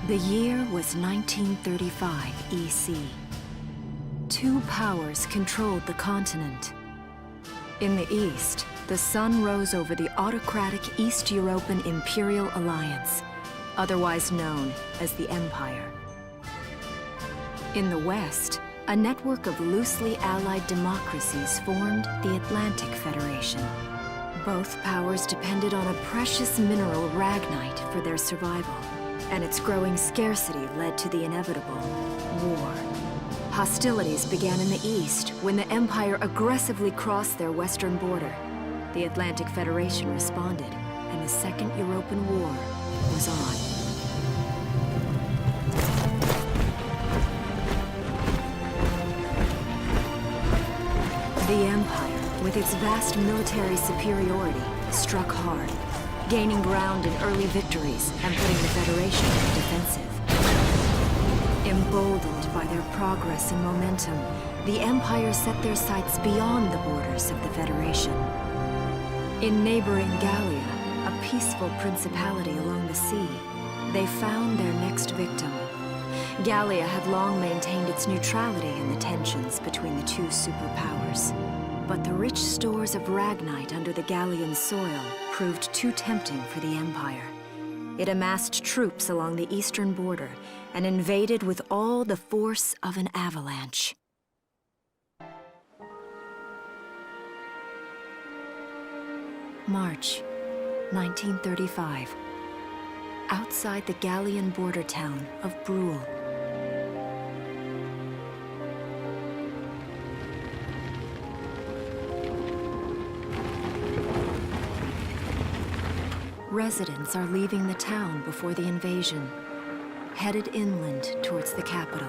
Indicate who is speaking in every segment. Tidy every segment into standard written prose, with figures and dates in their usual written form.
Speaker 1: The year was 1935 EC. Two powers controlled the continent. In the east, the sun rose over the autocratic East European Imperial Alliance, otherwise known as the Empire. In the west, a network of loosely allied democracies formed the Atlantic Federation. Both powers depended on a precious mineral ragnite for their survival, and its growing scarcity led to the inevitable war. Hostilities began in the east when the Empire aggressively crossed their western border. The Atlantic Federation responded, and the Second European War was on. The Empire, with its vast military superiority, struck hard, gaining ground in early victories and putting the Federation on the defensive. Emboldened by their progress and momentum, the Empire set their sights beyond the borders of the Federation. In neighboring Gallia, a peaceful principality along the sea, they found their next victim. Gallia had long maintained its neutrality in the tensions between the two superpowers. But the rich stores of ragnite under the Gallian soil proved too tempting for the Empire. It amassed troops along the eastern border and invaded with all the force of an avalanche. March 1935. Outside the Gallian border town of Brule. Residents are leaving the town before the invasion, headed inland towards the capital.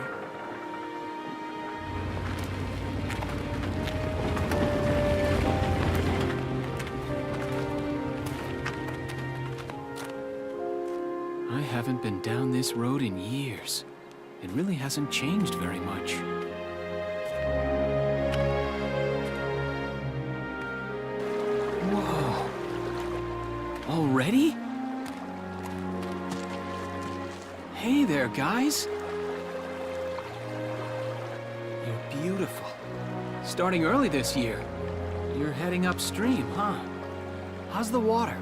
Speaker 2: I haven't been down this road in years. It really hasn't changed very much. Whoa! Already? Hey there, guys! You're beautiful. Starting early this year. You're heading upstream, huh? How's the water?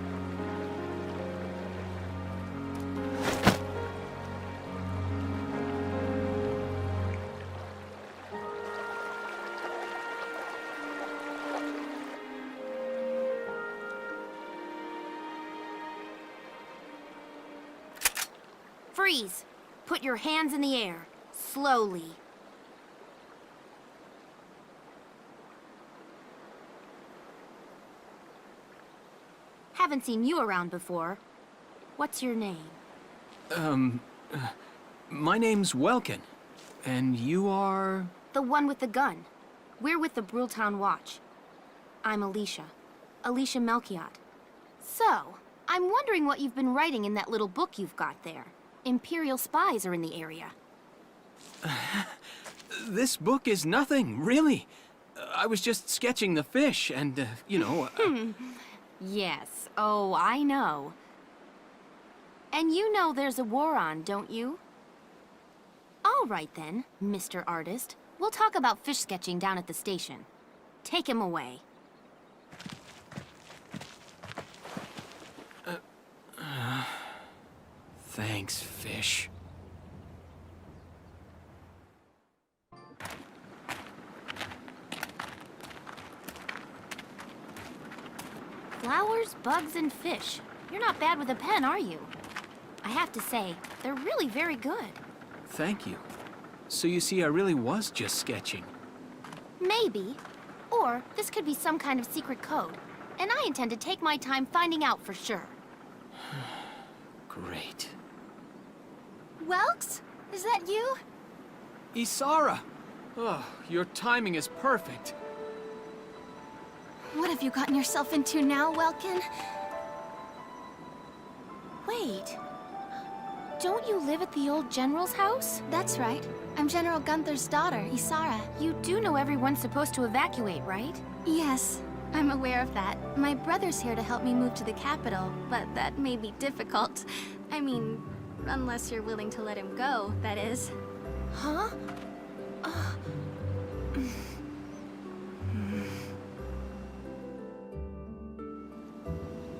Speaker 3: Freeze! Put your hands in the air. Slowly. Haven't seen you around before. What's your name?
Speaker 2: My name's Welkin. And you are?
Speaker 3: The one with the gun. We're with the Bruletown Watch. I'm Alicia. Alicia Melchiot. So, I'm wondering what you've been writing in that little book you've got there. Imperial spies are in the area.
Speaker 2: This book is nothing, really. I was just sketching the fish and, you know...
Speaker 3: Yes. Oh, I know. And you know there's a war on, don't you? All right then, Mr. Artist. We'll talk about fish sketching down at the station. Take him away.
Speaker 2: Thanks, fish.
Speaker 3: Flowers, bugs, and fish. You're not bad with a pen, are you? I have to say, they're really very good.
Speaker 2: Thank you. So you see, I really was just sketching.
Speaker 3: Maybe. Or this could be some kind of secret code. And I intend to take my time finding out for sure.
Speaker 2: Great.
Speaker 3: Welks? Is that you?
Speaker 2: Isara! Oh, your timing is perfect.
Speaker 3: What have you gotten yourself into now, Welkin? Wait. Don't you live at the old General's house?
Speaker 4: That's right. I'm General Gunther's daughter, Isara.
Speaker 3: You do know everyone's supposed to evacuate, right?
Speaker 4: Yes, I'm aware of that. My brother's here to help me move to the capital, but that may be difficult. I mean, Unless you're willing to let him go, that is.
Speaker 3: Huh?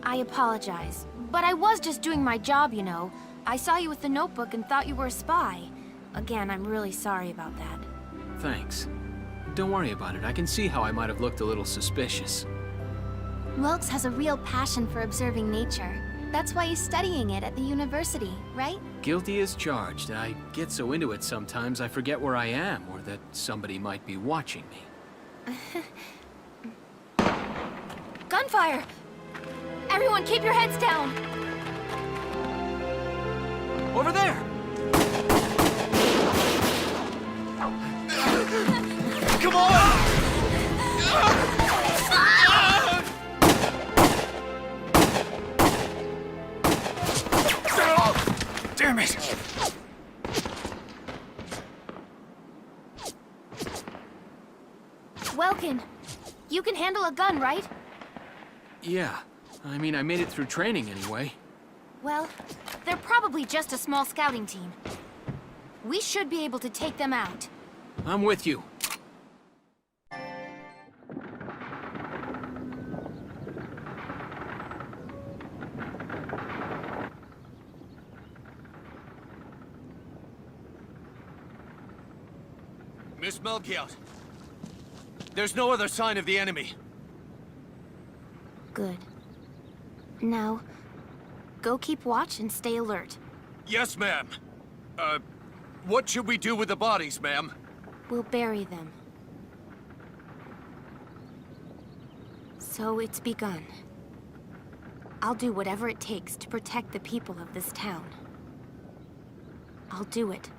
Speaker 3: I apologize, but I was just doing my job, you know. I saw you with the notebook and thought you were a spy. Again, I'm really sorry about that.
Speaker 2: Thanks. Don't worry about it. I can see how I might have looked a little suspicious.
Speaker 4: Wilkes has a real passion for observing nature. That's why he's studying it at the university, right?
Speaker 2: Guilty as charged. I get so into it sometimes I forget where I am or that somebody might be watching me.
Speaker 3: Gunfire! Everyone keep your heads down!
Speaker 2: Over there! Come on! Damn it!
Speaker 3: Welkin, you can handle a gun, right?
Speaker 2: Yeah. I mean, I made it through training anyway.
Speaker 3: Well, they're probably just a small scouting team. We should be able to take them out.
Speaker 2: I'm with you.
Speaker 5: Miss Melchiot, there's no other sign of the enemy.
Speaker 3: Good. Now, go keep watch and stay alert.
Speaker 5: Yes, ma'am. What should we do with the bodies, ma'am?
Speaker 3: We'll bury them. So it's begun. I'll do whatever it takes to protect the people of this town. I'll do it.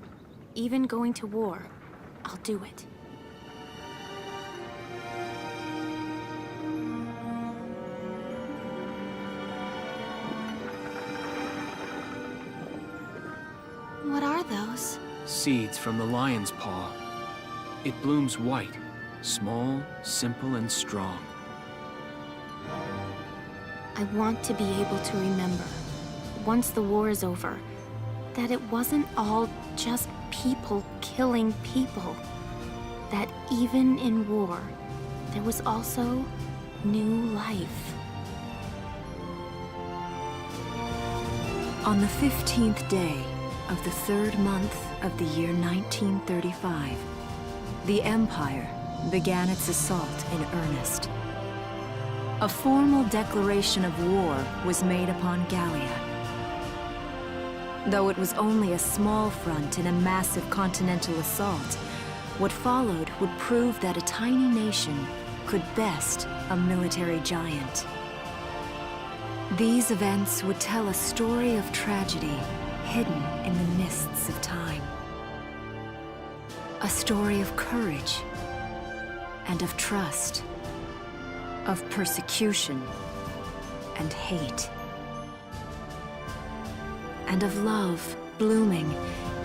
Speaker 3: Even going to war, I'll do it.
Speaker 4: What are those?
Speaker 2: Seeds from the lion's paw. It blooms white, small, simple, and strong.
Speaker 3: I want to be able to remember, once the war is over, that it wasn't all just people killing people. That even in war, there was also new life.
Speaker 1: On the 15th day of the 3rd month of the year 1935, the Empire began its assault in earnest. A formal declaration of war was made upon Gallia. Though it was only a small front in a massive continental assault, what followed would prove that a tiny nation could best a military giant. These events would tell a story of tragedy hidden in the mists of time. A story of courage and of trust, of persecution and hate, and of love blooming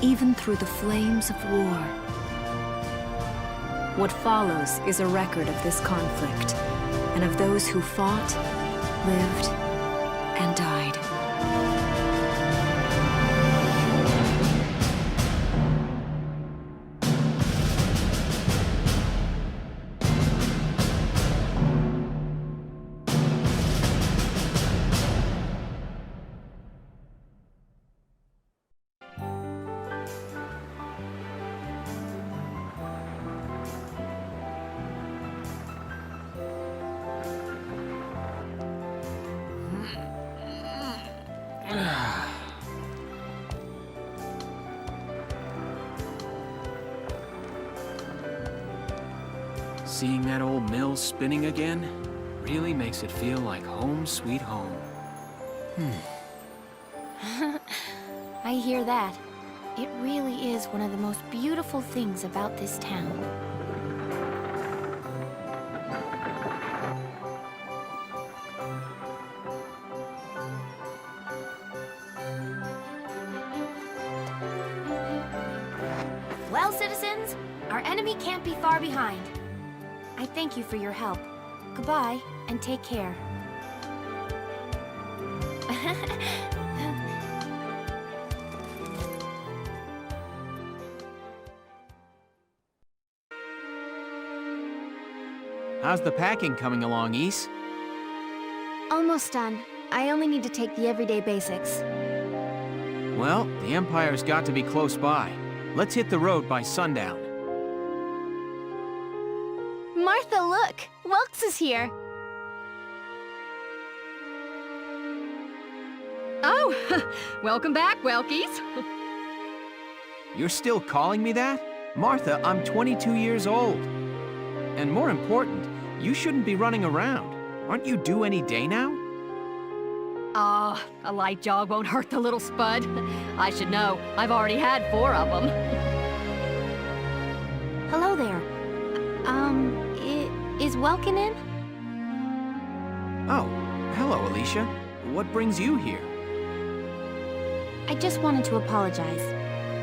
Speaker 1: even through the flames of war. What follows is a record of this conflict and of those who fought, lived, and died.
Speaker 2: Seeing that old mill spinning again really makes it feel like home sweet home.
Speaker 3: I hear that. It really is one of the most beautiful things about this town. Well, citizens, our enemy can't be far behind. I thank you for your help. Goodbye, and take care.
Speaker 2: How's the packing coming along, Ys?
Speaker 4: Almost done. I only need to take the everyday basics.
Speaker 2: Well, the Empire's got to be close by. Let's hit the road by sundown.
Speaker 4: Martha, look! Welks is here!
Speaker 6: Oh, welcome back, Welkies.
Speaker 2: You're still calling me that? Martha, I'm 22 years old. And more important, you shouldn't be running around. Aren't you due any day now?
Speaker 6: Ah, a light jog won't hurt the little spud. I should know. I've already had 4 of them.
Speaker 3: Hello there. Is Welkin in?
Speaker 2: Oh, hello, Alicia. What brings you here?
Speaker 3: I just wanted to apologize.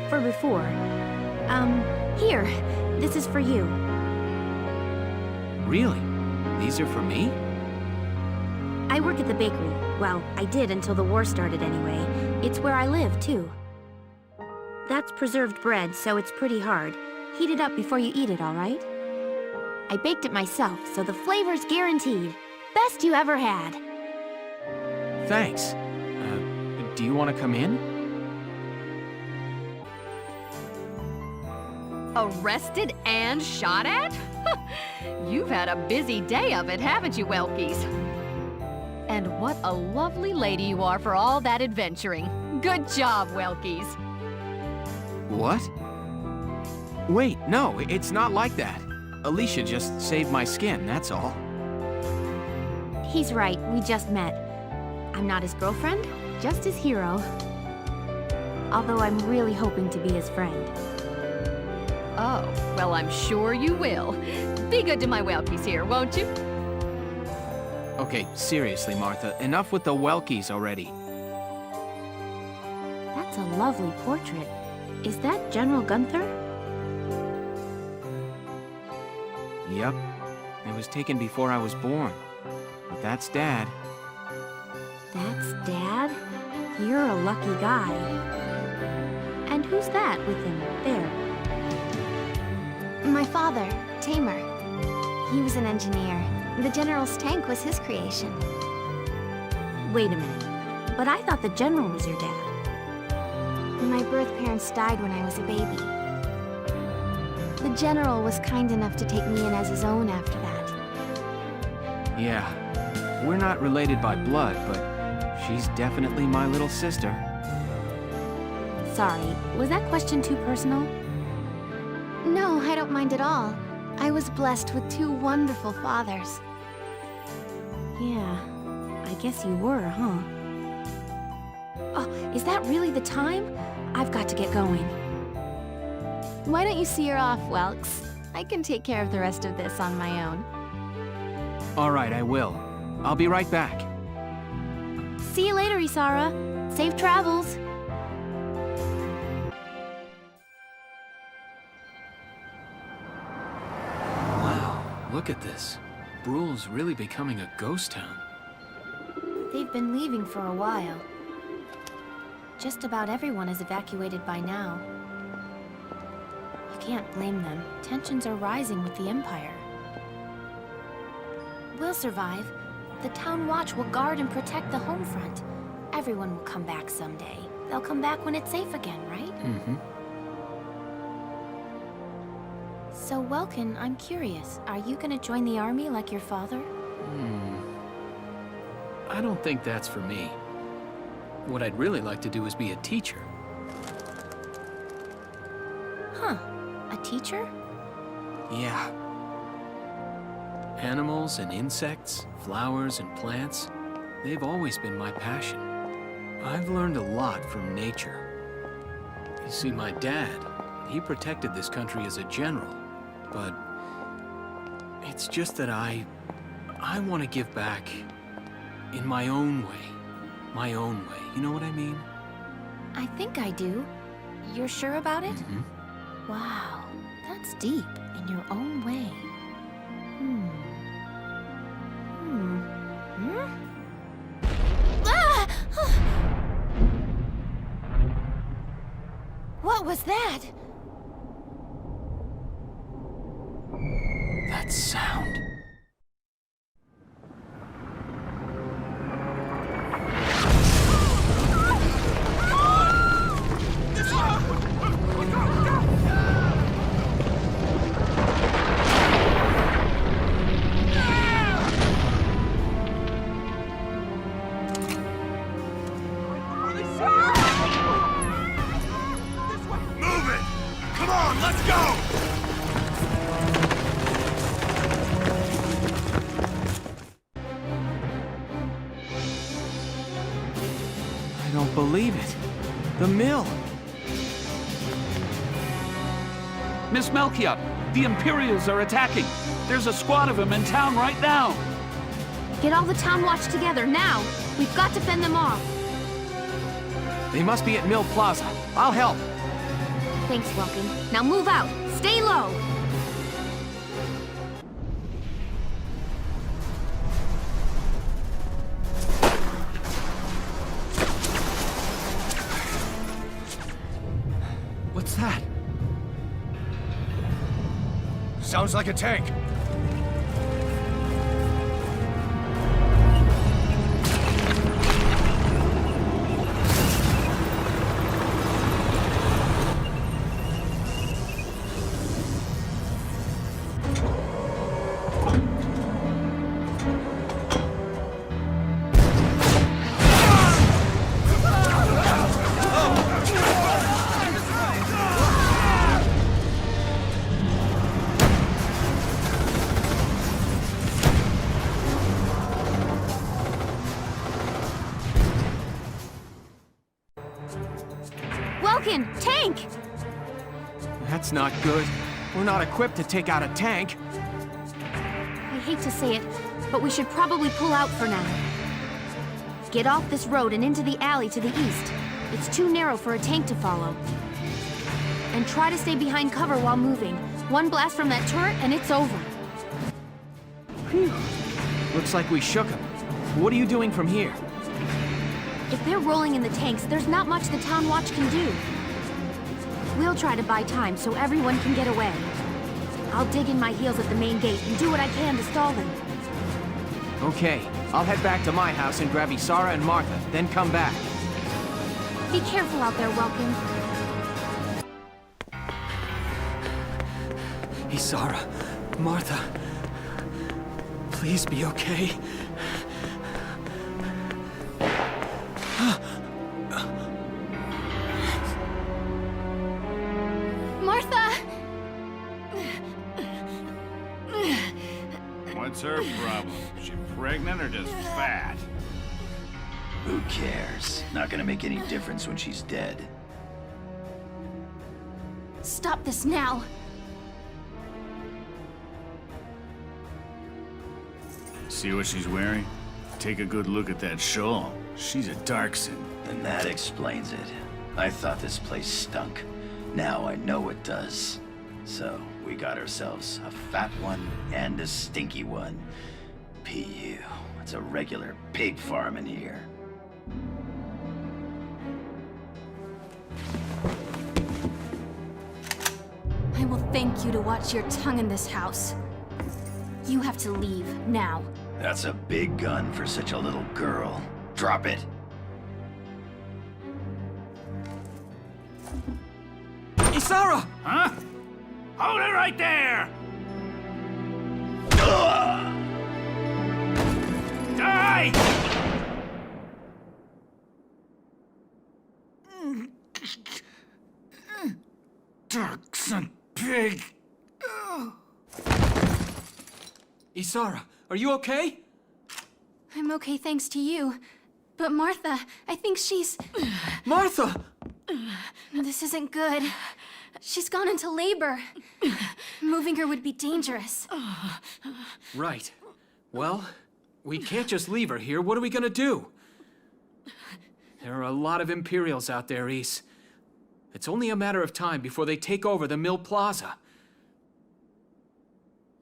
Speaker 3: For before. Here. This is for you.
Speaker 2: Really? These are for me?
Speaker 3: I work at the bakery. Well, I did until the war started anyway. It's where I live, too. That's preserved bread, so it's pretty hard. Heat it up before you eat it, all right? I baked it myself, so the flavor's guaranteed. Best you ever had.
Speaker 2: Thanks. Do you want to come in?
Speaker 6: Arrested and shot at? You've had a busy day of it, haven't you, Welkies? And what a lovely lady you are for all that adventuring. Good job, Welkies.
Speaker 2: What? Wait, no, it's not like that. Alicia just saved my skin, that's all.
Speaker 3: He's right, we just met. I'm not his girlfriend, just his hero. Although I'm really hoping to be his friend.
Speaker 6: Oh, well, I'm sure you will. Be good to my Welkies here, won't you?
Speaker 2: Okay, seriously, Martha, enough with the Welkies already.
Speaker 3: That's a lovely portrait. Is that General Gunther?
Speaker 2: Yep. It was taken before I was born. But that's Dad.
Speaker 3: That's Dad? You're a lucky guy. And who's that with him, there?
Speaker 4: My father, Tamer. He was an engineer. The General's tank was his creation.
Speaker 3: Wait a minute. But I thought the General was your dad.
Speaker 4: My birth parents died when I was a baby. The General was kind enough to take me in as his own after that.
Speaker 2: Yeah. We're not related by blood, but she's definitely my little sister.
Speaker 3: Sorry, was that question too personal?
Speaker 4: No, I don't mind at all. I was blessed with 2 wonderful fathers.
Speaker 3: Yeah, I guess you were, huh? Oh, is that really the time? I've got to get going.
Speaker 4: Why don't you see her off, Welks? I can take care of the rest of this on my own.
Speaker 2: All right, I will. I'll be right back.
Speaker 3: See you later, Isara. Safe travels.
Speaker 2: Wow, look at this. Bruhl's really becoming a ghost town.
Speaker 3: They've been leaving for a while. Just about everyone is evacuated by now. You can't blame them. Tensions are rising with the Empire. We'll survive. The Town Watch will guard and protect the home front. Everyone will come back someday. They'll come back when it's safe again, right?
Speaker 2: Mm-hmm.
Speaker 3: So, Welkin, I'm curious. Are you gonna join the army like your father?
Speaker 2: I don't think that's for me. What I'd really like to do is be a teacher.
Speaker 3: Huh. A teacher?
Speaker 2: Yeah. Animals and insects, flowers and plants, they've always been my passion. I've learned a lot from nature. You see, my dad, he protected this country as a general, but it's just that I want to give back in my own way. My own way, you know what I mean?
Speaker 3: I think I do. You're sure about it?
Speaker 2: Mm-hmm.
Speaker 3: Wow, that's deep in your own way. Ah! What was that?
Speaker 2: That sound. can't believe it. The mill.
Speaker 7: Miss Melchior, the Imperials are attacking. There's a squad of them in town right now.
Speaker 3: Get all the town watch together, now! We've got to fend them off.
Speaker 2: They must be at Mill Plaza. I'll help.
Speaker 3: Thanks, Welkin. Now move out! Stay low!
Speaker 2: What's that?
Speaker 5: Sounds like a tank.
Speaker 3: Welkin! Tank!
Speaker 2: That's not good. We're not equipped to take out a tank.
Speaker 3: I hate to say it, but we should probably pull out for now. Get off this road and into the alley to the east. It's too narrow for a tank to follow. And try to stay behind cover while moving. One blast from that turret and it's over.
Speaker 2: Phew. Looks like we shook them. What are you doing from here?
Speaker 3: If they're rolling in the tanks, there's not much the town watch can do. We'll try to buy time so everyone can get away. I'll dig in my heels at the main gate and do what I can to stall them.
Speaker 2: Okay, I'll head back to my house and grab Isara and Martha, then come back.
Speaker 3: Be careful out there, Welkin.
Speaker 2: Isara, Martha, please be okay.
Speaker 3: Martha!
Speaker 8: What's her problem? She pregnant or just fat?
Speaker 9: Who cares? Not gonna make any difference when she's dead.
Speaker 3: Stop this now!
Speaker 8: See what she's wearing? Take a good look at that shawl. She's a Darkson.
Speaker 9: Then that explains it. I thought this place stunk. Now I know it does. So, we got ourselves a fat one and a stinky one. PU. It's a regular pig farm in here.
Speaker 3: I will thank you to watch your tongue in this house. You have to leave, now.
Speaker 9: That's a big gun for such a little girl. Drop it.
Speaker 2: Isara!
Speaker 8: Huh? Hold it right there! Die! Darkson pig!
Speaker 2: Isara, are you okay?
Speaker 3: I'm okay thanks to you. But Martha, I think she's...
Speaker 2: Martha!
Speaker 3: This isn't good. She's gone into labor. Moving her would be dangerous.
Speaker 2: Right. Well, we can't just leave her here. What are we gonna do? There are a lot of Imperials out there, Ys. It's only a matter of time before they take over the Mill Plaza.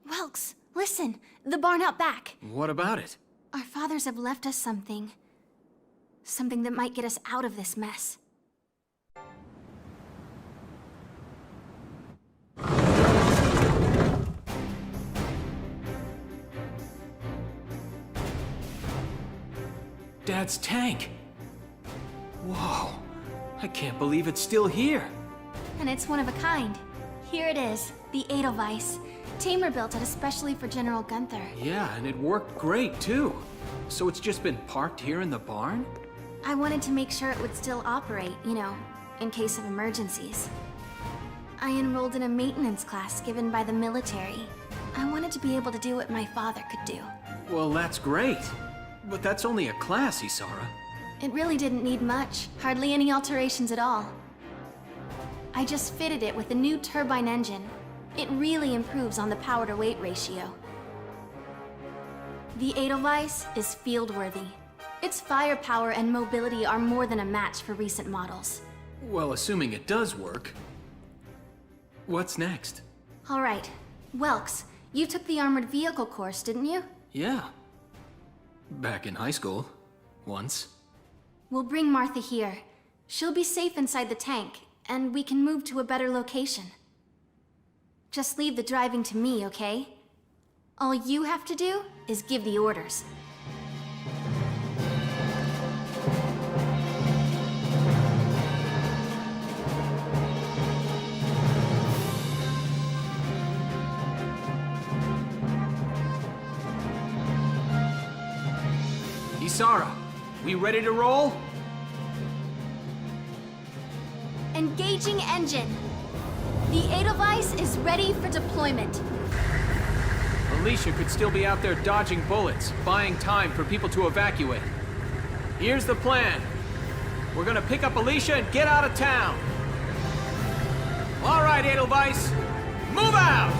Speaker 3: Welks, listen. The barn out back.
Speaker 2: What about it?
Speaker 3: Our fathers have left us something. Something that might get us out of this mess.
Speaker 2: Dad's tank. Whoa. I can't believe it's still here.
Speaker 3: And it's one of a kind. Here it is, the Edelweiss. Tamer built it especially for General Gunther.
Speaker 2: Yeah, and it worked great, too. So it's just been parked here in the barn?
Speaker 3: I wanted to make sure it would still operate, you know, in case of emergencies. I enrolled in a maintenance class given by the military. I wanted to be able to do what my father could do.
Speaker 2: Well, that's great. But that's only a class, Isara.
Speaker 4: It really didn't need much. Hardly any alterations at all. I just fitted it with a new turbine engine. It really improves on the power-to-weight ratio. The Edelweiss is field-worthy. Its firepower and mobility are more than a match for recent models.
Speaker 2: Well, assuming it does work, what's next?
Speaker 4: All right. Welks, you took the armored vehicle course, didn't you?
Speaker 2: Yeah. Back in high school. Once.
Speaker 4: We'll bring Martha here. She'll be safe inside the tank, and we can move to a better location. Just leave the driving to me, okay? All you have to do is give the orders.
Speaker 2: Isara, we ready to roll?
Speaker 4: Engaging engine. The Edelweiss is ready for deployment.
Speaker 2: Alicia could still be out there dodging bullets, buying time for people to evacuate. Here's the plan. We're gonna pick up Alicia and get out of town. All right, Edelweiss, move out!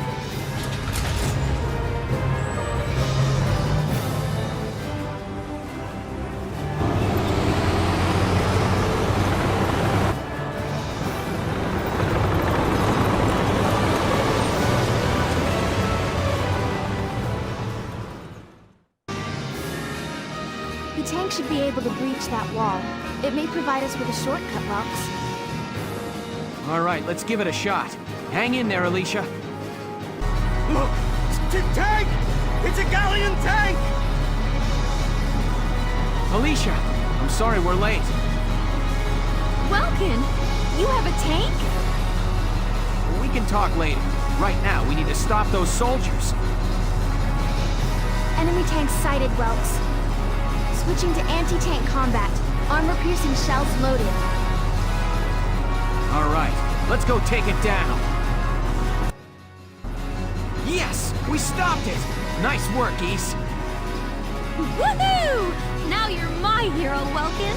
Speaker 4: The tank should be able to breach that wall. It may provide us with a shortcut, Welks.
Speaker 2: All right, let's give it a shot. Hang in there, Alicia.
Speaker 5: Look! Tank! It's a galleon tank!
Speaker 2: Alicia, I'm sorry we're late.
Speaker 6: Welkin, you have a tank?
Speaker 2: We can talk later. Right now, we need to stop those soldiers.
Speaker 4: Enemy tank sighted, Welks. Switching to anti-tank combat. Armor-piercing shells loaded.
Speaker 2: All right, let's go take it down. Yes, we stopped it. Nice work, Ys.
Speaker 3: Woohoo! Now you're my hero, Welkin.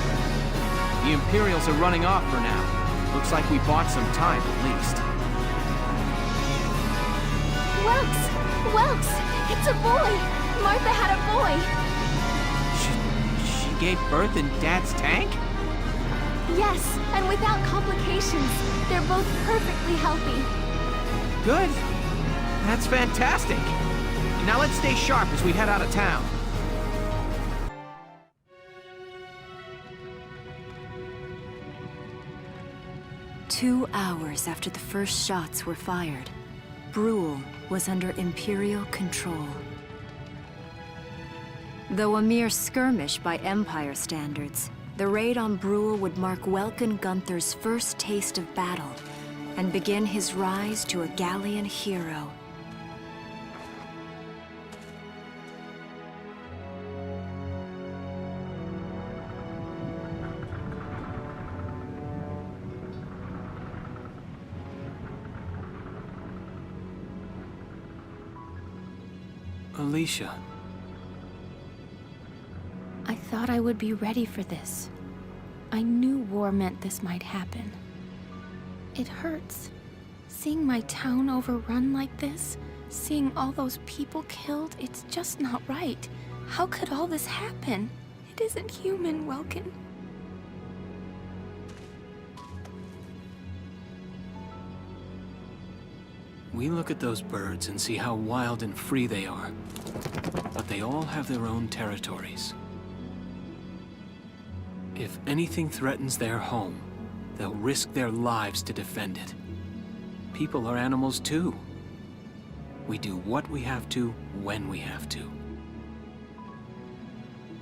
Speaker 2: The Imperials are running off for now. Looks like we bought some time at least.
Speaker 4: Welks! Welks! It's a boy! Martha had a boy!
Speaker 2: She gave birth in Dad's tank?
Speaker 4: Yes, and without complications. They're both perfectly healthy.
Speaker 2: Good. That's fantastic. Now let's stay sharp as we head out of town.
Speaker 1: Two hours after the first shots were fired, Brule was under Imperial control. Though a mere skirmish by Empire standards, the raid on Brule would mark Welkin Gunther's first taste of battle and begin his rise to a Gallian hero.
Speaker 2: Alicia.
Speaker 3: I thought I would be ready for this. I knew war meant this might happen. It hurts. Seeing my town overrun like this, seeing all those people killed, it's just not right. How could all this happen? It isn't human, Welkin.
Speaker 2: We look at those birds and see how wild and free they are. But they all have their own territories. If anything threatens their home, they'll risk their lives to defend it. People are animals too. We do what we have to, when we have to.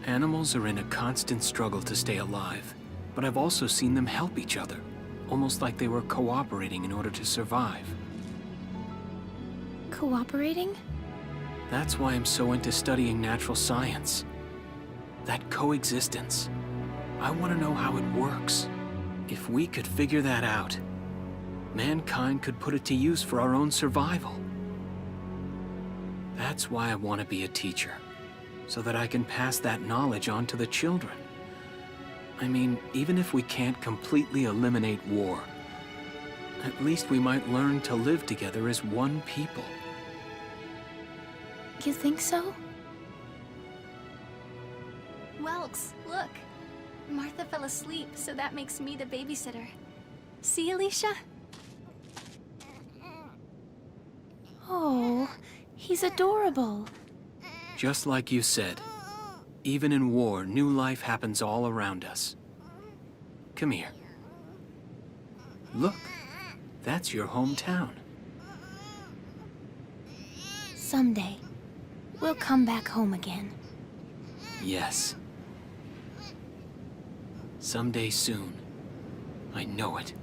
Speaker 2: Animals are in a constant struggle to stay alive, but I've also seen them help each other, almost like they were cooperating in order to survive.
Speaker 3: Cooperating?
Speaker 2: That's why I'm so into studying natural science. That coexistence. I want to know how it works. If we could figure that out, mankind could put it to use for our own survival. That's why I want to be a teacher, so that I can pass that knowledge on to the children. I mean, even if we can't completely eliminate war, at least we might learn to live together as one people.
Speaker 3: You think so?
Speaker 4: Welks, look. Martha fell asleep, so that makes me the babysitter. See, Alicia?
Speaker 3: Oh, he's adorable.
Speaker 2: Just like you said, even in war, new life happens all around us. Come here. Look, that's your hometown.
Speaker 3: Someday, we'll come back home again.
Speaker 2: Yes. Someday soon. I know it.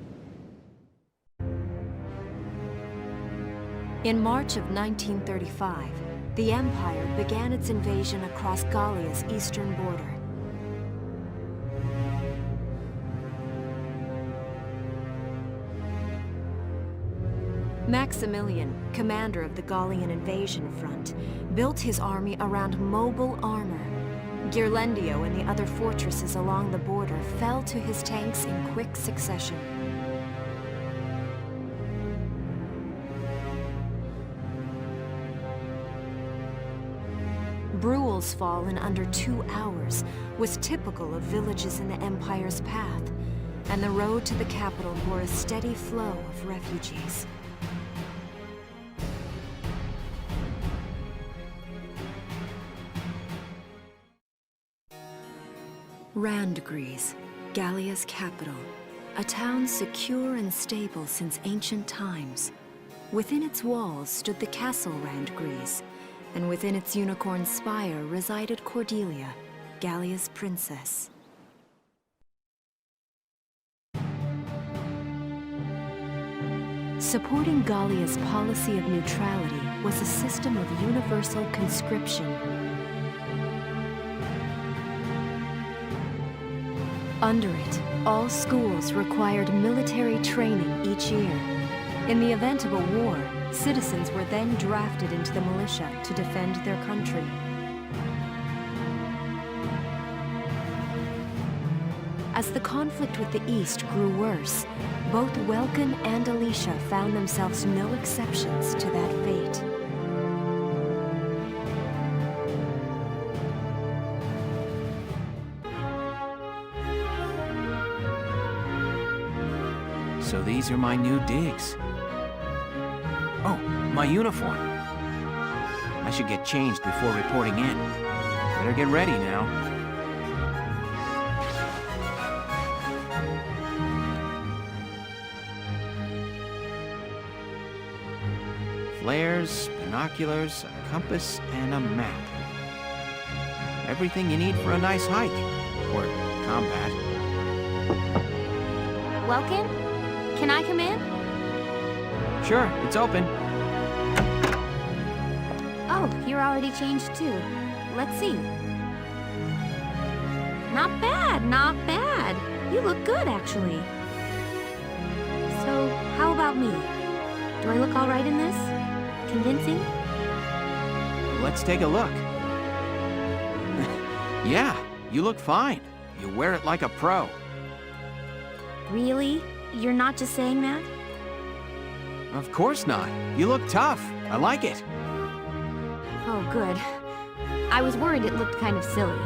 Speaker 1: In March of 1935, the Empire began its invasion across Gallia's eastern border. Maximilian, commander of the Gallian invasion front, built his army around mobile armor. Ghirlandaio and the other fortresses along the border fell to his tanks in quick succession. Bruhl's fall in under 2 hours was typical of villages in the Empire's path, and the road to the capital bore a steady flow of refugees. Randgries, Gallia's capital, a town secure and stable since ancient times. Within its walls stood the castle Randgries, and within its unicorn spire resided Cordelia, Gallia's princess. Supporting Gallia's policy of neutrality was a system of universal conscription. Under it, all schools required military training each year. In the event of a war, citizens were then drafted into the militia to defend their country. As the conflict with the East grew worse, both Welkin and Alicia found themselves no exceptions to that fate.
Speaker 2: So these are my new digs. Oh, my uniform. I should get changed before reporting in. Better get ready now. Flares, binoculars, a compass, and a map. Everything you need for a nice hike. Or combat.
Speaker 3: Welkin, can I come in?
Speaker 2: Sure, it's open.
Speaker 3: Oh, you're already changed too. Let's see. Not bad, not bad. You look good, actually. So, how about me? Do I look all right in this? Convincing?
Speaker 2: Let's take a look. Yeah, you look fine. You wear it like a pro.
Speaker 3: Really? You're not just saying that?
Speaker 2: Of course not. You look tough. I like it.
Speaker 3: Oh, good. I was worried it looked kind of silly.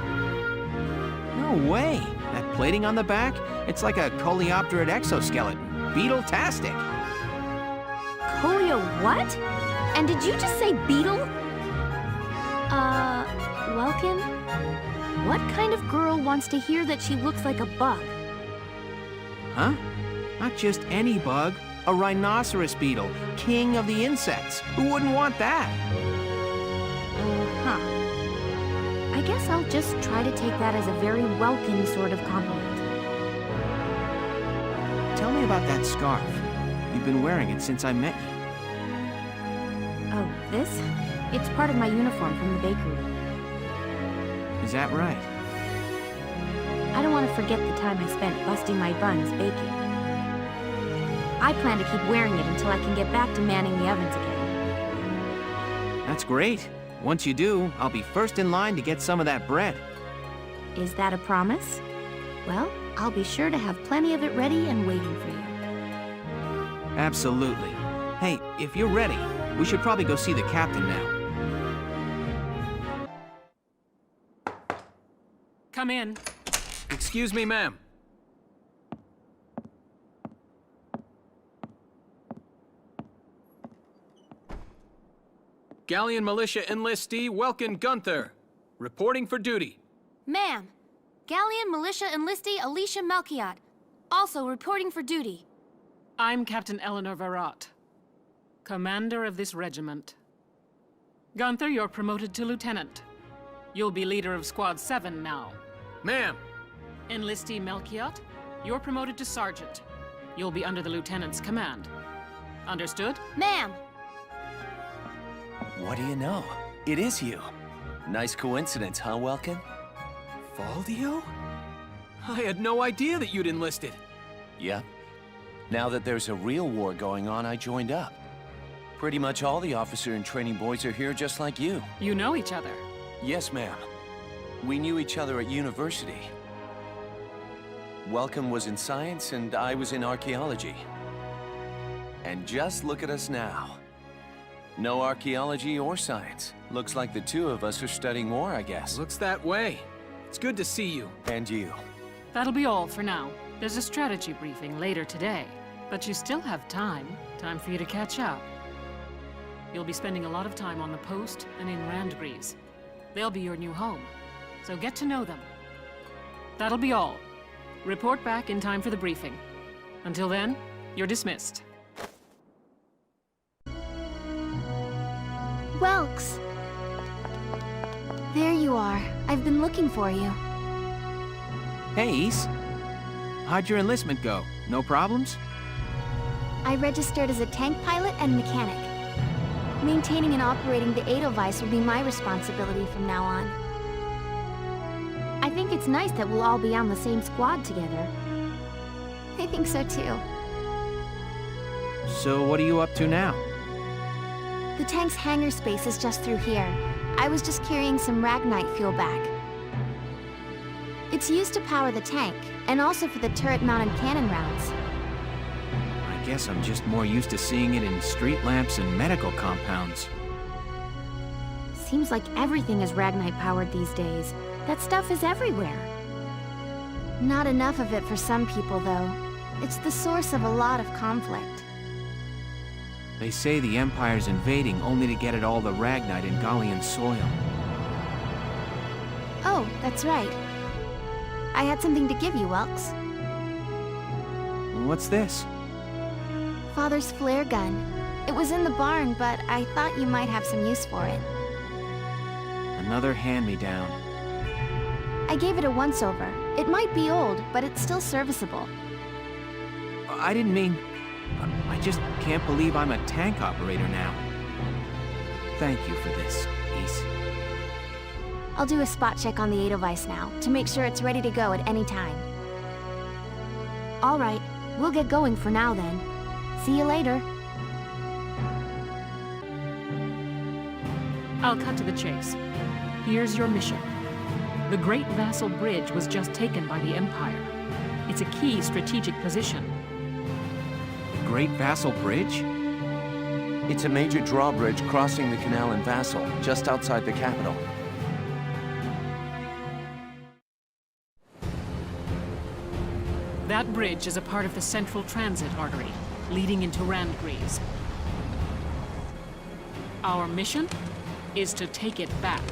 Speaker 2: No way. That plating on the back, it's like a coleopterate exoskeleton. Beetle-tastic.
Speaker 3: Colio what? And did you just say beetle? Welkin? What kind of girl wants to hear that she looks like a bug?
Speaker 2: Huh? Not just any bug. A rhinoceros beetle, king of the insects. Who wouldn't want that?
Speaker 3: I guess I'll just try to take that as a very Welkin sort of compliment.
Speaker 2: Tell me about that scarf. You've been wearing it since I met you.
Speaker 3: Oh, this? It's part of my uniform from the bakery.
Speaker 2: Is that right?
Speaker 3: I don't want to forget the time I spent busting my buns baking. I plan to keep wearing it until I can get back to manning the ovens again.
Speaker 2: That's great. Once you do, I'll be first in line to get some of that bread.
Speaker 3: Is that a promise? Well, I'll be sure to have plenty of it ready and waiting for you.
Speaker 2: Absolutely. Hey, if you're ready, we should probably go see the captain now.
Speaker 10: Come in.
Speaker 2: Excuse me, ma'am. Galleon Militia Enlistee Welkin Gunther, reporting for duty.
Speaker 3: Ma'am, Galleon Militia Enlistee Alicia Melchiot, also reporting for duty.
Speaker 10: I'm Captain Eleanor Varrot, commander of this regiment. Gunther, you're promoted to lieutenant. You'll be leader of Squad 7 now.
Speaker 2: Ma'am!
Speaker 10: Enlistee Melchiot, you're promoted to sergeant. You'll be under the lieutenant's command. Understood?
Speaker 3: Ma'am!
Speaker 11: What do you know? It is you. Nice coincidence, huh, Welkin?
Speaker 2: Valdio? I had no idea that you'd enlisted.
Speaker 11: Yep. Now that there's a real war going on, I joined up. Pretty much all the officer and training boys are here just like you.
Speaker 10: You know each other?
Speaker 11: Yes, ma'am. We knew each other at university. Welcome was in science and I was in archaeology. And just look at us now. No archaeology or science. Looks like the two of us are studying war, I guess.
Speaker 2: Looks that way. It's good to see you.
Speaker 11: And you.
Speaker 10: That'll be all for now. There's a strategy briefing later today. But you still have time for you to catch up. You'll be spending a lot of time on the post and in Randgreaves. They'll be your new home, so get to know them. That'll be all. Report back in time for the briefing. Until then, you're dismissed.
Speaker 4: Welks! There you are. I've been looking for you.
Speaker 2: Hey, Ace. How'd your enlistment go? No problems?
Speaker 4: I registered as a tank pilot and mechanic. Maintaining and operating the Edelweiss will be my responsibility from now on.
Speaker 3: I think it's nice that we'll all be on the same squad together.
Speaker 4: I think so too.
Speaker 2: So what are you up to now?
Speaker 4: The tank's hangar space is just through here. I was just carrying some Ragnite fuel back. It's used to power the tank, and also for the turret-mounted cannon rounds.
Speaker 2: I guess I'm just more used to seeing it in street lamps and medical compounds.
Speaker 3: Seems like everything is Ragnite powered these days. That stuff is everywhere.
Speaker 4: Not enough of it for some people, though. It's the source of a lot of conflict.
Speaker 2: They say the Empire's invading only to get at all the Ragnite in Gallian soil.
Speaker 4: Oh, that's right. I had something to give you, Welks.
Speaker 2: What's this?
Speaker 4: Father's flare gun. It was in the barn, but I thought you might have some use for it.
Speaker 2: Another hand-me-down.
Speaker 4: I gave it a once-over. It might be old, but it's still serviceable.
Speaker 2: I didn't mean... I just can't believe I'm a tank operator now. Thank you for this, Ace.
Speaker 4: I'll do a spot check on the Edelweiss now, to make sure it's ready to go at any time.
Speaker 3: All right, we'll get going for now then. See you later.
Speaker 10: I'll cut to the chase. Here's your mission. The Great Vassal Bridge was just taken by the Empire. It's a key strategic position.
Speaker 2: Great Vassal Bridge?
Speaker 11: It's a major drawbridge crossing the canal in Vassal, just outside the capital.
Speaker 10: That bridge is a part of the central transit artery, leading into Randgreaves. Our mission is to take it back.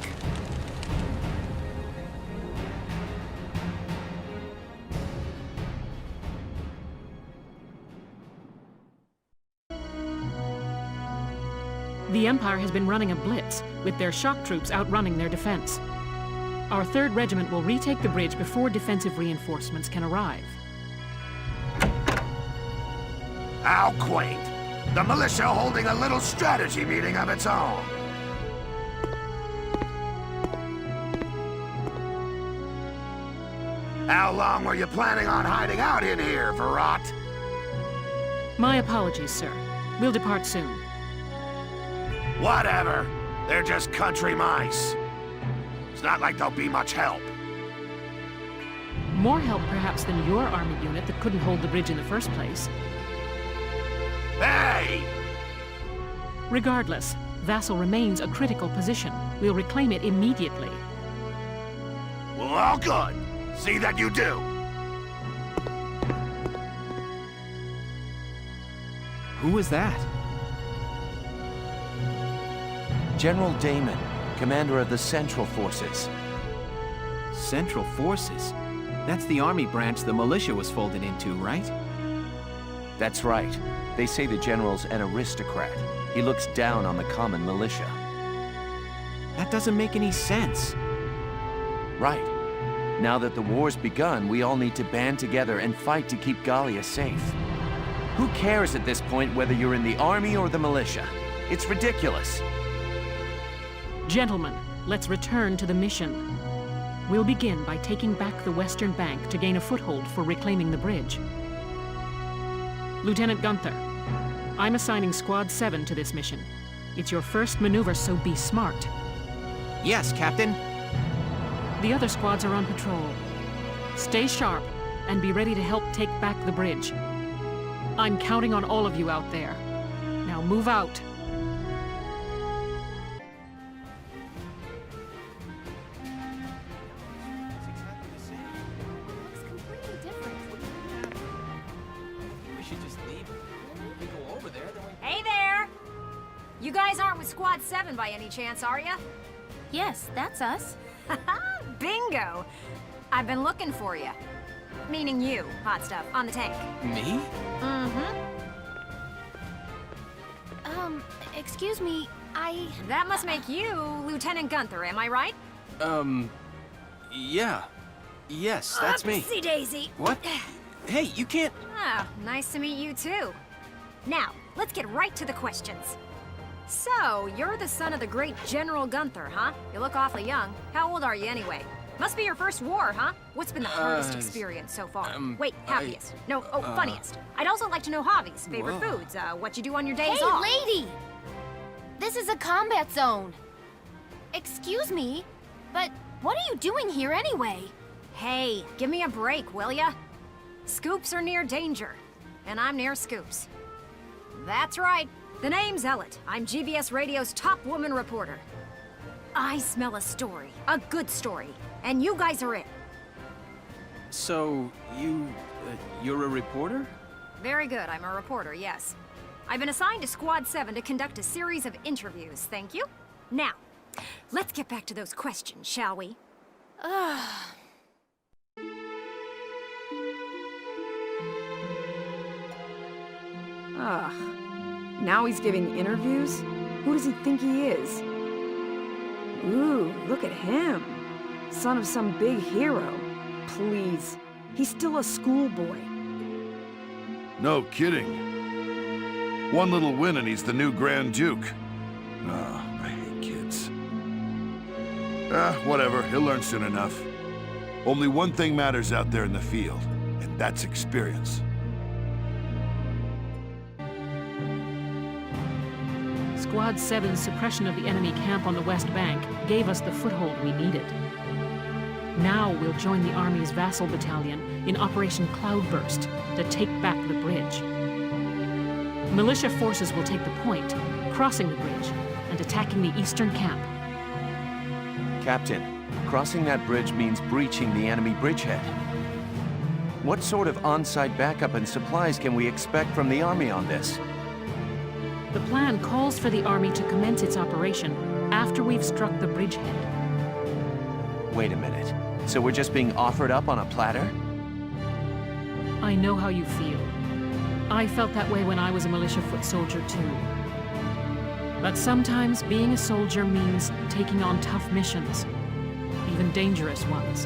Speaker 10: The Empire has been running a blitz, with their shock troops outrunning their defense. Our 3rd Regiment will retake the bridge before defensive reinforcements can arrive.
Speaker 5: How quaint. The militia holding a little strategy meeting of its own. How long were you planning on hiding out in here, Varrot?
Speaker 10: My apologies, sir. We'll depart soon.
Speaker 5: Whatever. They're just country mice. It's not like they'll be much help.
Speaker 10: More help perhaps than your army unit that couldn't hold the bridge in the first place.
Speaker 5: Hey!
Speaker 10: Regardless, Vassal remains a critical position. We'll reclaim it immediately.
Speaker 5: Well, all good. See that you do.
Speaker 11: Who was that? General Damon, commander of the Central Forces.
Speaker 2: Central Forces? That's the army branch the militia was folded into, right?
Speaker 11: That's right. They say the general's an aristocrat. He looks down on the common militia.
Speaker 2: That doesn't make any sense.
Speaker 11: Right. Now that the war's begun, we all need to band together and fight to keep Gallia safe. Who cares at this point whether you're in the army or the militia? It's ridiculous.
Speaker 10: Gentlemen, let's return to the mission. We'll begin by taking back the western bank to gain a foothold for reclaiming the bridge. Lieutenant Gunther, I'm assigning Squad 7 to this mission. It's your first maneuver, so be smart.
Speaker 2: Yes, Captain.
Speaker 10: The other squads are on patrol. Stay sharp and be ready to help take back the bridge. I'm counting on all of you out there. Now move out.
Speaker 1: Hey there! You guys aren't with Squad 7 by any chance, are ya?
Speaker 3: Yes, that's us.
Speaker 1: Bingo! I've been looking for you. Meaning you, hot stuff, on the tank.
Speaker 2: Me?
Speaker 3: Excuse me,
Speaker 1: That must make you Lieutenant Gunther, am I right?
Speaker 2: Yeah. Yes, that's me.
Speaker 1: Oopsie daisy.
Speaker 2: What? Hey, you can't...
Speaker 1: Ah, nice to meet you too. Now, let's get right to the questions. So, you're the son of the great General Gunther, huh? You look awfully young. How old are you anyway? Must be your first war, huh? What's been the hardest experience so far? Wait, happiest. Funniest. I'd also like to know hobbies, favorite foods, what you do on your days
Speaker 3: Hey,
Speaker 1: off.
Speaker 3: lady! This is a combat zone. Excuse me, but what are you doing here anyway?
Speaker 1: Hey, give me a break, will ya? Scoops are near danger, and I'm near scoops. That's right. The name's Ellet. I'm GBS Radio's top woman reporter. I smell a story, a good story, and you guys are it.
Speaker 2: So, you're a reporter?
Speaker 1: Very good, I'm a reporter, yes. I've been assigned to Squad 7 to conduct a series of interviews, thank you. Now, let's get back to those questions, shall we?
Speaker 12: Now he's giving interviews? Who does he think he is? Ooh, look at him. Son of some big hero. Please, he's still a schoolboy.
Speaker 5: No kidding. One little win and he's the new Grand Duke. I hate kids. Whatever, he'll learn soon enough. Only one thing matters out there in the field, and that's experience.
Speaker 10: Squad 7's suppression of the enemy camp on the West Bank gave us the foothold we needed. Now we'll join the Army's Vassal Battalion in Operation Cloudburst to take back the bridge. Militia forces will take the point, crossing the bridge and attacking the eastern camp.
Speaker 11: Captain, crossing that bridge means breaching the enemy bridgehead. What sort of on-site backup and supplies can we expect from the Army on this?
Speaker 10: The plan calls for the Army to commence its operation after we've struck the bridgehead.
Speaker 11: Wait a minute. So we're just being offered up on a platter?
Speaker 10: I know how you feel. I felt that way when I was a militia foot soldier too. But sometimes being a soldier means taking on tough missions, even dangerous ones.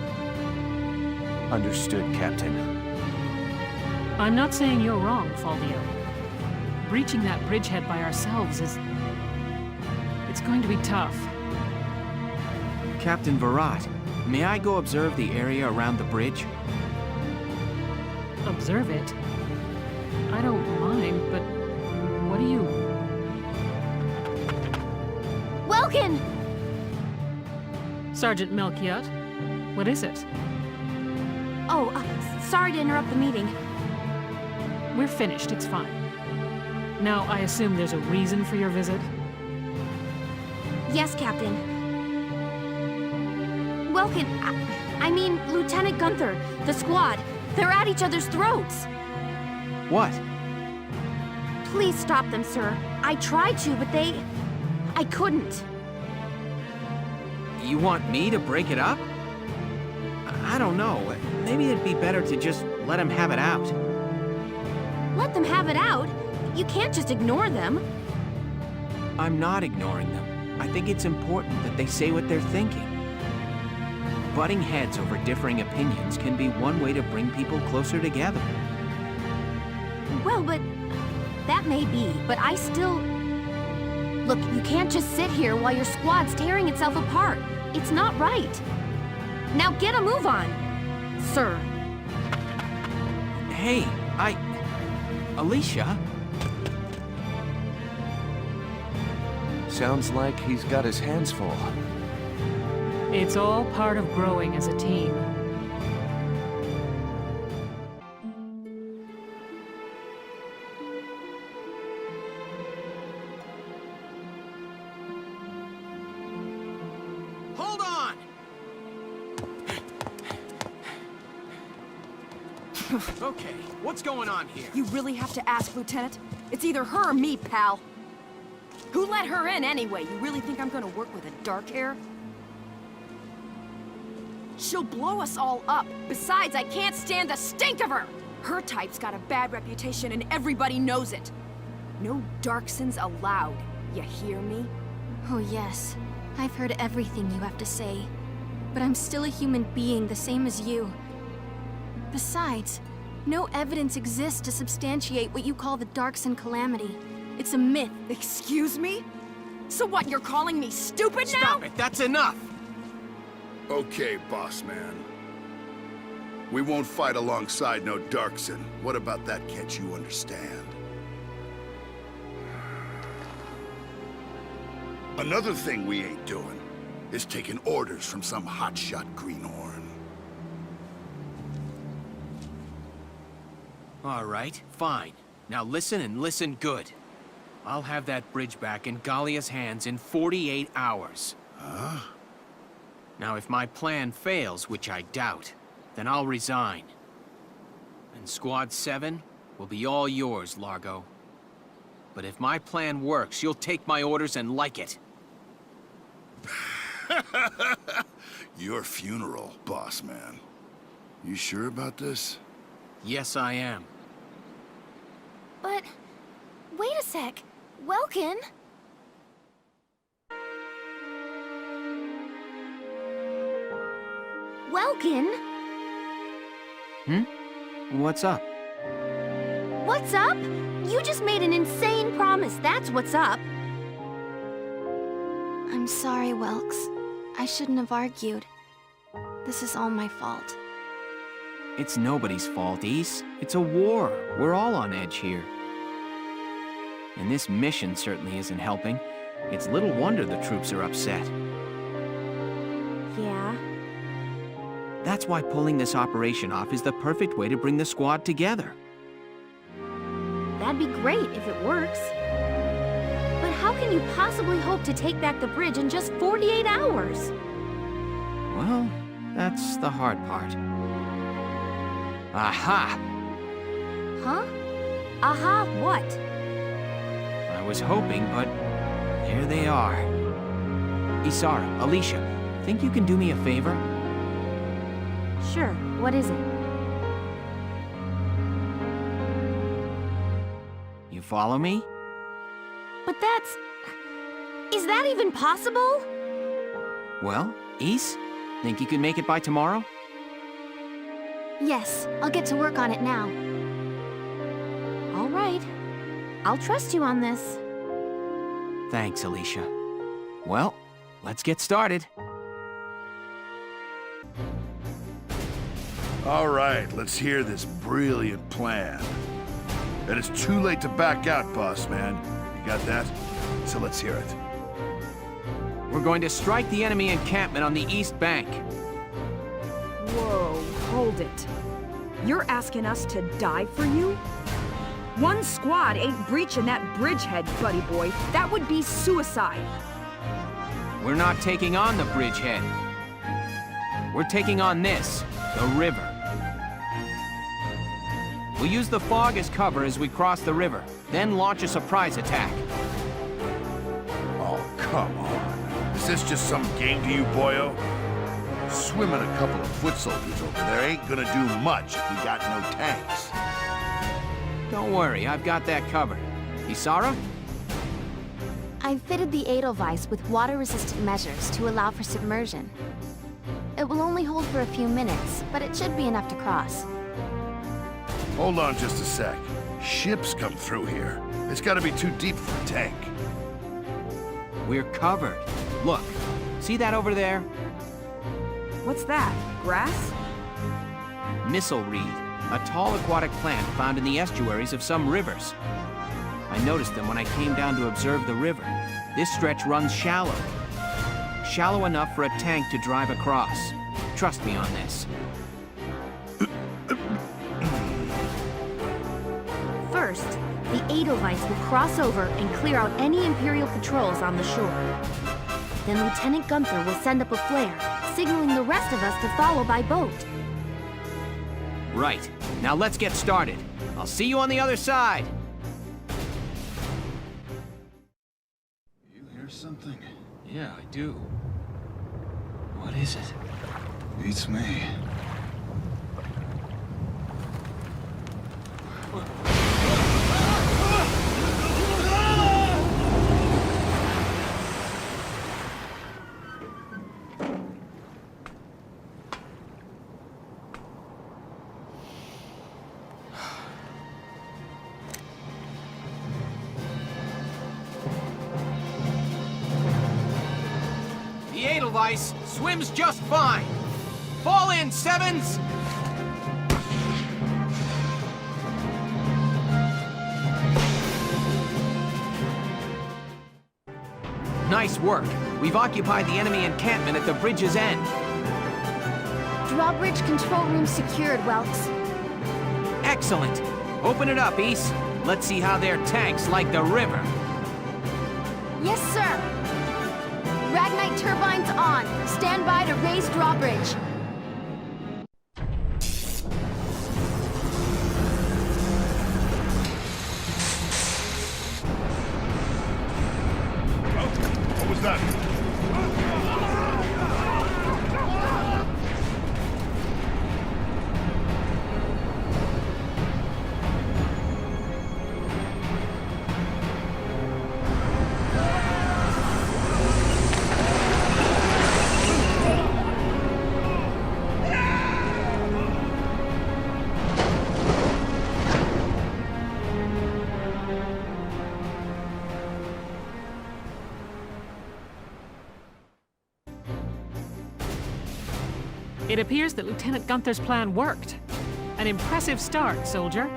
Speaker 11: Understood, Captain.
Speaker 10: I'm not saying you're wrong, Falvio. Breaching that bridgehead by ourselves it's going to be tough.
Speaker 2: Captain Virat, may I go observe the area around the bridge?
Speaker 10: Observe it? I don't mind, but what do you...
Speaker 3: Welkin!
Speaker 10: Sergeant Melchiot, what is it?
Speaker 3: Oh, sorry to interrupt the meeting.
Speaker 10: We're finished, it's fine. Now, I assume there's a reason for your visit?
Speaker 3: Yes, Captain. Welkin, I mean, Lieutenant Gunther, the squad. They're at each other's throats.
Speaker 11: What?
Speaker 3: Please stop them, sir. I tried to, but I couldn't.
Speaker 2: You want me to break it up? I don't know. Maybe it'd be better to just let him have it out.
Speaker 3: Let them have it out? You can't just ignore them.
Speaker 2: I'm not ignoring them. I think it's important that they say what they're thinking. Butting heads over differing opinions can be one way to bring people closer together.
Speaker 3: Well, but that may be, but I still... Look, you can't just sit here while your squad's tearing itself apart. It's not right. Now get a move on, sir.
Speaker 2: Hey, Alicia?
Speaker 11: Sounds like he's got his hands full.
Speaker 10: It's all part of growing as a team.
Speaker 2: Hold on! Okay, what's going on here?
Speaker 12: You really have to ask, Lieutenant? It's either her or me, pal. Who let her in anyway? You really think I'm gonna work with a dark hair? She'll blow us all up. Besides, I can't stand the stink of her! Her type's got a bad reputation and everybody knows it. No Darksons allowed. You hear me?
Speaker 4: Oh yes, I've heard everything you have to say. But I'm still a human being the same as you. Besides, no evidence exists to substantiate what you call the Darkson calamity. It's a myth.
Speaker 12: Excuse me? So what, you're calling me stupid now?
Speaker 2: Stop it, that's enough!
Speaker 5: Okay, boss man. We won't fight alongside no Darkson. What about that, can't you understand? Another thing we ain't doing is taking orders from some hotshot greenhorn.
Speaker 2: All right, fine. Now listen and listen good. I'll have that bridge back in Gallia's hands in 48 hours.
Speaker 5: Huh?
Speaker 2: Now, if my plan fails, which I doubt, then I'll resign. And Squad 7 will be all yours, Largo. But if my plan works, you'll take my orders and like it.
Speaker 5: Your funeral, boss man. You sure about this?
Speaker 2: Yes, I am.
Speaker 3: But... wait a sec. Welkin? Welkin?
Speaker 2: What's up?
Speaker 3: What's up? You just made an insane promise, that's what's up.
Speaker 4: I'm sorry, Welks. I shouldn't have argued. This is all my fault.
Speaker 2: It's nobody's fault, Ys. It's a war. We're all on edge here. And this mission certainly isn't helping. It's little wonder the troops are upset.
Speaker 3: Yeah?
Speaker 2: That's why pulling this operation off is the perfect way to bring the squad together.
Speaker 3: That'd be great if it works. But how can you possibly hope to take back the bridge in just 48 hours?
Speaker 2: Well, that's the hard part. Aha!
Speaker 3: Huh? Aha, what?
Speaker 2: I was hoping, but there they are. Isara, Alicia, think you can do me a favor?
Speaker 3: Sure, what is it?
Speaker 2: You follow me?
Speaker 3: But that's... is that even possible?
Speaker 2: Well, Ys, think you can make it by tomorrow?
Speaker 4: Yes, I'll get to work on it now.
Speaker 3: All right. I'll trust you on this.
Speaker 2: Thanks, Alicia. Well, let's get started.
Speaker 5: All right, let's hear this brilliant plan. And it's too late to back out, boss man. You got that? So let's hear it.
Speaker 2: We're going to strike the enemy encampment on the east bank.
Speaker 12: Whoa, hold it. You're asking us to die for you? One squad ain't breaching that bridgehead, buddy boy. That would be suicide.
Speaker 11: We're not taking on the bridgehead. We're taking on this, the river. We'll use the fog as cover as we cross the river, then launch a surprise attack.
Speaker 5: Oh, come on. Is this just some game to you, boyo? Swimming a couple of foot soldiers over there ain't gonna do much if we got no tanks.
Speaker 11: Don't worry, I've got that covered. Isara?
Speaker 3: I've fitted the Edelweiss with water-resistant measures to allow for submersion. It will only hold for a few minutes, but it should be enough to cross.
Speaker 5: Hold on just a sec. Ships come through here. It's gotta be too deep for a tank.
Speaker 11: We're covered. Look, see that over there?
Speaker 12: What's that? Grass?
Speaker 11: Missile reed, a tall aquatic plant found in the estuaries of some rivers. I noticed them when I came down to observe the river. This stretch runs shallow. Shallow enough for a tank to drive across. Trust me on this.
Speaker 3: First, the Edelweiss will cross over and clear out any Imperial patrols on the shore. Then Lieutenant Gunther will send up a flare, signaling the rest of us to follow by boat.
Speaker 11: Right. Now let's get started. I'll see you on the other side.
Speaker 8: You hear something?
Speaker 2: Yeah, I do. What is it?
Speaker 8: Beats me.
Speaker 11: The Edelweiss swims just fine. Fall in, Sevens! Nice work. We've occupied the enemy encampment at the bridge's end.
Speaker 3: Drawbridge control room secured, Welks.
Speaker 11: Excellent. Open it up, East. Let's see how their tanks like the river.
Speaker 3: Yes, sir. Ragnite turbines on. Stand by to raise drawbridge.
Speaker 5: What was that?
Speaker 10: It appears that Lieutenant Gunther's plan worked. An impressive start, soldier.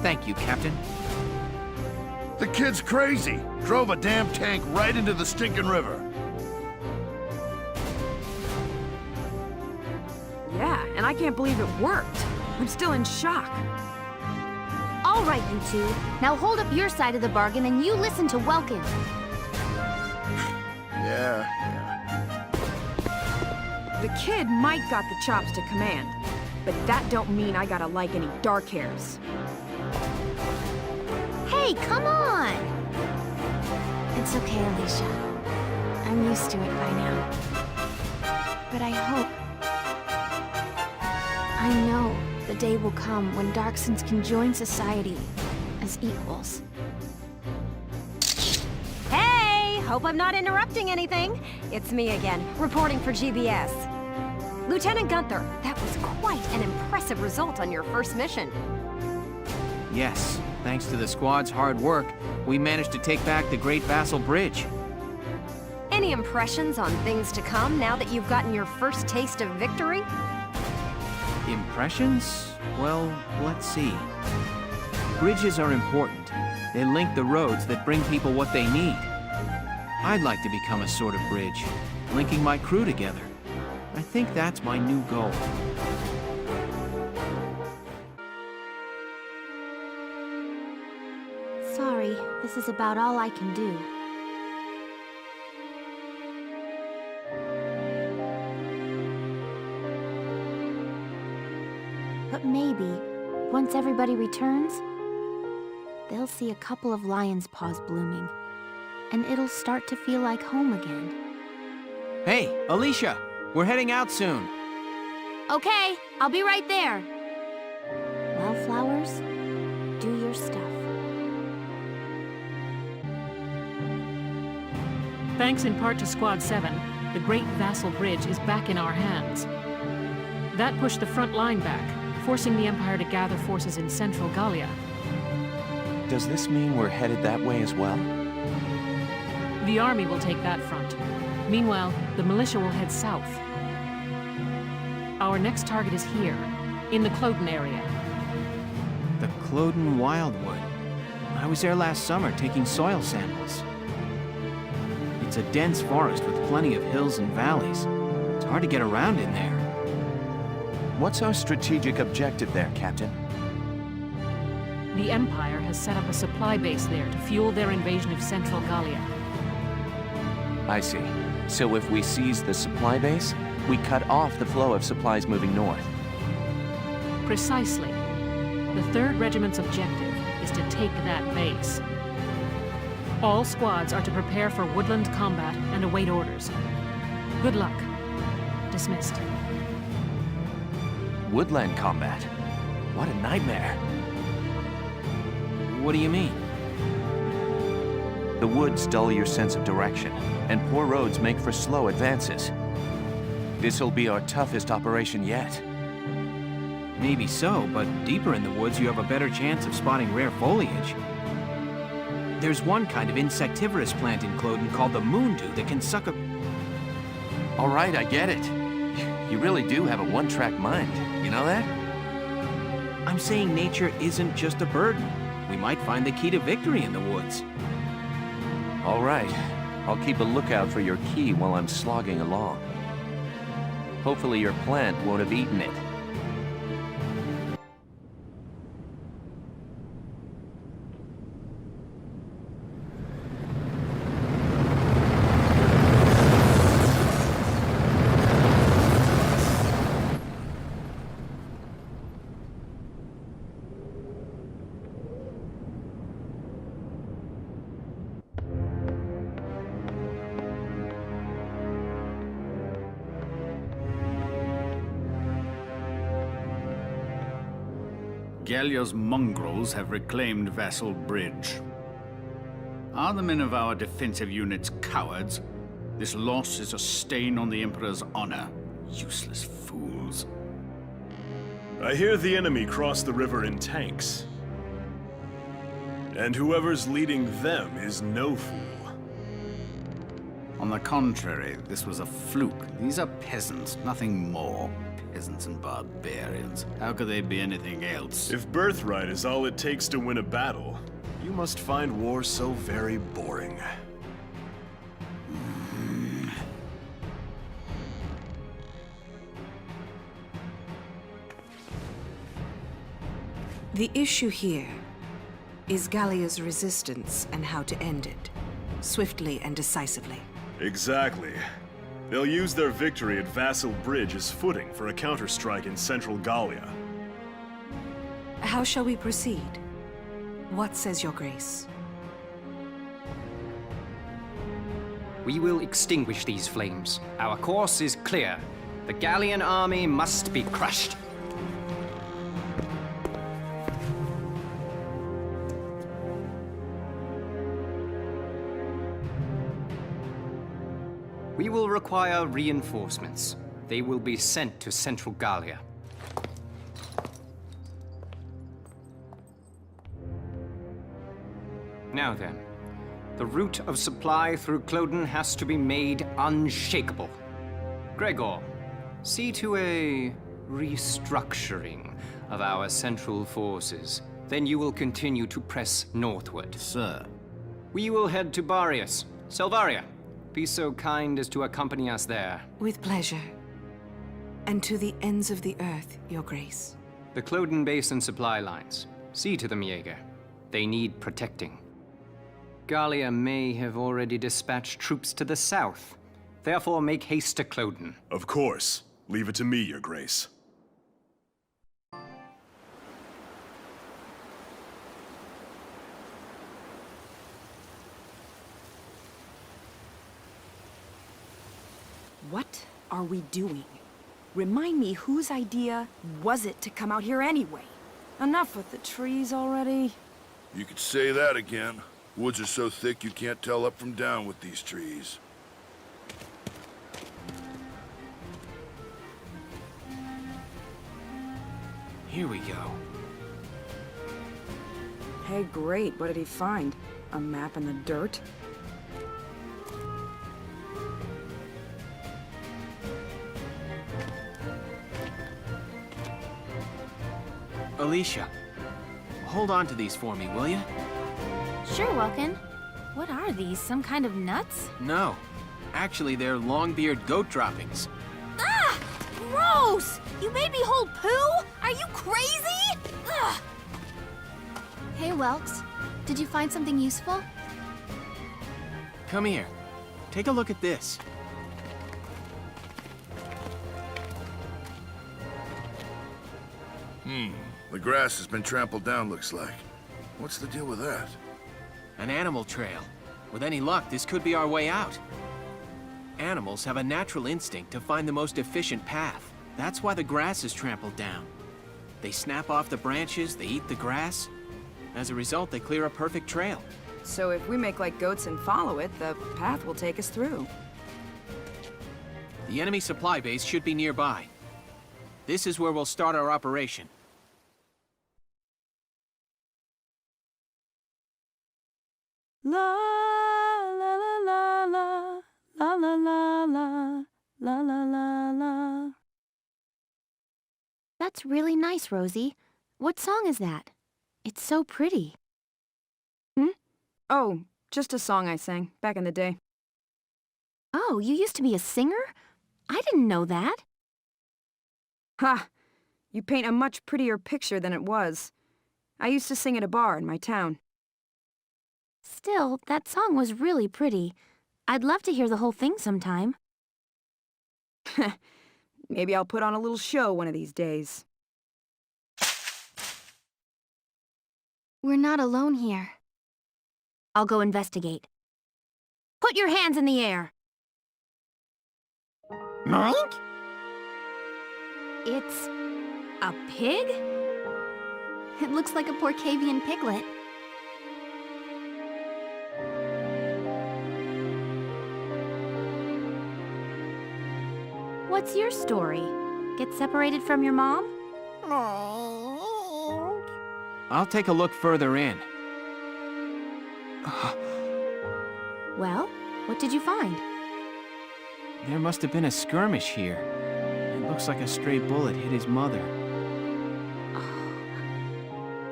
Speaker 11: Thank you, Captain.
Speaker 5: The kid's crazy. Drove a damn tank right into the stinking river.
Speaker 12: Yeah, and I can't believe it worked. I'm still in shock.
Speaker 3: All right, you two. Now hold up your side of the bargain and you listen to Welkin.
Speaker 5: Yeah.
Speaker 12: The kid might got the chops to command, but that don't mean I gotta like any dark hairs.
Speaker 3: Hey, come on! It's okay, Alicia. I'm used to it by now. But I know the day will come when Darksons can join society as equals.
Speaker 13: Hey! Hope I'm not interrupting anything. It's me again, reporting for GBS. Lieutenant Gunther, that was quite an impressive result on your first mission.
Speaker 11: Yes, thanks to the squad's hard work, we managed to take back the Great Vassal Bridge.
Speaker 13: Any impressions on things to come now that you've gotten your first taste of victory?
Speaker 11: Impressions? Well, let's see. Bridges are important. They link the roads that bring people what they need. I'd like to become a sort of bridge, linking my crew together.
Speaker 2: I think that's my new goal.
Speaker 3: Sorry, this is about all I can do. But maybe, once everybody returns, they'll see a couple of lion's paws blooming, and it'll start to feel like home again.
Speaker 2: Hey, Alicia! We're heading out soon.
Speaker 3: Okay, I'll be right there. Wildflowers, do your stuff.
Speaker 10: Thanks in part to Squad 7, the Great Vassal Bridge is back in our hands. That pushed the front line back, forcing the Empire to gather forces in central Gallia.
Speaker 11: Does this mean we're headed that way as well?
Speaker 10: The army will take that front. Meanwhile, the militia will head south. Our next target is here, in the Cloden area.
Speaker 2: The Cloden Wildwood. I was there last summer taking soil samples. It's a dense forest with plenty of hills and valleys. It's hard to get around in there.
Speaker 11: What's our strategic objective there, Captain?
Speaker 10: The Empire has set up a supply base there to fuel their invasion of central Gallia.
Speaker 11: I see. So if we seize the supply base, we cut off the flow of supplies moving north.
Speaker 10: Precisely. The 3rd Regiment's objective is to take that base. All squads are to prepare for woodland combat and await orders. Good luck. Dismissed.
Speaker 11: Woodland combat? What a nightmare.
Speaker 2: What do you mean?
Speaker 11: The woods dull your sense of direction, and poor roads make for slow advances. This'll be our toughest operation yet.
Speaker 2: Maybe so, but deeper in the woods you have a better chance of spotting rare foliage. There's one kind of insectivorous plant in Cloden called the moondew that can suck a...
Speaker 11: All right, I get it. You really do have a one-track mind. You know that?
Speaker 2: I'm saying nature isn't just a burden. We might find the key to victory in the woods.
Speaker 11: All right. I'll keep a lookout for your key while I'm slogging along. Hopefully your plant won't have eaten it.
Speaker 8: Gallia's mongrels have reclaimed Vassal Bridge. Are the men of our defensive units cowards? This loss is a stain on the Emperor's honor. Useless fools.
Speaker 14: I hear the enemy crossed the river in tanks. And whoever's leading them is no fool.
Speaker 8: On the contrary, this was a fluke. These are peasants, nothing more. Peasants and barbarians. How could they be anything else?
Speaker 14: If birthright is all it takes to win a battle, you must find war so very boring.
Speaker 15: The issue here is Gallia's resistance and how to end it, swiftly and decisively.
Speaker 14: Exactly. They'll use their victory at Vassal Bridge as footing for a counterstrike in central Gallia.
Speaker 15: How shall we proceed? What says your grace?
Speaker 16: We will extinguish these flames. Our course is clear. The Gallian army must be crushed. We will require reinforcements. They will be sent to central Gallia. Now then, the route of supply through Cloden has to be made unshakable. Gregor, see to a restructuring of our central forces. Then you will continue to press northward.
Speaker 8: Sir.
Speaker 16: We will head to Barius. Selvaria, be so kind as to accompany us there.
Speaker 15: With pleasure. And to the ends of the earth, Your Grace.
Speaker 16: The Cloden Basin supply lines. See to them, Jaeger. They need protecting. Gallia may have already dispatched troops to the south. Therefore, make haste to Cloden.
Speaker 14: Of course. Leave it to me, Your Grace.
Speaker 12: What are we doing? Remind me, whose idea was it to come out here anyway? Enough with the trees already.
Speaker 5: You could say that again. Woods are so thick you can't tell up from down with these trees.
Speaker 2: Here we go.
Speaker 12: Hey, great. What did he find? A map in the dirt?
Speaker 2: Alicia, hold on to these for me, will you?
Speaker 3: Sure, Welkin. What are these, some kind of nuts?
Speaker 2: No. Actually, they're long-beard goat droppings.
Speaker 3: Ah! Gross! You made me hold poo? Are you crazy? Ugh!
Speaker 4: Hey, Welks. Did you find something useful?
Speaker 2: Come here. Take a look at this.
Speaker 5: The grass has been trampled down, looks like. What's the deal with that?
Speaker 2: An animal trail. With any luck, this could be our way out. Animals have a natural instinct to find the most efficient path. That's why the grass is trampled down. They snap off the branches, they eat the grass. As a result, they clear a perfect trail.
Speaker 12: So if we make like goats and follow it, the path will take us through.
Speaker 2: The enemy supply base should be nearby. This is where we'll start our operation.
Speaker 12: La la la la la la la la la la la la la.
Speaker 3: That's really nice, Rosie. What song is that? It's so pretty.
Speaker 12: Oh, just a song I sang back in the day.
Speaker 3: Oh, you used to be a singer? I didn't know that.
Speaker 12: Ha! You paint a much prettier picture than it was. I used to sing at a bar in my town.
Speaker 3: Still, that song was really pretty. I'd love to hear the whole thing sometime.
Speaker 12: Maybe I'll put on a little show one of these days.
Speaker 4: We're not alone here.
Speaker 3: I'll go investigate. Put your hands in the air!
Speaker 9: Mike?
Speaker 3: It's a pig?
Speaker 4: It looks like a Porcavian piglet.
Speaker 3: What's your story? Get separated from your mom?
Speaker 2: I'll take a look further in.
Speaker 3: Well, what did you find?
Speaker 2: There must have been a skirmish here. It looks like a stray bullet hit his mother.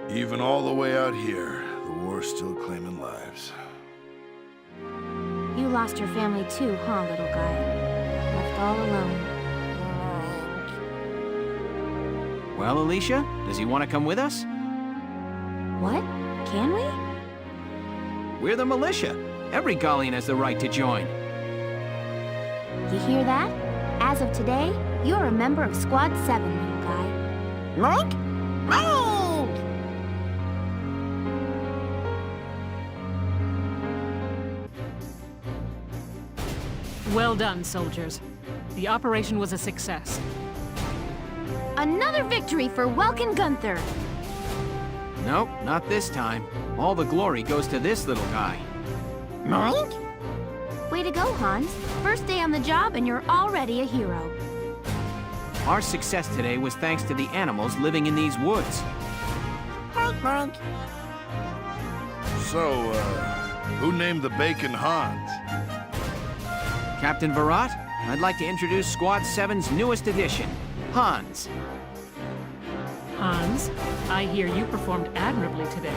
Speaker 5: Even all the way out here, the war's still claiming lives.
Speaker 3: You lost your family too, huh, little guy? Left all alone.
Speaker 2: Well, Alicia, does he want to come with us?
Speaker 3: What? Can we?
Speaker 2: We're the militia. Every Gallian has the right to join.
Speaker 3: You hear that? As of today, you're a member of Squad 7, little guy.
Speaker 9: Mike? Mike!
Speaker 10: Well done, soldiers. The operation was a success.
Speaker 3: Another victory for Welkin Gunther!
Speaker 2: Nope, not this time. All the glory goes to this little guy.
Speaker 9: Mike?
Speaker 3: Way to go, Hans. First day on the job and you're already a hero.
Speaker 2: Our success today was thanks to the animals living in these woods.
Speaker 9: Mike.
Speaker 5: So, who named the bacon Hans?
Speaker 2: Captain Virat, I'd like to introduce Squad 7's newest addition, Hans.
Speaker 10: Hans, I hear you performed admirably today.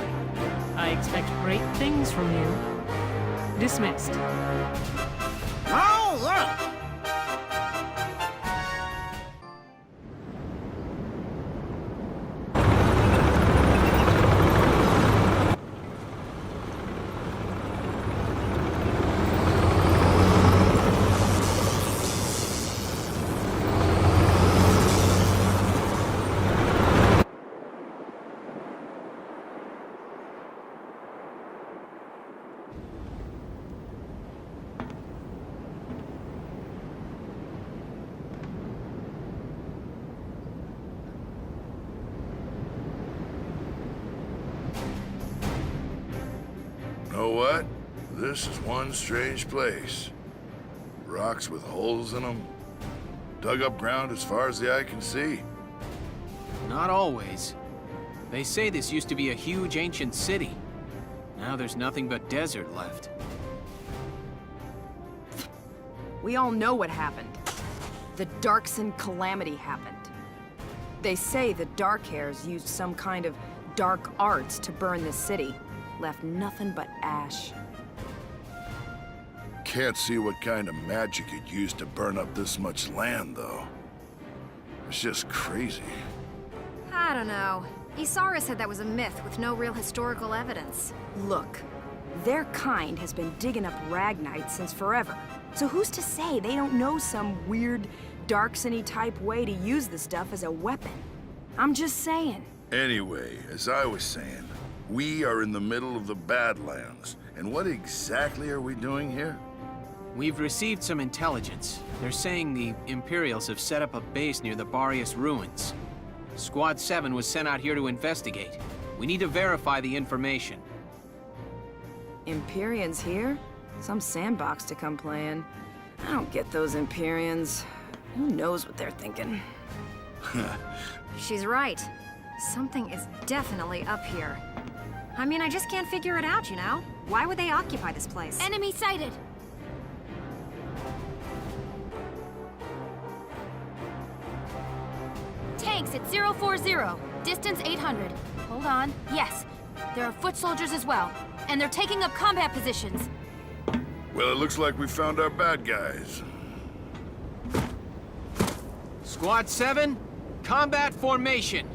Speaker 10: I expect great things from you. Dismissed.
Speaker 9: Oh, yeah.
Speaker 5: what? This is one strange place. Rocks with holes in them. Dug up ground as far as the eye can see.
Speaker 2: Not always. They say this used to be a huge ancient city. Now there's nothing but desert left.
Speaker 12: We all know what happened. The Darkson calamity happened. They say the Darkhairs used some kind of dark arts to burn this city. Left nothing but ash.
Speaker 5: Can't see what kind of magic it used to burn up this much land, though. It's just crazy.
Speaker 13: I don't know. Isara said that was a myth with no real historical evidence.
Speaker 12: Look, their kind has been digging up Ragnite since forever. So who's to say they don't know some weird, Darksony type way to use the stuff as a weapon? I'm just saying.
Speaker 5: Anyway, as I was saying, we are in the middle of the Badlands. And what exactly are we doing here?
Speaker 2: We've received some intelligence. They're saying the Imperials have set up a base near the Barrius ruins. Squad 7 was sent out here to investigate. We need to verify the information.
Speaker 12: Empyreans here? Some sandbox to come play in. I don't get those Empyreans. Who knows what they're thinking?
Speaker 13: She's right. Something is definitely up here. I mean, I just can't figure it out, you know? Why would they occupy this place?
Speaker 3: Enemy sighted! Tanks at 040. Distance 800. Hold on. Yes. There are foot soldiers as well. And they're taking up combat positions.
Speaker 5: Well, it looks like we found our bad guys.
Speaker 2: Squad 7, combat formation!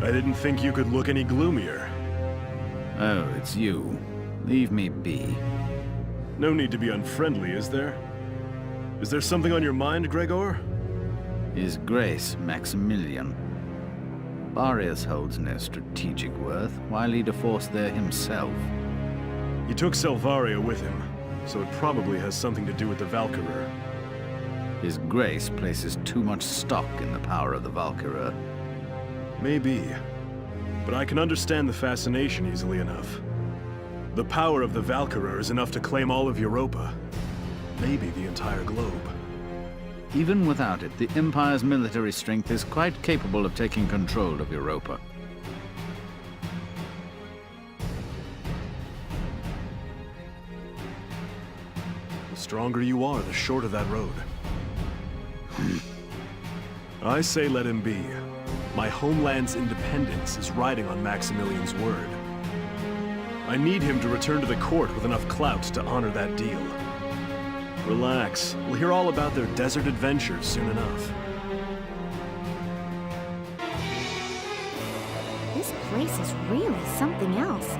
Speaker 14: I didn't think you could look any gloomier.
Speaker 8: Oh, it's you. Leave me be.
Speaker 14: No need to be unfriendly, is there? Is there something on your mind, Gregor?
Speaker 8: His Grace, Maximilian. Barrius holds no strategic worth. Why lead a force there himself?
Speaker 14: He took Selvaria with him, so it probably has something to do with the Valkyria.
Speaker 8: His Grace places too much stock in the power of the Valkyria.
Speaker 14: Maybe. But I can understand the fascination easily enough. The power of the Valkyria is enough to claim all of Europa. Maybe the entire globe.
Speaker 8: Even without it, the Empire's military strength is quite capable of taking control of Europa.
Speaker 14: The stronger you are, the shorter that road. I say let him be. My homeland's independence is riding on Maximilian's word. I need him to return to the court with enough clout to honor that deal. Relax. We'll hear all about their desert adventures soon enough.
Speaker 3: This place is really something else.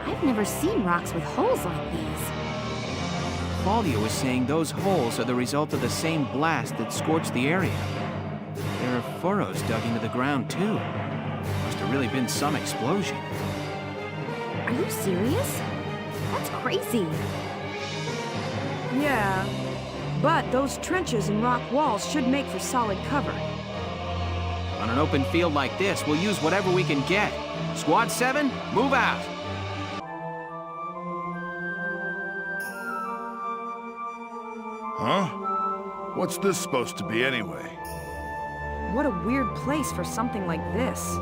Speaker 3: I've never seen rocks with holes like these.
Speaker 2: Valkyria was saying those holes are the result of the same blast that scorched the area. There are furrows dug into the ground, too. Must have really been some explosion.
Speaker 3: Are you serious? That's crazy.
Speaker 12: Yeah, but those trenches and rock walls should make for solid cover.
Speaker 2: On an open field like this, we'll use whatever we can get. Squad 7, move out!
Speaker 5: Huh? What's this supposed to be anyway?
Speaker 12: What a weird place for something like this.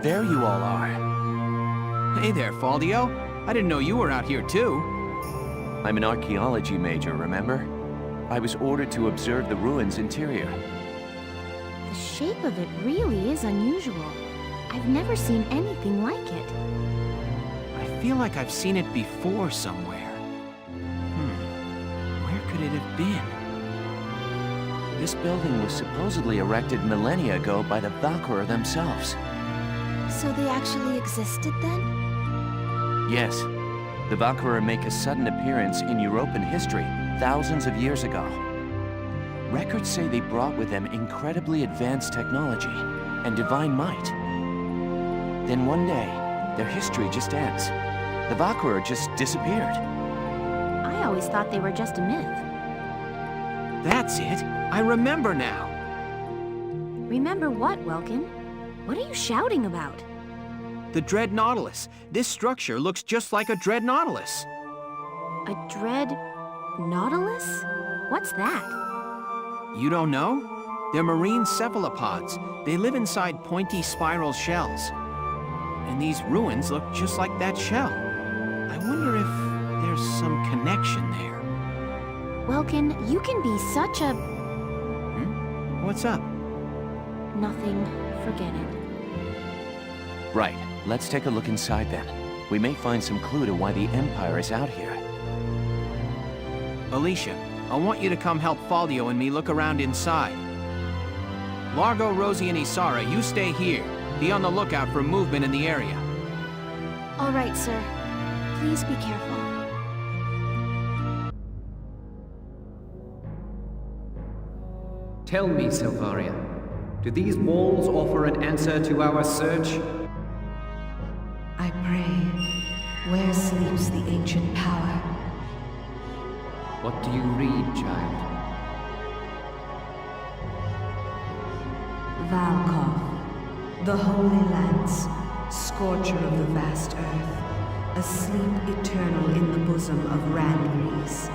Speaker 11: There you all are.
Speaker 2: Hey there, Faldio. I didn't know you were out here too.
Speaker 11: I'm an archaeology major, remember? I was ordered to observe the ruins' interior.
Speaker 3: The shape of it really is unusual. I've never seen anything like it.
Speaker 2: I feel like I've seen it before somewhere. Where could it have been?
Speaker 11: This building was supposedly erected millennia ago by the Valkyria themselves.
Speaker 3: So they actually existed then?
Speaker 11: Yes. The Valkyria make a sudden appearance in European history thousands of years ago. Records say they brought with them incredibly advanced technology and divine might. Then one day, their history just ends. The Valkyria just disappeared.
Speaker 3: I always thought they were just a myth.
Speaker 2: That's it. I remember now.
Speaker 3: Remember what, Welkin? What are you shouting about?
Speaker 2: The Dread Nautilus. This structure looks just like a Dread Nautilus.
Speaker 3: A dread nautilus? What's that?
Speaker 2: You don't know? They're marine cephalopods. They live inside pointy spiral shells. And these ruins look just like that shell. I wonder if there's some connection there.
Speaker 3: Welkin, you can be such a...
Speaker 2: What's up?
Speaker 3: Nothing. Forget it.
Speaker 11: Right. Let's take a look inside then. We may find some clue to why the Empire is out here.
Speaker 2: Alicia, I want you to come help Faldio and me look around inside. Largo, Rosie, and Isara, you stay here. Be on the lookout for movement in the area.
Speaker 4: All right, sir. Please be careful.
Speaker 16: Tell me, Silvaria, do these walls offer an answer to our search?
Speaker 15: I pray, where sleeps the ancient power?
Speaker 16: What do you read, child?
Speaker 15: Valkov, the Holy Lance, scorcher of the vast earth, asleep eternal in the bosom of Randgrease,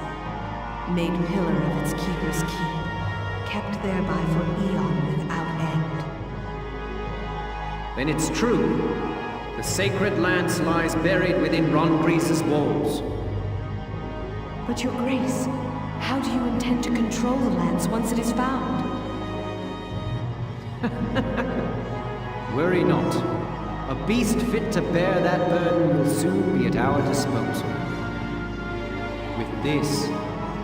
Speaker 15: made pillar of its keeper's keep, kept thereby for eon without end.
Speaker 16: Then it's true. The sacred lance lies buried within Randgrease's walls.
Speaker 15: But your grace, how do you intend to control the lance once it is found?
Speaker 16: Worry not. A beast fit to bear that burden will soon be at our disposal. With this,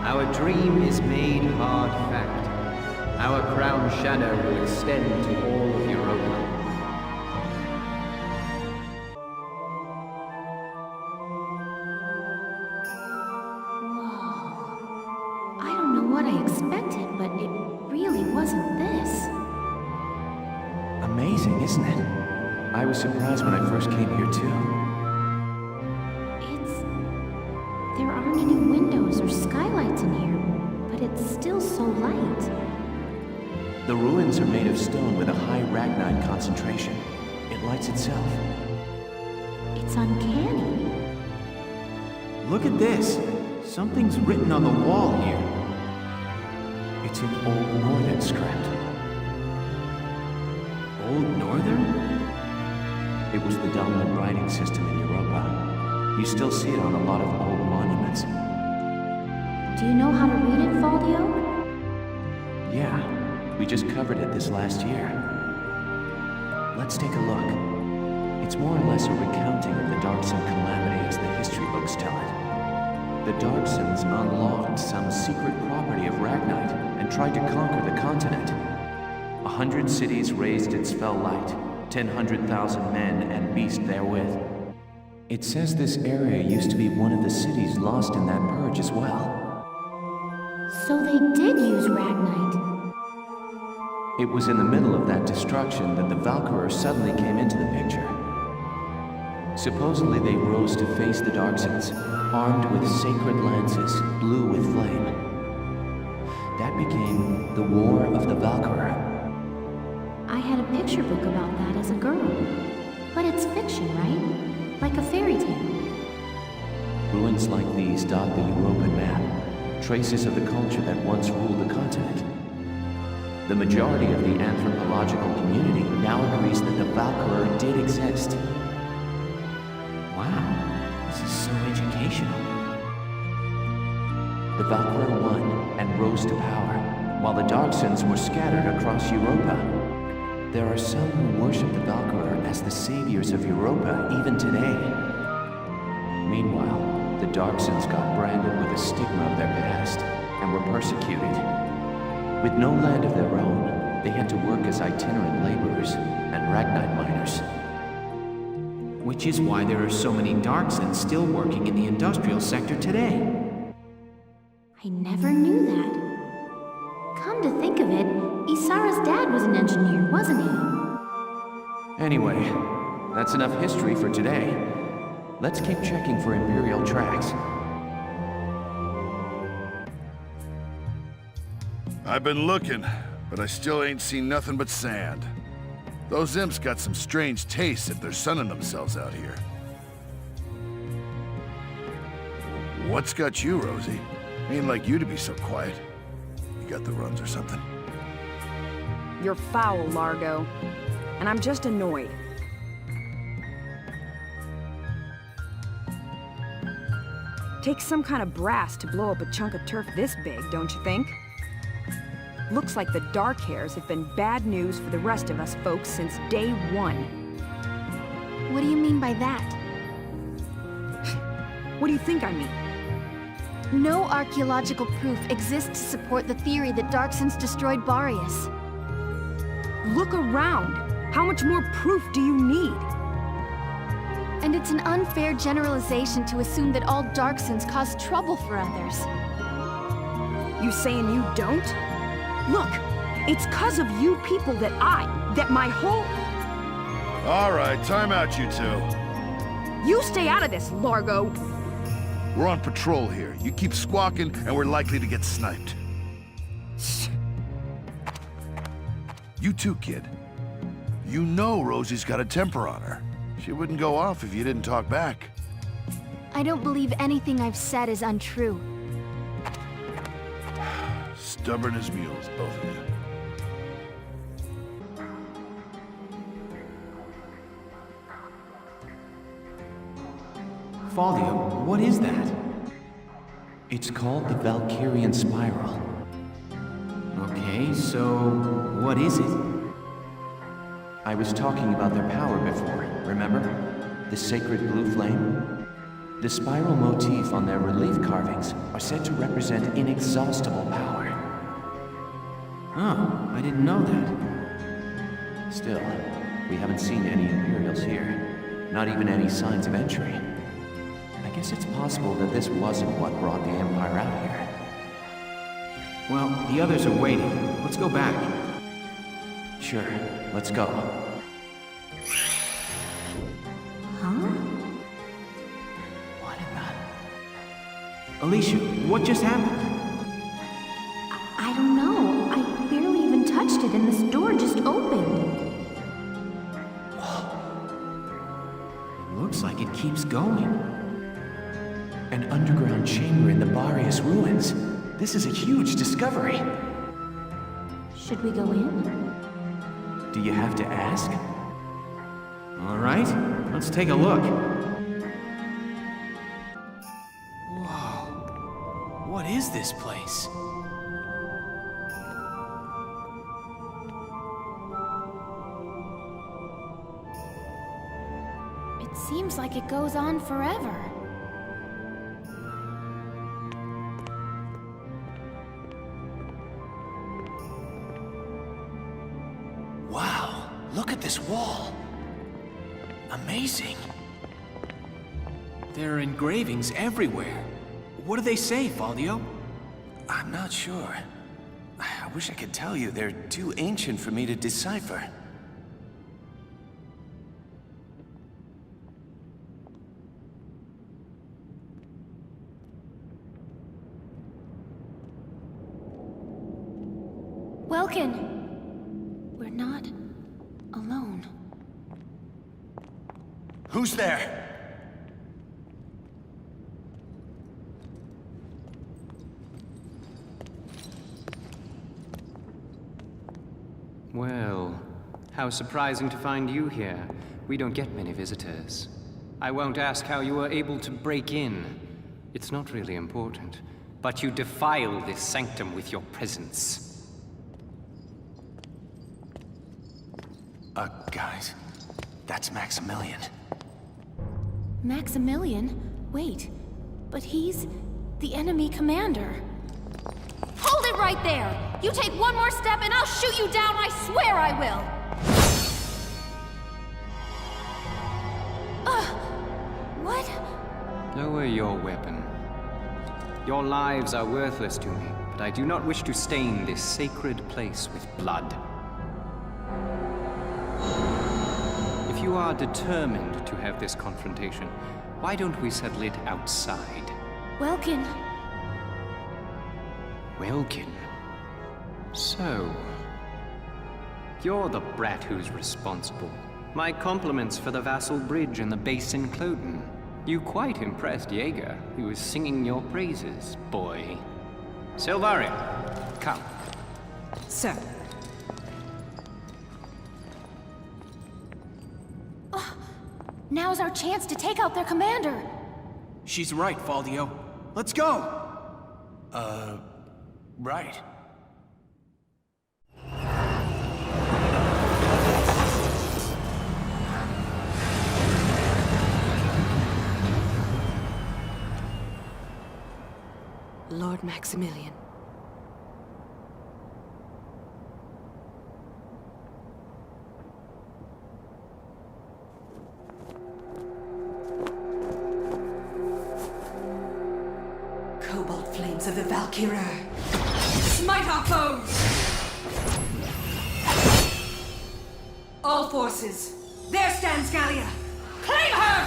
Speaker 16: our dream is made hard fact. Our crown shadow will extend to all of Europa.
Speaker 4: I don't know what I expected, but it really wasn't this.
Speaker 11: Amazing, isn't it? I was surprised when I first came here, too.
Speaker 3: There aren't any windows or skylights in here, but it's still so light.
Speaker 11: The ruins are made of stone with a high ragnite concentration. It lights itself.
Speaker 3: It's uncanny.
Speaker 2: Look at this. Something's written on the wall here.
Speaker 11: It's in Old Northern script.
Speaker 2: Old Northern?
Speaker 11: It was the dominant writing system in Europa. You still see it on a lot of old monuments.
Speaker 3: Do you know how to read it, Faldio?
Speaker 11: Yeah, we just covered it this last year. Let's take a look. It's more or less a recounting of the Darkson calamity as the history books tell it. The Darksons unlocked some secret property of Ragnite and tried to conquer the continent. 100 cities raised its fell light, 100,000 men and beast therewith. It says this area used to be one of the cities lost in that purge as well.
Speaker 3: So they did use Ragnite.
Speaker 11: It was in the middle of that destruction that the Valkyria suddenly came into the picture. Supposedly they rose to face the Darksons, armed with sacred lances, blue with flame. That became the War of the Valkyria.
Speaker 3: I had a picture book about that as a girl. But it's fiction, right? Like a fairy tale.
Speaker 11: Ruins like these dot the European map, traces of the culture that once ruled the continent. The majority of the anthropological community now agrees that the Valkyria did exist.
Speaker 2: Wow, this is so educational.
Speaker 11: The Valkyria won and rose to power, while the Darksons were scattered across Europa. There are some who worship the Valkyria as the saviors of Europa even today. Meanwhile, the Darksons got branded with the stigma of their past and were persecuted. With no land of their own, they had to work as itinerant laborers and Ragnite miners.
Speaker 2: Which is why there are so many Darksons still working in the industrial sector today.
Speaker 3: I never knew that. Come to think of it, Isara's dad was an engineer, wasn't he?
Speaker 11: Anyway, that's enough history for today. Let's keep checking for Imperial tracks.
Speaker 5: I've been looking, but I still ain't seen nothing but sand. Those imps got some strange tastes if they're sunning themselves out here. What's got you, Rosie? Ain't like you to be so quiet. You got the runs or something?
Speaker 12: You're foul, Largo. And I'm just annoyed. Takes some kind of brass to blow up a chunk of turf this big, don't you think? Looks like the dark hairs have been bad news for the rest of us folks since day one.
Speaker 4: What do you mean by that?
Speaker 12: What do you think I mean?
Speaker 4: No archaeological proof exists to support the theory that Darksons destroyed Boreas.
Speaker 12: Look around! How much more proof do you need?
Speaker 4: And it's an unfair generalization to assume that all Darksons cause trouble for others.
Speaker 12: You saying you don't? Look, it's 'cause of you people that my whole...
Speaker 5: All right, time out, you two.
Speaker 12: You stay out of this, Largo!
Speaker 5: We're on patrol here. You keep squawking, and we're likely to get sniped. You too, kid. You know Rosie's got a temper on her. She wouldn't go off if you didn't talk back.
Speaker 4: I don't believe anything I've said is untrue.
Speaker 5: Stubborn as mules, both of you.
Speaker 11: Faldio, what is that? It's called the Valkyrian Spiral. Okay, so what is it? I was talking about their power before, remember? The sacred blue flame? The spiral motif on their relief carvings are said to represent inexhaustible power. Oh, I didn't know that. Still, we haven't seen any Imperials here. Not even any signs of entry. I guess it's possible that this wasn't what brought the Empire out here. Well, the others are waiting. Let's go back. Sure, let's go.
Speaker 13: Huh?
Speaker 11: What in the... Alicia, what just happened?
Speaker 13: I don't know. I barely even touched it and this door just opened.
Speaker 11: It looks like it keeps going. An underground chamber in the Boreas ruins. This is a huge discovery.
Speaker 13: Should we go in?
Speaker 11: Do you have to ask? All right, let's take a look.
Speaker 2: Whoa. What is this place?
Speaker 3: It seems like it goes on forever.
Speaker 11: Wow, look at this wall. Amazing.
Speaker 2: There are engravings everywhere. What do they say, Faldio?
Speaker 11: I'm not sure. I wish I could tell you. They're too ancient for me to decipher.
Speaker 3: Welkin! We're not alone.
Speaker 11: Who's there?
Speaker 16: Well, how surprising to find you here. We don't get many visitors. I won't ask how you were able to break in. It's not really important. But you defile this sanctum with your presence.
Speaker 11: Guys, that's Maximilian.
Speaker 3: Maximilian? Wait, but he's the enemy commander. Hold it right there! You take one more step and I'll shoot you down, I swear I will! What?
Speaker 16: Lower your weapon. Your lives are worthless to me, but I do not wish to stain this sacred place with blood. If you are determined to have this confrontation, why don't we settle it outside?
Speaker 3: Welkin.
Speaker 16: Welkin. So, You're the brat who's responsible. My compliments for the Vassal Bridge and the base in Cloden. You quite impressed Jaeger, who was singing your praises, boy. Silvaria, come.
Speaker 15: Sir.
Speaker 3: Now's our chance to take out their commander.
Speaker 2: She's right, Faldio. Let's go! Right.
Speaker 15: Lord Maximilian. Cobalt flames of the Valkyria. Smite our foes! All forces, there stands Gallia! Claim her!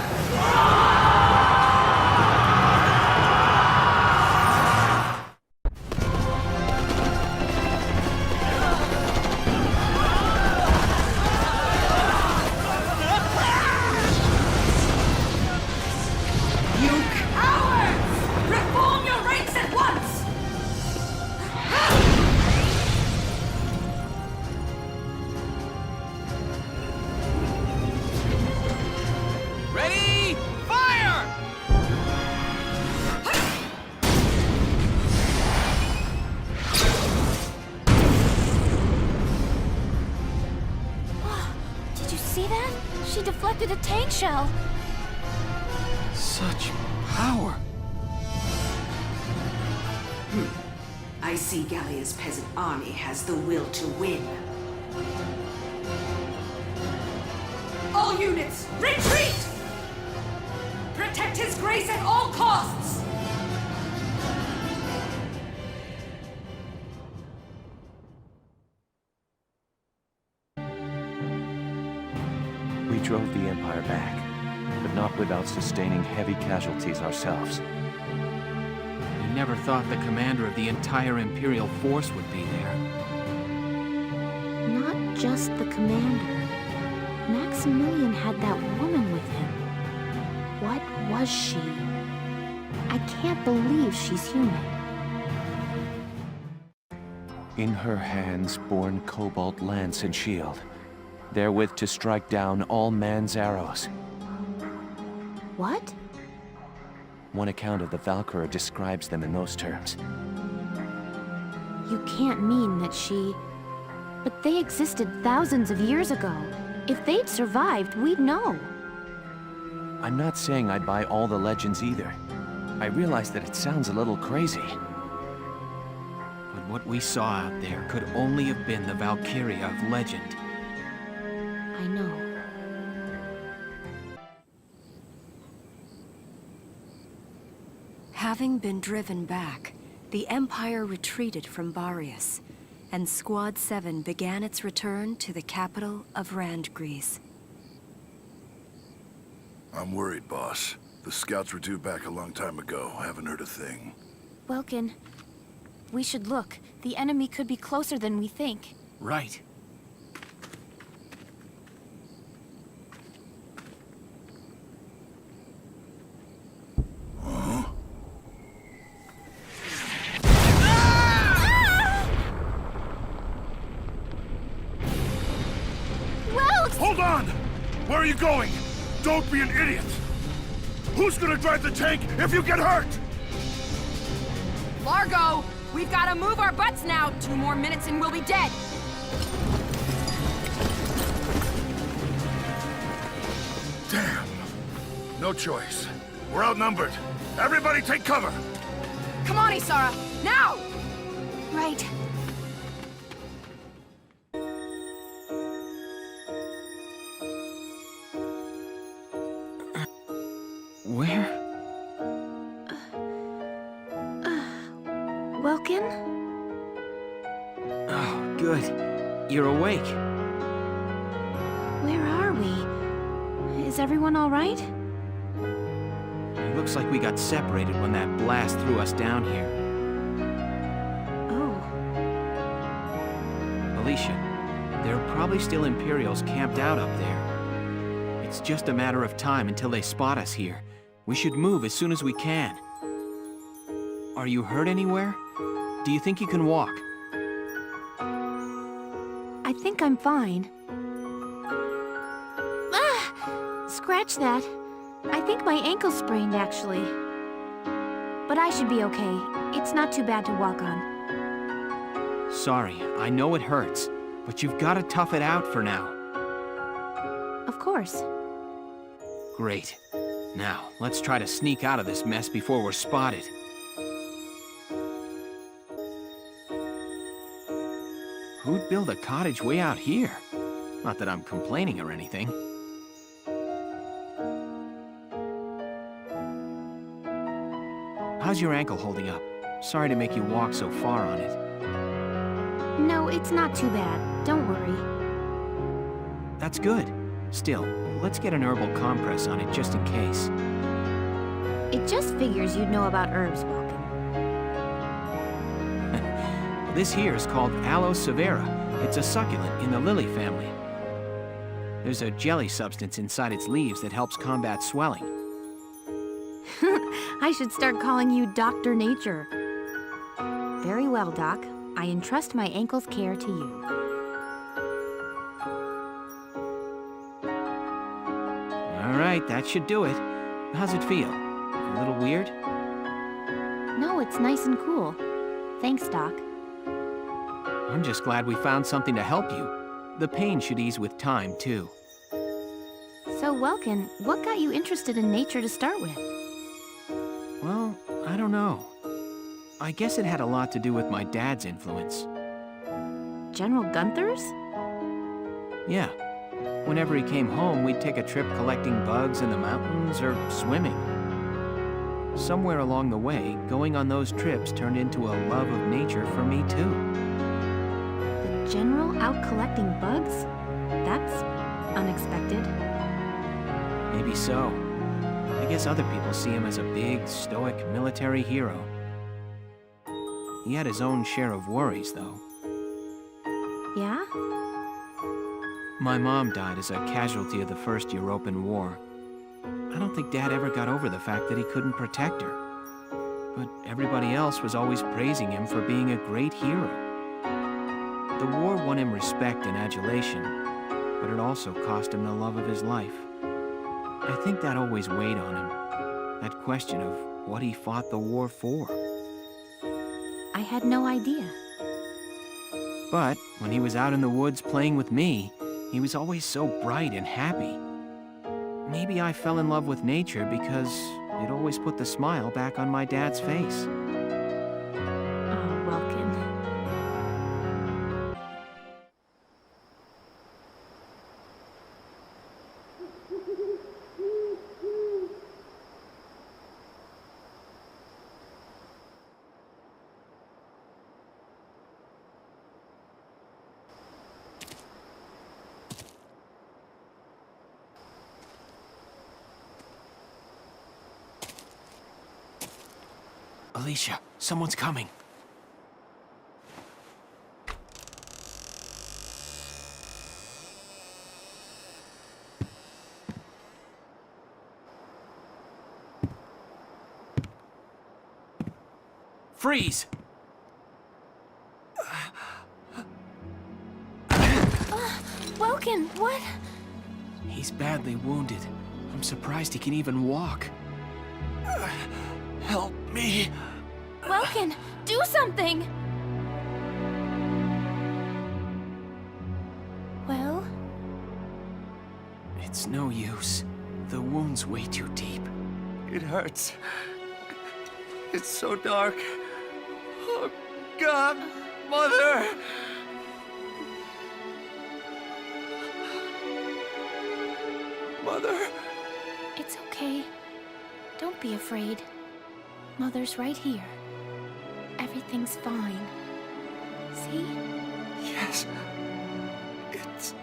Speaker 3: She deflected a tank shell.
Speaker 2: Such power.
Speaker 15: I see Gallia's peasant army has the will to win. All units, retreat! Protect his grace at all costs!
Speaker 11: We drove the Empire back, but not without sustaining heavy casualties ourselves.
Speaker 2: We never thought the commander of the entire Imperial force would be there.
Speaker 3: Not just the commander. Maximilian had that woman with him. What was she? I can't believe she's human.
Speaker 11: In her hands, borne cobalt lance and shield, therewith to strike down all man's arrows.
Speaker 3: What?
Speaker 11: One account of the Valkyria describes them in those terms.
Speaker 3: You can't mean that she... But they existed thousands of years ago. If they'd survived, we'd know.
Speaker 11: I'm not saying I'd buy all the legends either. I realize that it sounds a little crazy.
Speaker 2: But what we saw out there could only have been the Valkyria of legend.
Speaker 3: I know.
Speaker 1: Having been driven back, the Empire retreated from Barius, and Squad 7 began its return to the capital of Randgries.
Speaker 5: I'm worried, boss. The scouts were due back a long time ago. Haven't heard a thing.
Speaker 3: Welkin, we should look. The enemy could be closer than we think.
Speaker 2: Right.
Speaker 5: Hold on! Where are you going? Don't be an idiot! Who's gonna drive the tank if you get hurt?
Speaker 17: Largo! We've gotta move our butts now! 2 more minutes and we'll be dead!
Speaker 5: Damn. No choice. We're outnumbered. Everybody take cover!
Speaker 17: Come on, Isara! Now!
Speaker 3: Right.
Speaker 2: Where?
Speaker 3: Welkin?
Speaker 2: Oh, good. You're awake.
Speaker 3: Where are we? Is everyone all right?
Speaker 2: It looks like we got separated when that blast threw us down here.
Speaker 3: Oh.
Speaker 2: Alicia, There are probably still Imperials camped out up there. It's just a matter of time until they spot us here. We should move as soon as we can. Are you hurt anywhere? Do you think you can walk?
Speaker 3: I think I'm fine. Ah! Scratch that. I think my ankle's sprained, actually. But I should be okay. It's not too bad to walk on.
Speaker 2: Sorry, I know it hurts, but you've got to tough it out for now.
Speaker 3: Of course.
Speaker 2: Great. Now, let's try to sneak out of this mess before we're spotted. Who'd build a cottage way out here? Not that I'm complaining or anything. How's your ankle holding up? Sorry to make you walk so far on it.
Speaker 3: No, it's not too bad. Don't worry.
Speaker 2: That's good. Still, let's get an herbal compress on it just in case.
Speaker 3: It just figures you'd know about herbs, Vulcan.
Speaker 2: This here is called Aloe severa. It's a succulent in the lily family. There's a jelly substance inside its leaves that helps combat swelling.
Speaker 3: I should start calling you Dr. Nature. Very well, Doc. I entrust my ankle's care to you.
Speaker 2: All right, that should do it. How's it feel? A little weird?
Speaker 3: No, it's nice and cool. Thanks, Doc.
Speaker 2: I'm just glad we found something to help you. The pain should ease with time, too.
Speaker 3: So, Welkin, what got you interested in nature to start with?
Speaker 2: Well, I don't know. I guess it had a lot to do with my dad's influence.
Speaker 3: General Gunther's?
Speaker 2: Yeah. Whenever he came home, we'd take a trip collecting bugs in the mountains or swimming. Somewhere along the way, going on those trips turned into a love of nature for me, too.
Speaker 3: The General out collecting bugs? That's unexpected.
Speaker 2: Maybe so. I guess other people see him as a big, stoic military hero. He had his own share of worries, though.
Speaker 3: Yeah?
Speaker 2: My mom died as a casualty of the First European War. I don't think Dad ever got over the fact that he couldn't protect her. But everybody else was always praising him for being a great hero. The war won him respect and adulation, but it also cost him the love of his life. I think that always weighed on him. That question of what he fought the war for.
Speaker 3: I had no idea.
Speaker 2: But when he was out in the woods playing with me, he was always so bright and happy. Maybe I fell in love with nature because it always put the smile back on my dad's face.
Speaker 3: Oh, Welkin.
Speaker 2: Alicia, someone's coming. Freeze!
Speaker 3: Welkin, what?
Speaker 2: He's badly wounded. I'm surprised he can even walk. Help me.
Speaker 3: Welkin, do something! Well?
Speaker 2: It's no use. The wound's way too deep.
Speaker 18: It hurts. It's so dark. Oh, God, Mother! Mother?
Speaker 3: It's okay. Don't be afraid. Mother's right here. Everything's fine. See?
Speaker 18: Yes. It's...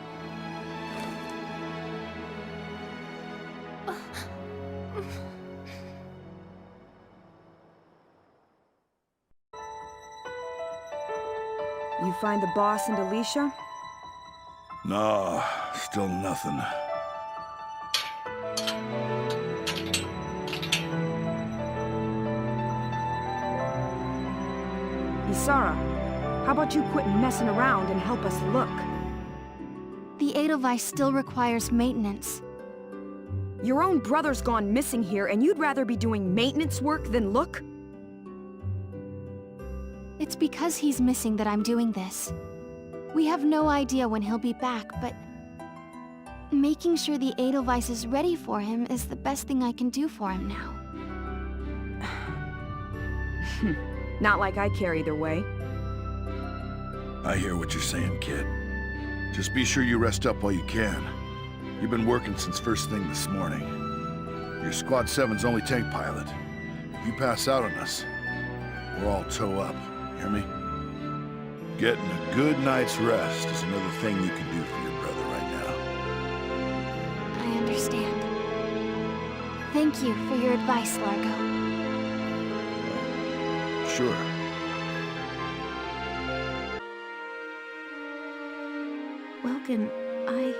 Speaker 12: You find the boss and Alicia?
Speaker 5: No, still nothing.
Speaker 12: Isara, how about you quit messing around and help us look?
Speaker 4: The Edelweiss still requires maintenance.
Speaker 12: Your own brother's gone missing here, and you'd rather be doing maintenance work than look?
Speaker 4: It's because he's missing that I'm doing this. We have no idea when he'll be back, but making sure the Edelweiss is ready for him is the best thing I can do for him now.
Speaker 12: Not like I care either way.
Speaker 5: I hear what you're saying, kid. Just be sure you rest up while you can. You've been working since first thing this morning. You're Squad 7's only tank pilot. If you pass out on us, we'll all tow up. Hear me? Getting a good night's rest is another thing you can do for your brother right now.
Speaker 4: I understand. Thank you for your advice, Largo.
Speaker 5: Sure.
Speaker 19: Welkin, I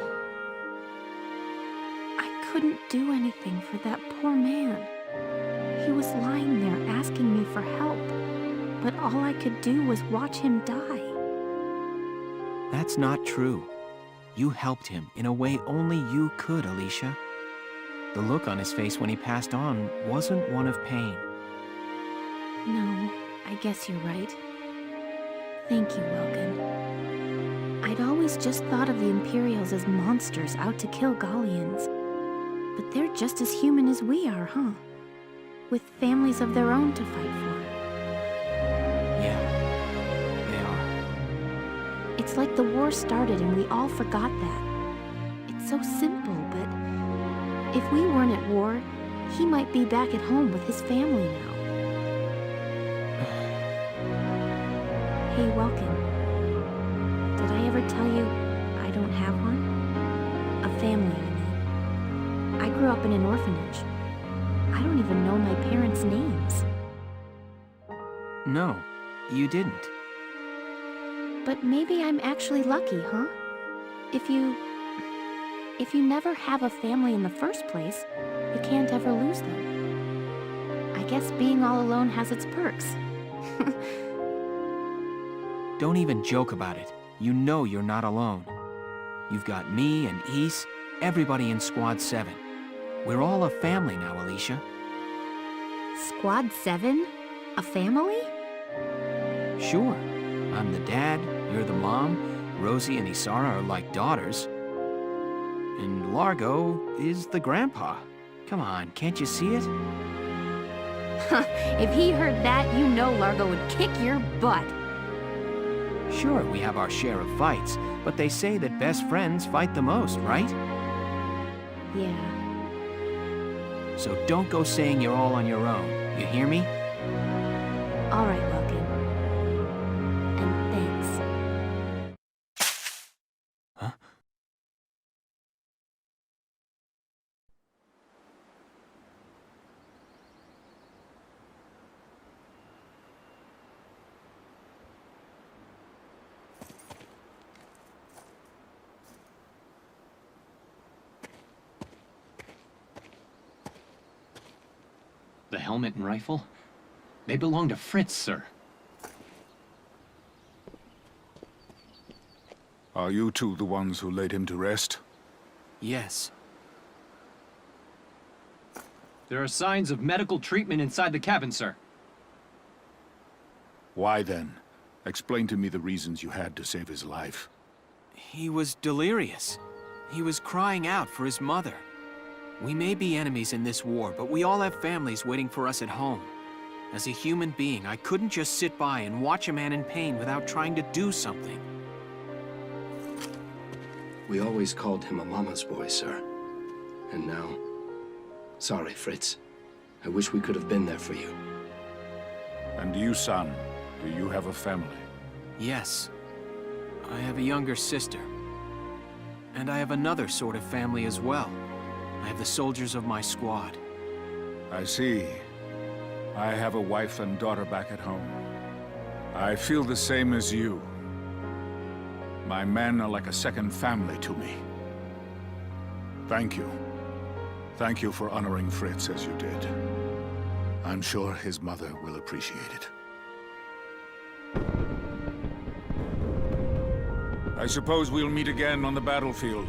Speaker 19: couldn't do anything for that poor man. He was lying there asking me for help, but all I could do was watch him die.
Speaker 2: That's not true. You helped him in a way only you could, Alicia. The look on his face when he passed on wasn't one of pain.
Speaker 19: No, I guess you're right. Thank you, Welkin. I'd always just thought of the Imperials as monsters out to kill Gallians. But they're just as human as we are, huh? With families of their own to fight for.
Speaker 2: Yeah, they are.
Speaker 19: It's like the war started and we all forgot that. It's so simple, but if we weren't at war, he might be back at home with his family now. Hey, Welkin. Did I ever tell you I don't have one? A family, I mean. I grew up in an orphanage. I don't even know my parents' names.
Speaker 2: No, you didn't.
Speaker 19: But maybe I'm actually lucky, huh? If you never have a family in the first place, you can't ever lose them. I guess being all alone has its perks.
Speaker 2: Don't even joke about it. You know you're not alone. You've got me and Ys, everybody in Squad 7. We're all a family now, Alicia.
Speaker 19: Squad 7? A family?
Speaker 2: Sure. I'm the dad, you're the mom, Rosie and Isara are like daughters. And Largo is the grandpa. Come on, can't you see it?
Speaker 19: If he heard that, you know Largo would kick your butt.
Speaker 2: Sure, we have our share of fights, but they say that best friends fight the most, right?
Speaker 19: Yeah.
Speaker 2: So don't go saying you're all on your own. You hear me?
Speaker 19: All right, Welkin. And thanks.
Speaker 2: Huh?
Speaker 20: The helmet and rifle? They belong to Fritz, sir.
Speaker 21: Are you two the ones who laid him to rest?
Speaker 2: Yes.
Speaker 20: There are signs of medical treatment inside the cabin, sir.
Speaker 21: Why then? Explain to me the reasons you had to save his life.
Speaker 2: He was delirious. He was crying out for his mother. We may be enemies in this war, but we all have families waiting for us at home. As a human being, I couldn't just sit by and watch a man in pain without trying to do something.
Speaker 22: We always called him a mama's boy, sir. And now... Sorry, Fritz. I wish we could have been there for you.
Speaker 21: And you, son, do you have a family?
Speaker 2: Yes. I have a younger sister. And I have another sort of family as well. I have the soldiers of my squad.
Speaker 21: I see. I have a wife and daughter back at home. I feel the same as you. My men are like a second family to me. Thank you. Thank you for honoring Fritz as you did. I'm sure his mother will appreciate it. I suppose we'll meet again on the battlefield.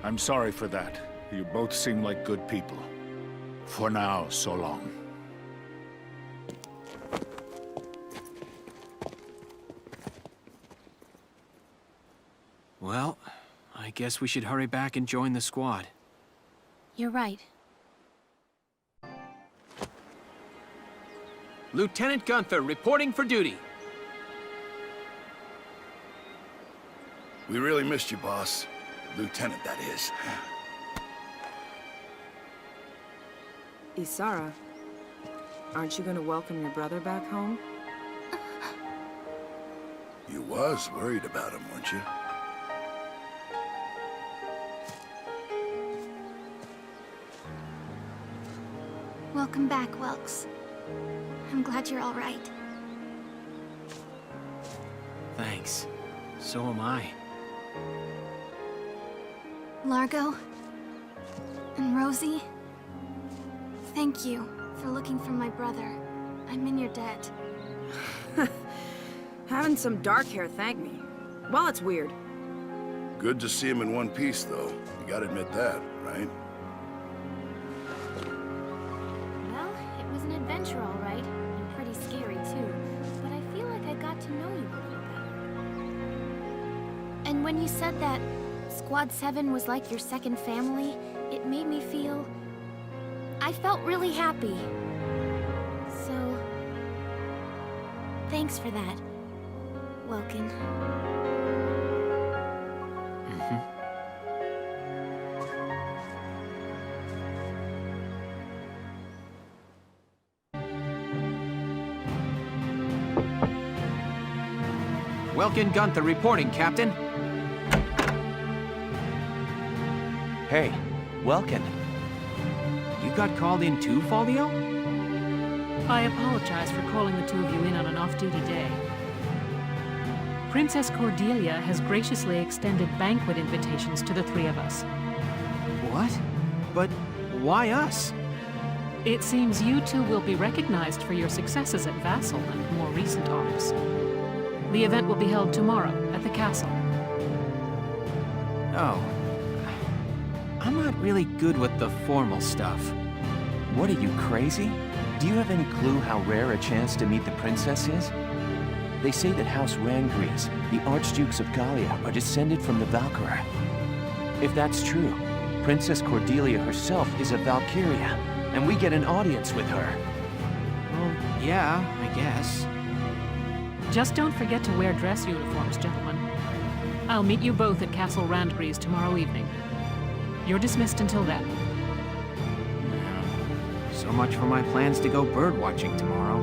Speaker 21: I'm sorry for that. You both seem like good people. For now, so long.
Speaker 2: Well, I guess we should hurry back and join the squad.
Speaker 19: You're right.
Speaker 2: Lieutenant Gunther, reporting for duty.
Speaker 5: We really missed you, boss. Lieutenant, that is.
Speaker 12: Isara, aren't you gonna welcome your brother back home?
Speaker 5: You was worried about him, weren't you?
Speaker 4: Welcome back, Welks. I'm glad you're all right.
Speaker 2: Thanks. So am I.
Speaker 4: Largo and Rosie, thank you for looking for my brother. I'm in your debt.
Speaker 12: Having some dark hair thank me. Well, it's weird.
Speaker 5: Good to see him in one piece, though. You gotta admit that, right?
Speaker 3: Well, it was an adventure, all right. And pretty scary, too. But I feel like I got to know you a little better. And when you said that Squad 7 was like your second family, it made me feel... I felt really happy. So... thanks for that, Welkin.
Speaker 2: Welkin Gunther reporting, Captain.
Speaker 11: Hey, Welkin.
Speaker 2: You got called in too, Faldio?
Speaker 10: I apologize for calling the two of you in on an off-duty day. Princess Cordelia has graciously extended banquet invitations to the three of us.
Speaker 2: What? But why us?
Speaker 10: It seems you two will be recognized for your successes at Vassal and more recent arms. The event will be held tomorrow at the castle.
Speaker 2: Oh. I'm not really good with the formal stuff.
Speaker 11: What are you, crazy? Do you have any clue how rare a chance to meet the princess is? They say that House Randgreaves, the Archdukes of Gallia, are descended from the Valkyria. If that's true, Princess Cordelia herself is a Valkyria, and we get an audience with her.
Speaker 2: Well, yeah, I guess.
Speaker 10: Just don't forget to wear dress uniforms, gentlemen. I'll meet you both at Castle Randgreaves tomorrow evening. You're dismissed until then.
Speaker 2: So much for my plans to go birdwatching tomorrow.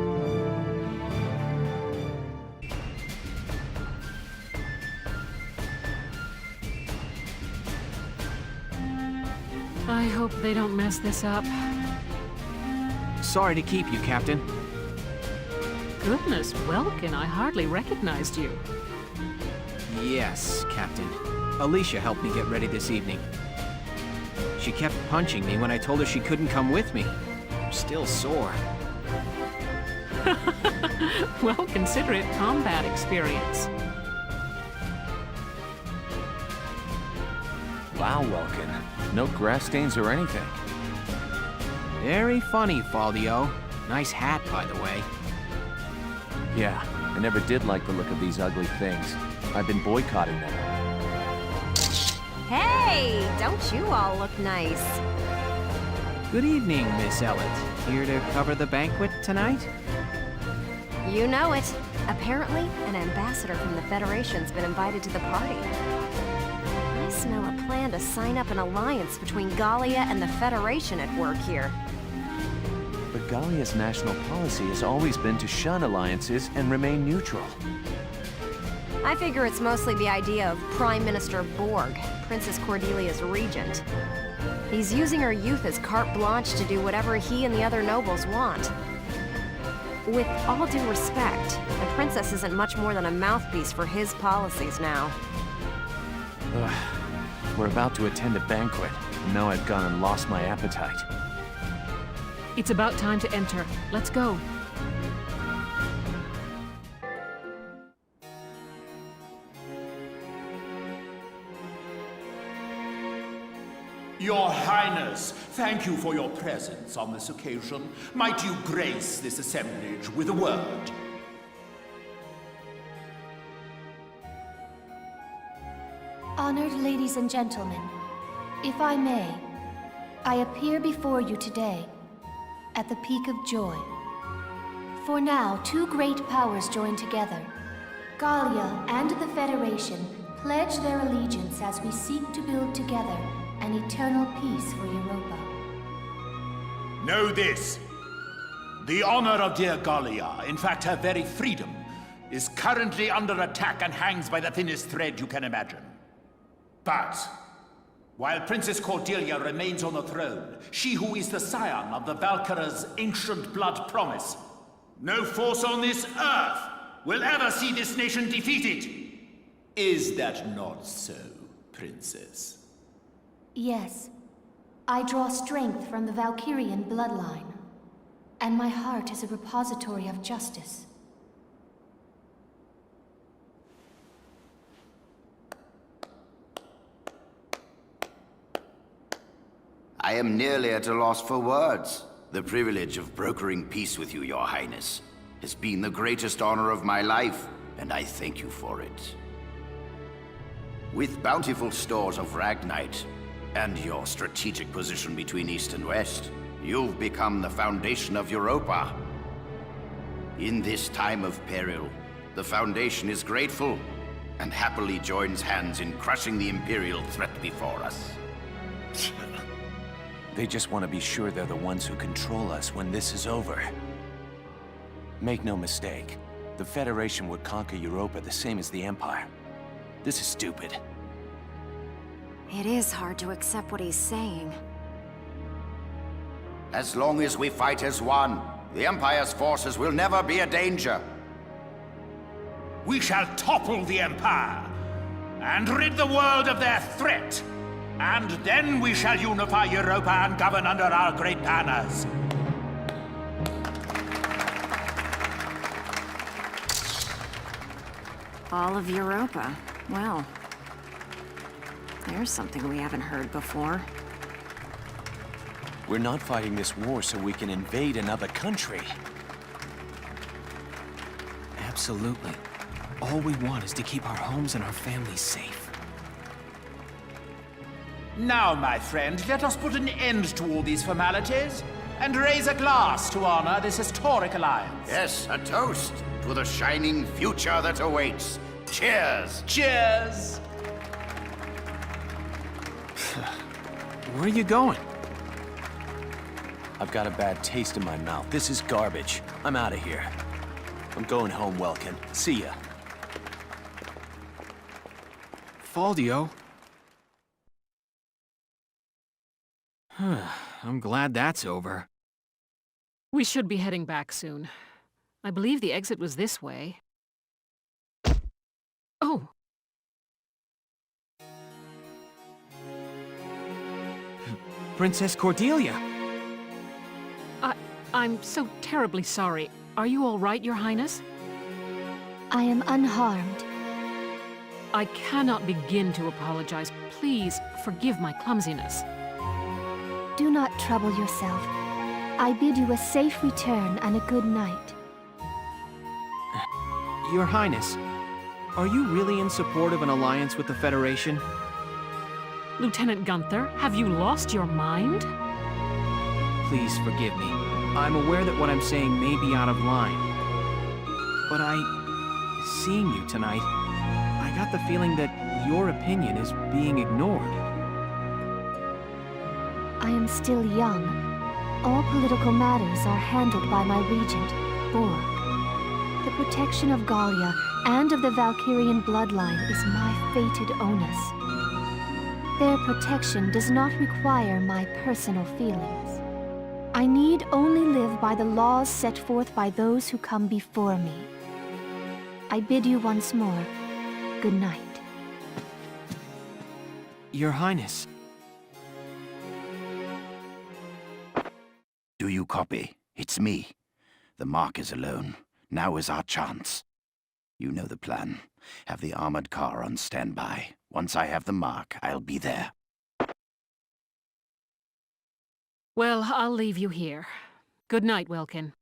Speaker 10: I hope they don't mess this up.
Speaker 2: Sorry to keep you, Captain.
Speaker 10: Goodness, Welkin, I hardly recognized you.
Speaker 2: Yes, Captain. Alicia helped me get ready this evening. She kept punching me when I told her she couldn't come with me. I'm still sore.
Speaker 10: Well, consider it combat experience.
Speaker 11: Wow, Welkin. No grass stains or anything.
Speaker 2: Very funny, Faldio. Nice hat, by the way.
Speaker 11: Yeah, I never did like the look of these ugly things. I've been boycotting them.
Speaker 13: Hey, don't you all look nice?
Speaker 2: Good evening, Miss Ellett. Here to cover the banquet tonight?
Speaker 13: You know it. Apparently, an ambassador from the Federation's been invited to the party. I smell a plan to sign up an alliance between Gallia and the Federation at work here.
Speaker 11: But Gallia's national policy has always been to shun alliances and remain neutral.
Speaker 13: I figure it's mostly the idea of Prime Minister Borg, Princess Cordelia's regent. He's using her youth as carte blanche to do whatever he and the other nobles want. With all due respect, the princess isn't much more than a mouthpiece for his policies now.
Speaker 11: Ugh. We're about to attend a banquet, and now I've gone and lost my appetite.
Speaker 10: It's about time to enter. Let's go.
Speaker 6: Your Highness, thank you for your presence on this occasion. Might you grace this assemblage with a word?
Speaker 7: Honored ladies and gentlemen, if I may, I appear before you today at the peak of joy. For now, two great powers join together. Gallia and the Federation pledge their allegiance as we seek to build together an eternal peace for Europa.
Speaker 6: Know this. The honor of dear Gallia, in fact her very freedom, is currently under attack and hangs by the thinnest thread you can imagine. But, while Princess Cordelia remains on the throne, she who is the scion of the Valkyria's ancient blood promise, no force on this earth will ever see this nation defeated. Is that not so, Princess?
Speaker 7: Yes, I draw strength from the Valkyrian bloodline, and my heart is a repository of justice.
Speaker 9: I am nearly at a loss for words. The privilege of brokering peace with you, Your Highness, has been the greatest honor of my life, and I thank you for it. With bountiful stores of Ragnite, and your strategic position between East and West, you've become the foundation of Europa. In this time of peril, the Foundation is grateful, and happily joins hands in crushing the Imperial threat before us.
Speaker 11: They just want to be sure they're the ones who control us when this is over. Make no mistake, the Federation would conquer Europa the same as the Empire. This is stupid.
Speaker 1: It is hard to accept what he's saying.
Speaker 9: As long as we fight as one, the Empire's forces will never be a danger.
Speaker 6: We shall topple the Empire, and rid the world of their threat. And then we shall unify Europa and govern under our great banners.
Speaker 1: All of Europa. Well, there's something we haven't heard before.
Speaker 11: We're not fighting this war so we can invade another country.
Speaker 2: Absolutely. All we want is to keep our homes and our families safe.
Speaker 6: Now, my friend, let us put an end to all these formalities and raise a glass to honor this historic alliance.
Speaker 9: Yes, a toast to the shining future that awaits. Cheers!
Speaker 6: Cheers!
Speaker 11: Where are you going? I've got a bad taste in my mouth. This is garbage. I'm out of here. I'm going home, Welkin. See ya.
Speaker 2: Faldio? I'm glad that's over.
Speaker 10: We should be heading back soon. I believe the exit was this way. Oh!
Speaker 2: Princess Cordelia!
Speaker 10: I'm so terribly sorry. Are you all right, Your Highness?
Speaker 7: I am unharmed.
Speaker 10: I cannot begin to apologize. Please forgive my clumsiness.
Speaker 7: Do not trouble yourself. I bid you a safe return and a good night.
Speaker 2: Your Highness, are you really in support of an alliance with the Federation?
Speaker 10: Lieutenant Gunther, have you lost your mind?
Speaker 2: Please forgive me. I'm aware that what I'm saying may be out of line. But seeing you tonight, I got the feeling that your opinion is being ignored.
Speaker 7: I am still young. All political matters are handled by my regent, Borg. The protection of Gallia and of the Valkyrian bloodline is my fated onus. Their protection does not require my personal feelings. I need only live by the laws set forth by those who come before me. I bid you once more, good night.
Speaker 11: Your Highness.
Speaker 9: Do you copy? It's me. The Mark is alone. Now is our chance. You know the plan. Have the armored car on standby. Once I have the Mark, I'll be there.
Speaker 10: Well, I'll leave you here. Good night, Welkin.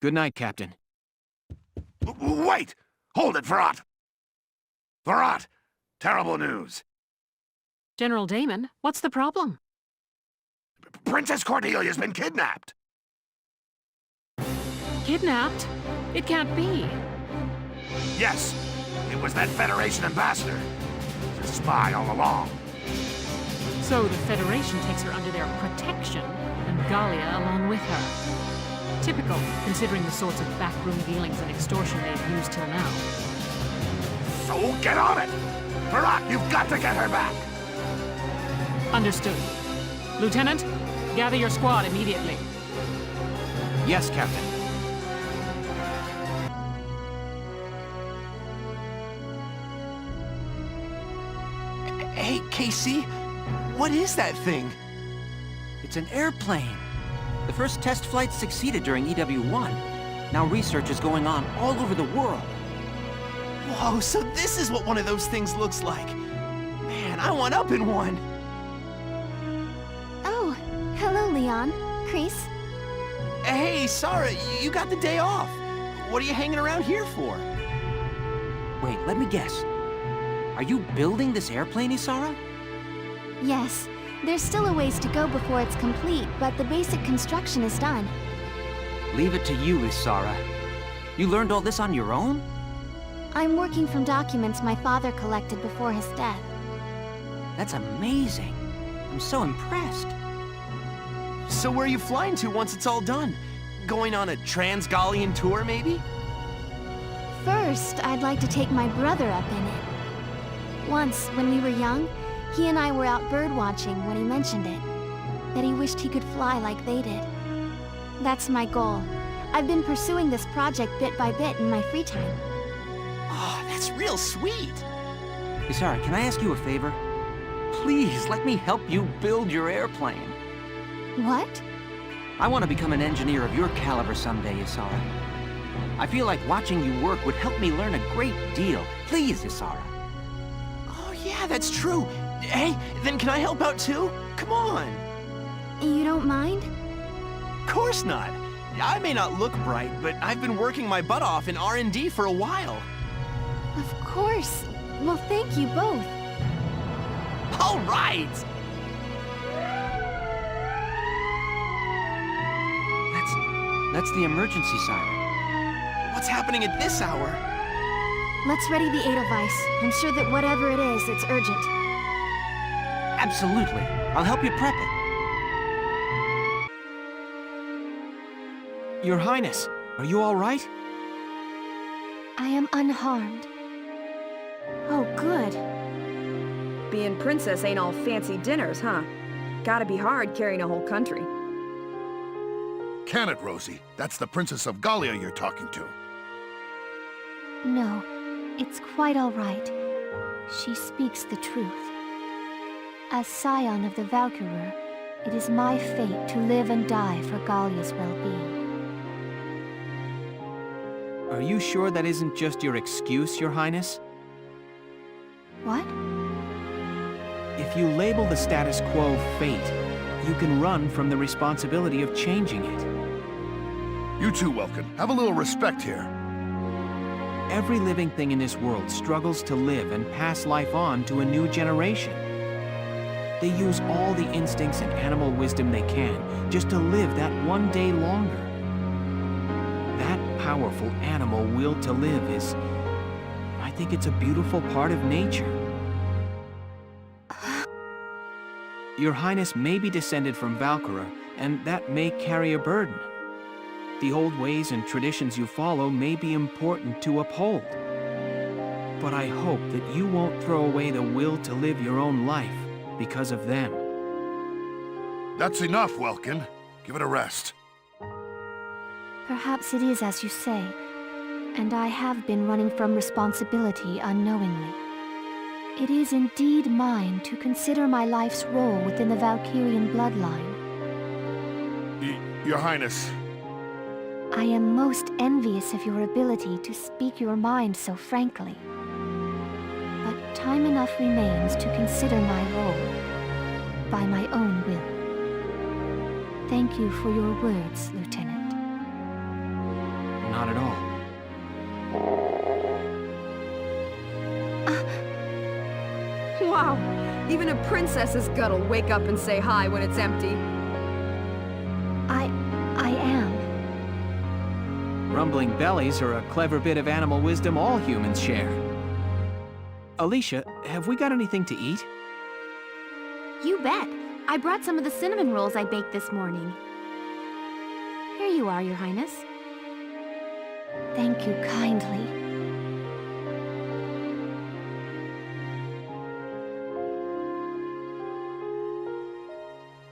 Speaker 11: Good night, Captain.
Speaker 5: Wait! Hold it, Varrot! Varrot! Terrible news!
Speaker 10: General Damon, what's the problem?
Speaker 5: Princess Cordelia's been kidnapped!
Speaker 10: Kidnapped? It can't be.
Speaker 5: Yes, it was that Federation ambassador. She's a spy all along.
Speaker 10: So the Federation takes her under their protection, and Gallia along with her. Typical, considering the sorts of backroom dealings and extortion they've used till now.
Speaker 5: So get on it! Varrot, you've got to get her back!
Speaker 10: Understood. Lieutenant, gather your squad immediately.
Speaker 11: Yes, Captain.
Speaker 8: Hey, Casey, what is that thing?
Speaker 11: It's an airplane. The first test flight succeeded during EW1. Now research is going on all over the world.
Speaker 8: Whoa, so this is what one of those things looks like. Man, I want up in one.
Speaker 4: Oh, hello, Leon. Chris.
Speaker 8: Hey, Sarah, you got the day off. What are you hanging around here for?
Speaker 11: Wait, let me guess. Are you building this airplane, Isara?
Speaker 4: Yes, there's still a ways to go before it's complete, but the basic construction is done.
Speaker 11: Leave it to you, Isara. You learned all this on your own?
Speaker 4: I'm working from documents my father collected before his death.
Speaker 11: That's amazing. I'm so impressed.
Speaker 8: So where are you flying to once it's all done? Going on a Trans-Gallian tour, maybe?
Speaker 4: First, I'd like to take my brother up in it. Once, when we were young, he and I were out birdwatching when he mentioned it. That he wished he could fly like they did. That's my goal. I've been pursuing this project bit by bit in my free time.
Speaker 8: Oh, that's real sweet.
Speaker 11: Isara, can I ask you a favor? Please, let me help you build your airplane.
Speaker 4: What?
Speaker 11: I want to become an engineer of your caliber someday, Isara. I feel like watching you work would help me learn a great deal. Please, Isara.
Speaker 8: Oh, yeah, that's true. Hey, then can I help out too? Come on.
Speaker 4: You don't mind?
Speaker 8: Of course not. I may not look bright, but I've been working my butt off in R&D for a while.
Speaker 4: Of course. Well, thank you both.
Speaker 8: All right!
Speaker 11: That's the emergency siren.
Speaker 8: What's happening at this hour?
Speaker 4: Let's ready the Edelweiss. I'm sure that whatever it is, it's urgent.
Speaker 11: Absolutely. I'll help you prep it. Your Highness, are you all right?
Speaker 7: I am unharmed.
Speaker 12: Oh, good. Being princess ain't all fancy dinners, huh? Gotta be hard carrying a whole country.
Speaker 5: Can it, Rosie? That's the Princess of Gallia you're talking to.
Speaker 7: No, it's quite all right. She speaks the truth. As scion of the Valkyria, it is my fate to live and die for Gallia's well-being.
Speaker 11: Are you sure that isn't just your excuse, Your Highness?
Speaker 7: What?
Speaker 11: If you label the status quo fate, you can run from the responsibility of changing it.
Speaker 5: You too, Welkin. Have a little respect here.
Speaker 11: Every living thing in this world struggles to live and pass life on to a new generation. They use all the instincts and animal wisdom they can just to live that one day longer. That powerful animal will to live is... I think it's a beautiful part of nature. Your Highness may be descended from Valkyria, and that may carry a burden. The old ways and traditions you follow may be important to uphold. But I hope that you won't throw away the will to live your own life because of them.
Speaker 5: That's enough, Welkin. Give it a rest.
Speaker 7: Perhaps it is as you say, and I have been running from responsibility unknowingly. It is indeed mine to consider my life's role within the Valkyrian bloodline.
Speaker 5: Your Highness.
Speaker 7: I am most envious of your ability to speak your mind so frankly. But time enough remains to consider my role, by my own will. Thank you for your words, Lieutenant.
Speaker 2: Not at all.
Speaker 12: Wow, even a princess's gut'll wake up and say hi when it's empty.
Speaker 7: I am.
Speaker 2: Rumbling bellies are a clever bit of animal wisdom all humans share. Alicia, have we got anything to eat?
Speaker 3: You bet. I brought some of the cinnamon rolls I baked this morning. Here you are, Your Highness.
Speaker 7: Thank you kindly.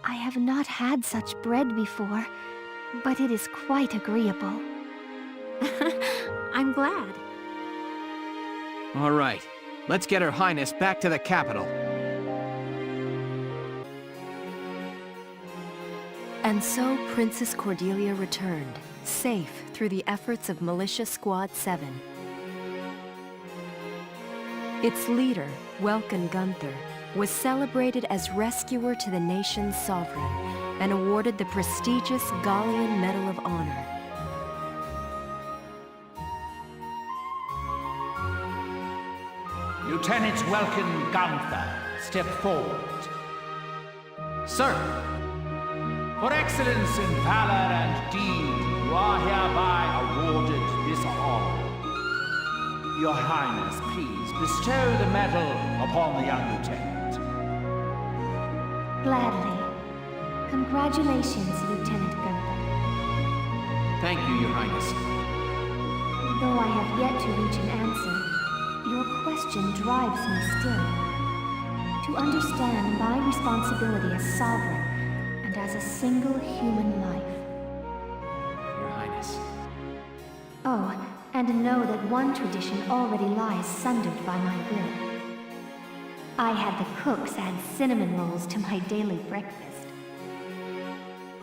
Speaker 7: I have not had such bread before, but it is quite agreeable.
Speaker 3: I'm glad.
Speaker 2: All right, let's get Her Highness back to the capital.
Speaker 1: And so Princess Cordelia returned, safe through the efforts of Militia Squad 7. Its leader, Welkin Gunther, was celebrated as rescuer to the nation's sovereign and awarded the prestigious Gallian Medal of Honor.
Speaker 6: Lieutenant Welkin Gunther, step forward.
Speaker 2: Sir!
Speaker 6: For excellence in valor and deed, you are hereby awarded this honor. Your Highness, please bestow the medal upon the young lieutenant.
Speaker 7: Gladly. Congratulations, Lieutenant Gunther.
Speaker 2: Thank you, Your Highness.
Speaker 7: Though I have yet to reach an answer, your question drives me still. To understand my responsibility as sovereign and as a single human life.
Speaker 2: Your Highness.
Speaker 7: Oh, and know that one tradition already lies sundered by my will. I had the cooks add cinnamon rolls to my daily breakfast.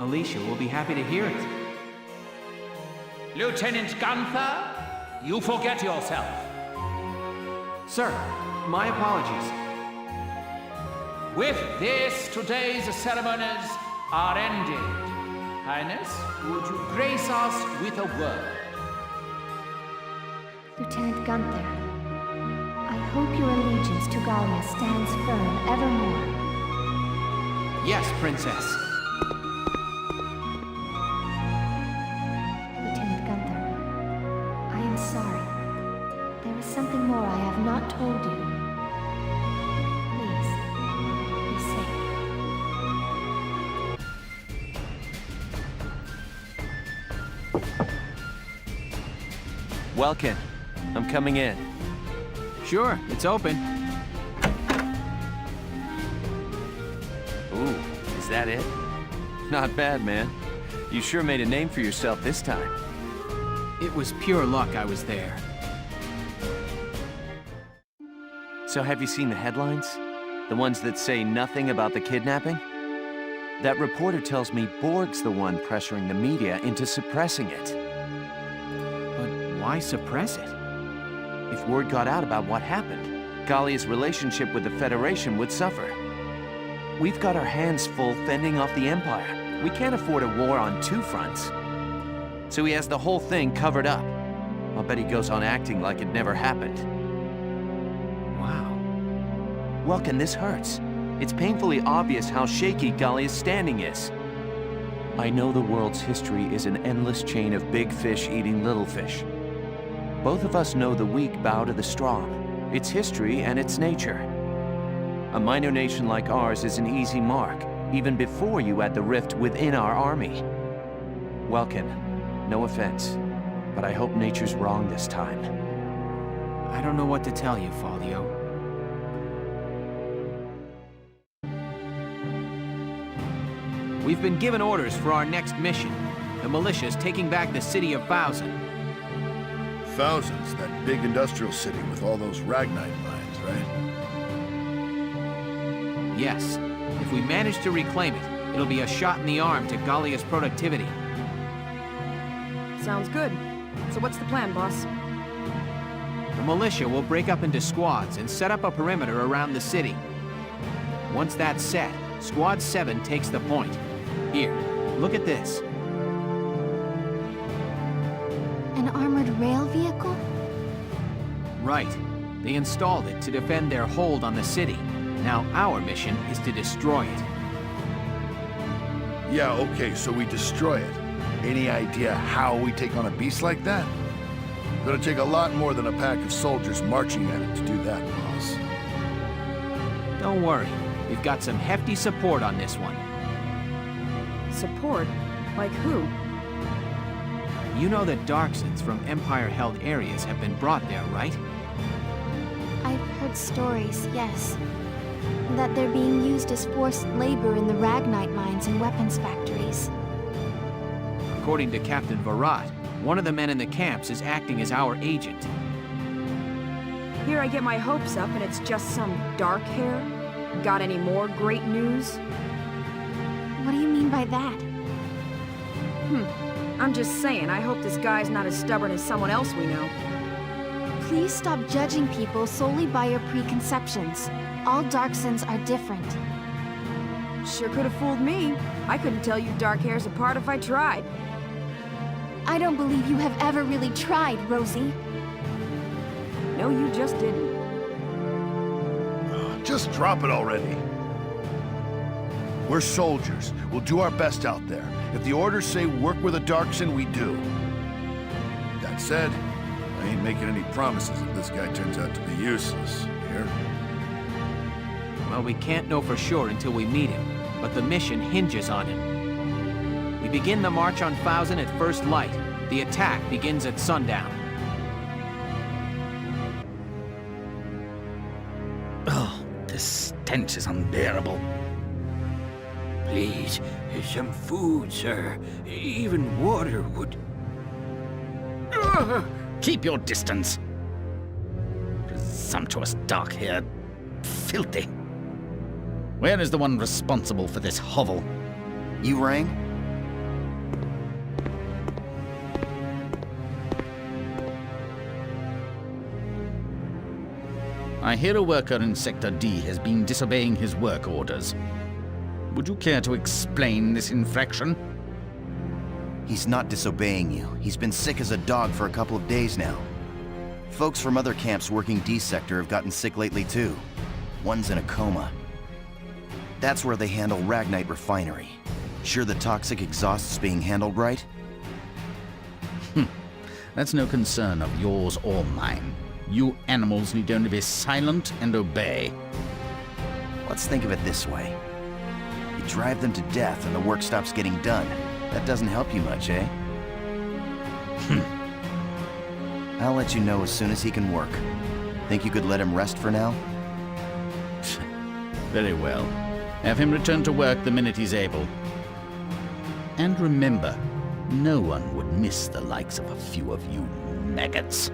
Speaker 2: Alicia will be happy to hear it.
Speaker 6: Lieutenant Gunther, you forget yourself.
Speaker 2: Sir, my apologies.
Speaker 6: With this, today's ceremonies are ended. Highness, would you grace us with a word?
Speaker 7: Lieutenant Gunther, I hope your allegiance to Gallia stands firm evermore.
Speaker 2: Yes, Princess.
Speaker 7: Lieutenant Gunther, I am sorry. There is something more I have not told you.
Speaker 11: Welkin, I'm coming in.
Speaker 2: Sure, it's open.
Speaker 11: Ooh, is that it? Not bad, man. You sure made a name for yourself this time.
Speaker 2: It was pure luck I was there.
Speaker 11: So have you seen the headlines? The ones that say nothing about the kidnapping? That reporter tells me Borg's the one pressuring the media into suppressing it.
Speaker 2: Why suppress it?
Speaker 11: If word got out about what happened, Gallia's relationship with the Federation would suffer. We've got our hands full fending off the Empire. We can't afford a war on two fronts. So he has the whole thing covered up. I'll bet he goes on acting like it never happened.
Speaker 2: Wow.
Speaker 11: Welkin, this hurts. It's painfully obvious how shaky Gallia's standing is. I know the world's history is an endless chain of big fish eating little fish. Both of us know the weak bow to the strong. It's history and it's nature. A minor nation like ours is an easy mark, even before you add the rift within our army. Welkin, no offense, but I hope nature's wrong this time.
Speaker 2: I don't know what to tell you, Falio. We've been given orders for our next mission. The militia's taking back the city of Thousand.
Speaker 5: Thousand's that big industrial city with all those Ragnite mines, right?
Speaker 2: Yes. If we manage to reclaim it, it'll be a shot in the arm to Gallia's productivity.
Speaker 12: Sounds good. So what's the plan, boss?
Speaker 2: The militia will break up into squads and set up a perimeter around the city. Once that's set, Squad 7 takes the point. Here, look at this.
Speaker 4: An armored rail vehicle?
Speaker 2: Right. They installed it to defend their hold on the city. Now our mission is to destroy it.
Speaker 5: Yeah, okay, so we destroy it. Any idea how we take on a beast like that? Gonna take a lot more than a pack of soldiers marching at it to do that, boss.
Speaker 2: Don't worry. We've got some hefty support on this one.
Speaker 12: Support? Like who?
Speaker 2: You know that Darksons from Empire-held areas have been brought there, right?
Speaker 4: I've heard stories, yes. That they're being used as forced labor in the Ragnite mines and weapons factories.
Speaker 2: According to Captain Virat, one of the men in the camps is acting as our agent.
Speaker 12: Here I get my hopes up and it's just some dark hair? Got any more great news?
Speaker 4: What do you mean by that?
Speaker 12: I'm just saying, I hope this guy's not as stubborn as someone else we know.
Speaker 4: Please stop judging people solely by your preconceptions. All Darksons are different.
Speaker 12: Sure could have fooled me. I couldn't tell you dark hairs apart if I tried.
Speaker 4: I don't believe you have ever really tried, Rosie.
Speaker 12: No, you just didn't.
Speaker 5: Just drop it already. We're soldiers. We'll do our best out there. If the orders say work with a Darkson, we do. That said, I ain't making any promises if this guy turns out to be useless. Here?
Speaker 2: Well, we can't know for sure until we meet him, but the mission hinges on him. We begin the march on Thousand at first light. The attack begins at sundown.
Speaker 14: Oh, this stench is unbearable.
Speaker 16: Please, some food, sir. Even water would...
Speaker 14: Keep your distance. Presumptuous dark-haired filthy. Where is the one responsible for this hovel?
Speaker 23: You rang?
Speaker 14: I hear a worker in Sector D has been disobeying his work orders. Would you care to explain this infraction?
Speaker 23: He's not disobeying you. He's been sick as a dog for a couple of days now. Folks from other camps working D Sector have gotten sick lately too. One's in a coma. That's where they handle Ragnite Refinery. Sure the toxic exhaust's being handled right?
Speaker 14: That's no concern of yours or mine. You animals need only be silent and obey.
Speaker 23: Let's think of it this way. You drive them to death and the work stops getting done. That doesn't help you much, eh? I'll let you know as soon as he can work. Think you could let him rest for now?
Speaker 14: Very well. Have him return to work the minute he's able. And remember, no one would miss the likes of a few of you maggots.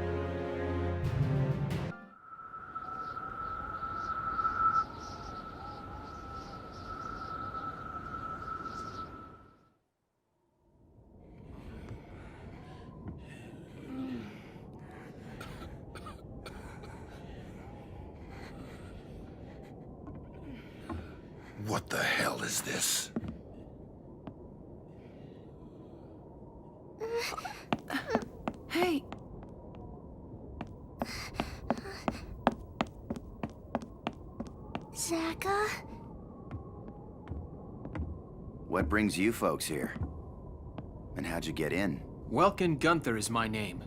Speaker 5: What the hell is this?
Speaker 12: Hey!
Speaker 4: Zaka?
Speaker 23: What brings you folks here? And how'd you get in?
Speaker 2: Welkin Gunther is my name.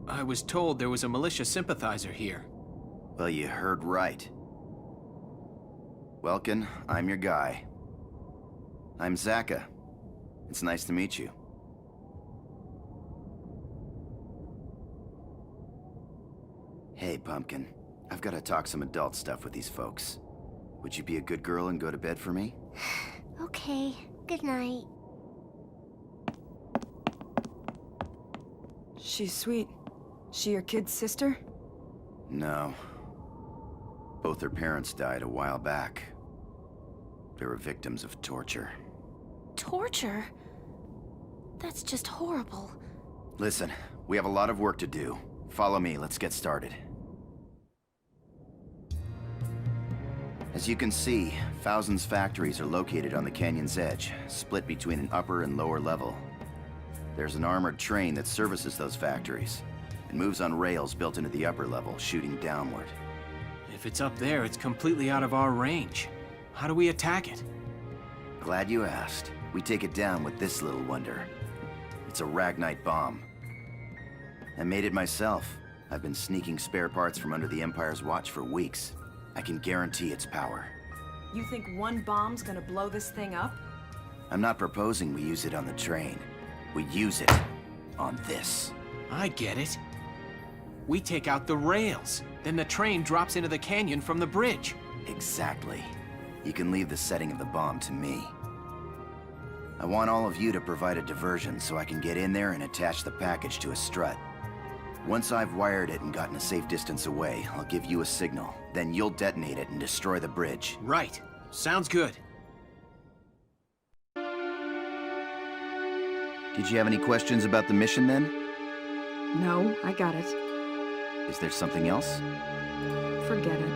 Speaker 2: I was told there was a militia sympathizer here.
Speaker 23: Well, you heard right. Welkin, I'm your guy. I'm Zaka. It's nice to meet you. Hey, Pumpkin. I've got to talk some adult stuff with these folks. Would you be a good girl and go to bed for me?
Speaker 4: Okay,
Speaker 15: Good night.
Speaker 12: She's sweet. She your kid's sister?
Speaker 23: No. Both her parents died a while back. They were victims of torture.
Speaker 4: Torture? That's just horrible.
Speaker 23: Listen, we have a lot of work to do. Follow me, let's get started. As you can see, thousands factories are located on the canyon's edge, split between an upper and lower level. There's an armored train that services those factories. It moves on rails built into the upper level, shooting downward.
Speaker 2: If it's up there, it's completely out of our range. How do we attack it?
Speaker 23: Glad you asked. We take it down with this little wonder. It's a Ragnite bomb. I made it myself. I've been sneaking spare parts from under the Empire's watch for weeks. I can guarantee its power.
Speaker 12: You think one bomb's gonna blow this thing up?
Speaker 23: I'm not proposing we use it on the train. We use it on this.
Speaker 2: I get it. We take out the rails. Then the train drops into the canyon from the bridge.
Speaker 23: Exactly. You can leave the setting of the bomb to me. I want all of you to provide a diversion so I can get in there and attach the package to a strut. Once I've wired it and gotten a safe distance away, I'll give you a signal. Then you'll detonate it and destroy the bridge.
Speaker 2: Right. Sounds good.
Speaker 23: Did you have any questions about the mission then?
Speaker 12: No, I got it.
Speaker 23: Is there something else?
Speaker 12: Forget it.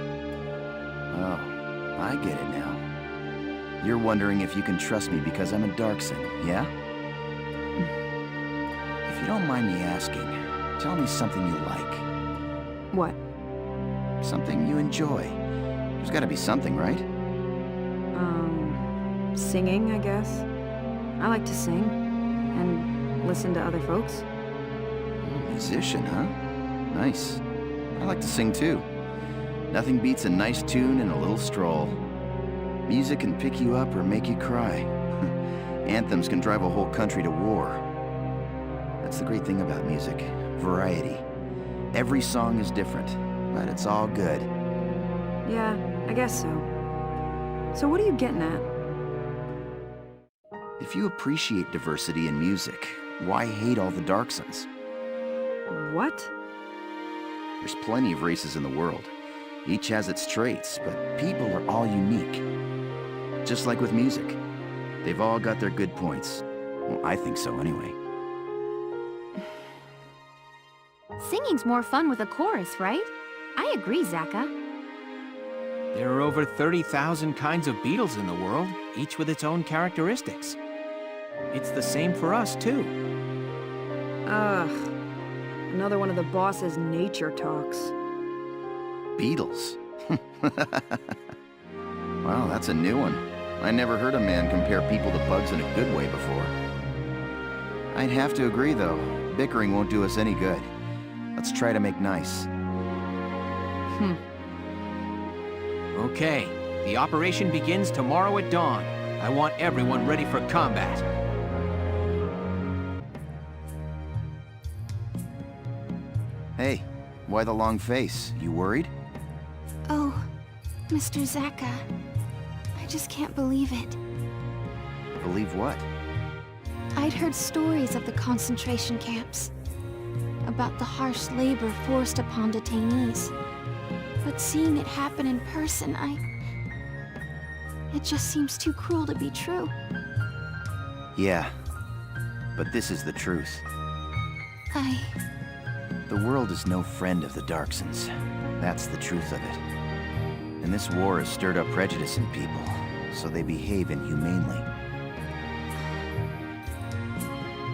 Speaker 23: Oh, I get it now. You're wondering if you can trust me because I'm a Darkson, yeah? If you don't mind me asking, tell me something you like.
Speaker 12: What?
Speaker 23: Something you enjoy. There's gotta be something, right?
Speaker 12: Singing, I guess. I like to sing. And listen to other folks.
Speaker 23: Musician, huh? Nice. I like to sing too. Nothing beats a nice tune and a little stroll. Music can pick you up or make you cry. Anthems can drive a whole country to war. That's the great thing about music. Variety. Every song is different, but it's all good.
Speaker 12: Yeah, I guess so. So what are you getting at?
Speaker 23: If you appreciate diversity in music, why hate all the Darksons?
Speaker 12: What?
Speaker 23: There's plenty of races in the world. Each has its traits, but people are all unique. Just like with music. They've all got their good points. Well, I think so anyway.
Speaker 3: Singing's more fun with a chorus, right? I agree, Zaka.
Speaker 2: There are over 30,000 kinds of beetles in the world, each with its own characteristics. It's the same for us, too.
Speaker 12: Ugh. Another one of the boss's nature talks.
Speaker 23: Beetles? Wow, that's a new one. I never heard a man compare people to bugs in a good way before. I'd have to agree, though. Bickering won't do us any good. Let's try to make nice.
Speaker 2: Okay, the operation begins tomorrow at dawn. I want everyone ready for combat.
Speaker 23: Hey, why the long face? You worried?
Speaker 4: Oh, Mr. Zaka. I just can't believe it.
Speaker 23: Believe what?
Speaker 4: I'd heard stories of the concentration camps. About the harsh labor forced upon detainees. But seeing it happen in person, it just seems too cruel to be true.
Speaker 23: Yeah, but this is the truth. The world is no friend of the Darksons. That's the truth of it. And this war has stirred up prejudice in people, so they behave inhumanely.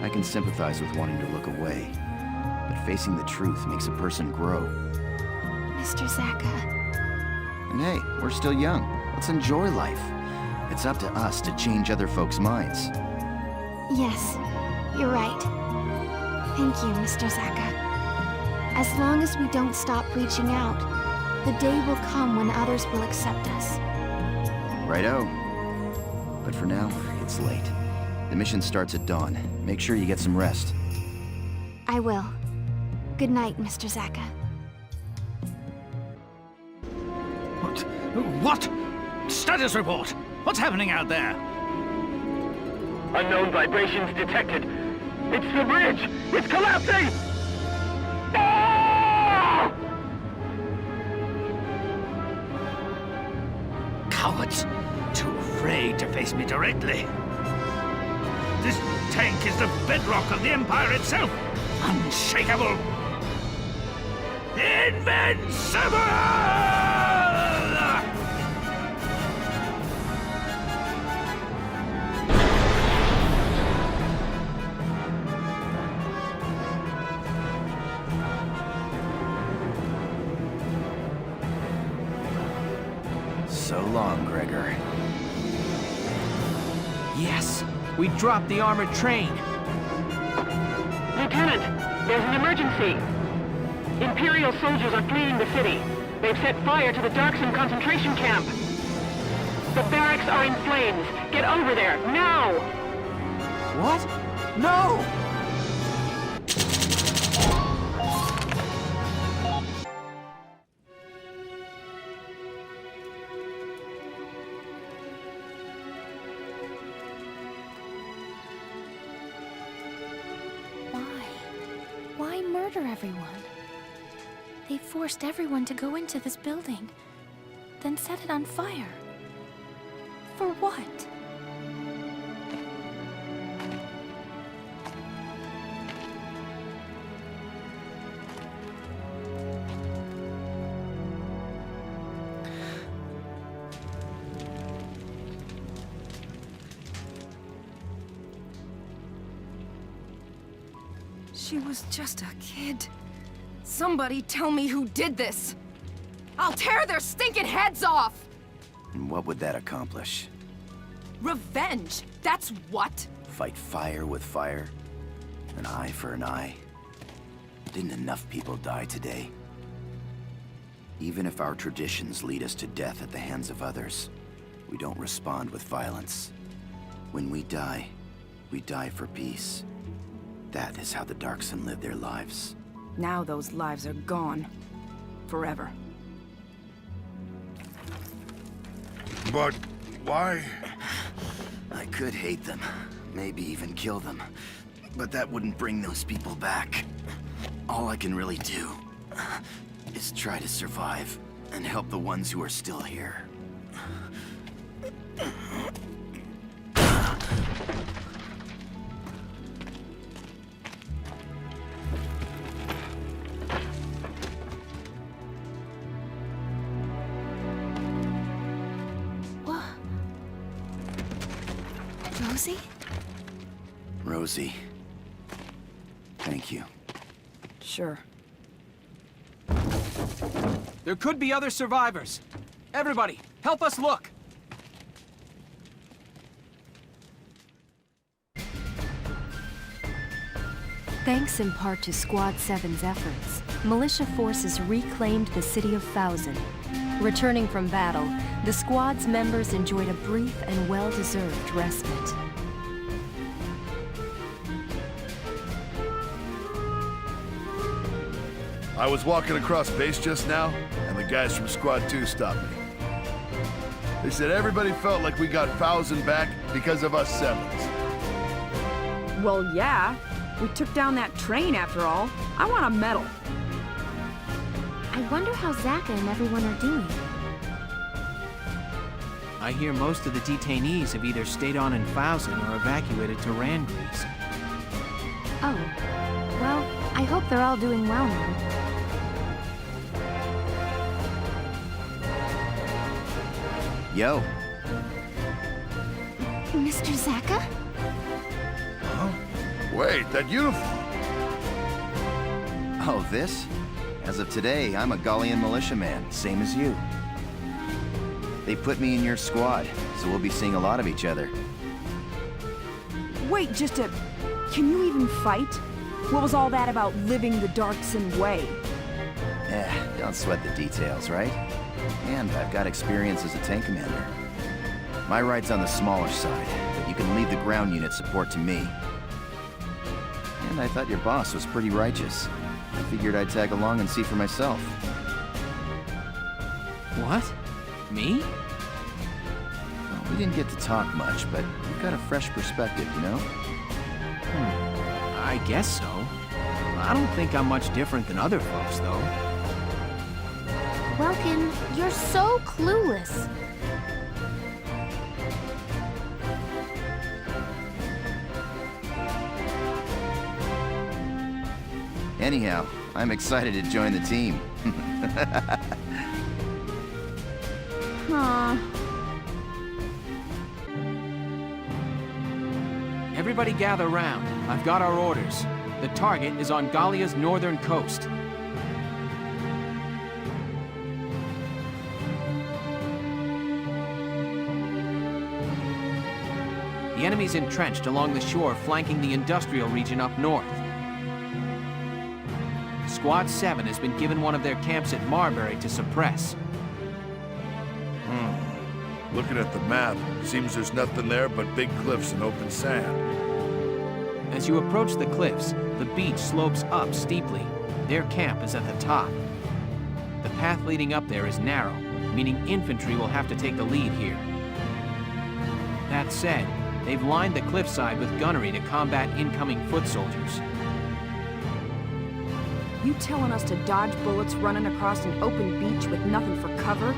Speaker 23: I can sympathize with wanting to look away, but facing the truth makes a person grow.
Speaker 4: Mr. Zaka.
Speaker 23: And hey, we're still young. Let's enjoy life. It's up to us to change other folks' minds.
Speaker 4: Yes, you're right. Thank you, Mr. Zaka. As long as we don't stop reaching out, the day will come when others will accept us.
Speaker 23: Righto. But for now, it's late. The mission starts at dawn. Make sure you get some rest.
Speaker 4: I will. Good night, Mr. Zaka.
Speaker 17: What? Status report! What's happening out there?
Speaker 15: Unknown vibrations detected. It's the bridge! It's collapsing! Ah!
Speaker 16: Cowards! Too afraid to face me directly. This tank is the bedrock of the Empire itself! Unshakable! Invincible!
Speaker 23: So long, Gregor.
Speaker 8: Yes! We dropped the armored train!
Speaker 15: Lieutenant, there's an emergency. Imperial soldiers are fleeing the city. They've set fire to the Darkson concentration camp. The barracks are in flames. Get over there, now!
Speaker 8: What? No!
Speaker 19: Why murder everyone? They forced everyone to go into this building, then set it on fire. For what?
Speaker 12: She was just a kid. Somebody tell me who did this! I'll tear their stinking heads off!
Speaker 23: And what would that accomplish?
Speaker 12: Revenge! That's what!
Speaker 23: Fight fire with fire? An eye for an eye? Didn't enough people die today? Even if our traditions lead us to death at the hands of others, we don't respond with violence. When we die for peace. That is how the Darkson live their lives.
Speaker 12: Now those lives are gone. Forever.
Speaker 5: But why?
Speaker 23: I could hate them, maybe even kill them. But that wouldn't bring those people back. All I can really do is try to survive and help the ones who are still here.
Speaker 19: Rosie?
Speaker 23: Rosie. Thank you.
Speaker 12: Sure.
Speaker 8: There could be other survivors. Everybody, help us look!
Speaker 1: Thanks in part to Squad 7's efforts, militia forces reclaimed the city of Thousand. Returning from battle, the squad's members enjoyed a brief and well-deserved respite.
Speaker 5: I was walking across base just now, and the guys from Squad 2 stopped me. They said everybody felt like we got Thousand back because of us Sevens.
Speaker 12: Well, yeah. We took down that train after all. I want a medal.
Speaker 19: I wonder how Zaka and everyone are doing.
Speaker 8: I hear most of the detainees have either stayed on in Thousand or evacuated to Randgreaves.
Speaker 19: Oh. Well, I hope they're all doing well now.
Speaker 23: Yo.
Speaker 19: Mr. Zaka?
Speaker 5: Huh? Wait, that uniform!
Speaker 23: Oh, this? As of today, I'm a Gallian militiaman, same as you. They put me in your squad, so we'll be seeing a lot of each other.
Speaker 12: Wait, can you even fight? What was all that about living the Darkson way?
Speaker 23: Don't sweat the details, right? And I've got experience as a tank commander. My right's on the smaller side, but you can leave the ground unit support to me. And I thought your boss was pretty righteous. I figured I'd tag along and see for myself.
Speaker 8: What? Me?
Speaker 23: Oh, We didn't get to talk much, but you've got a fresh perspective, you know?
Speaker 2: I guess so. I don't think I'm much different than other folks, though.
Speaker 3: Welkin, you're so clueless.
Speaker 23: Anyhow, I'm excited to join the team.
Speaker 12: Huh.
Speaker 2: Everybody gather round. I've got our orders. The target is on Gallia's northern coast. The enemy's entrenched along the shore flanking the industrial region up north. Squad 7 has been given one of their camps at Marbury to suppress.
Speaker 5: Looking at the map, seems there's nothing there but big cliffs and open sand.
Speaker 2: As you approach the cliffs, the beach slopes up steeply. Their camp is at the top. The path leading up there is narrow, meaning infantry will have to take the lead here. That said, they've lined the cliffside with gunnery to combat incoming foot soldiers.
Speaker 12: You telling us to dodge bullets running across an open beach with nothing for cover?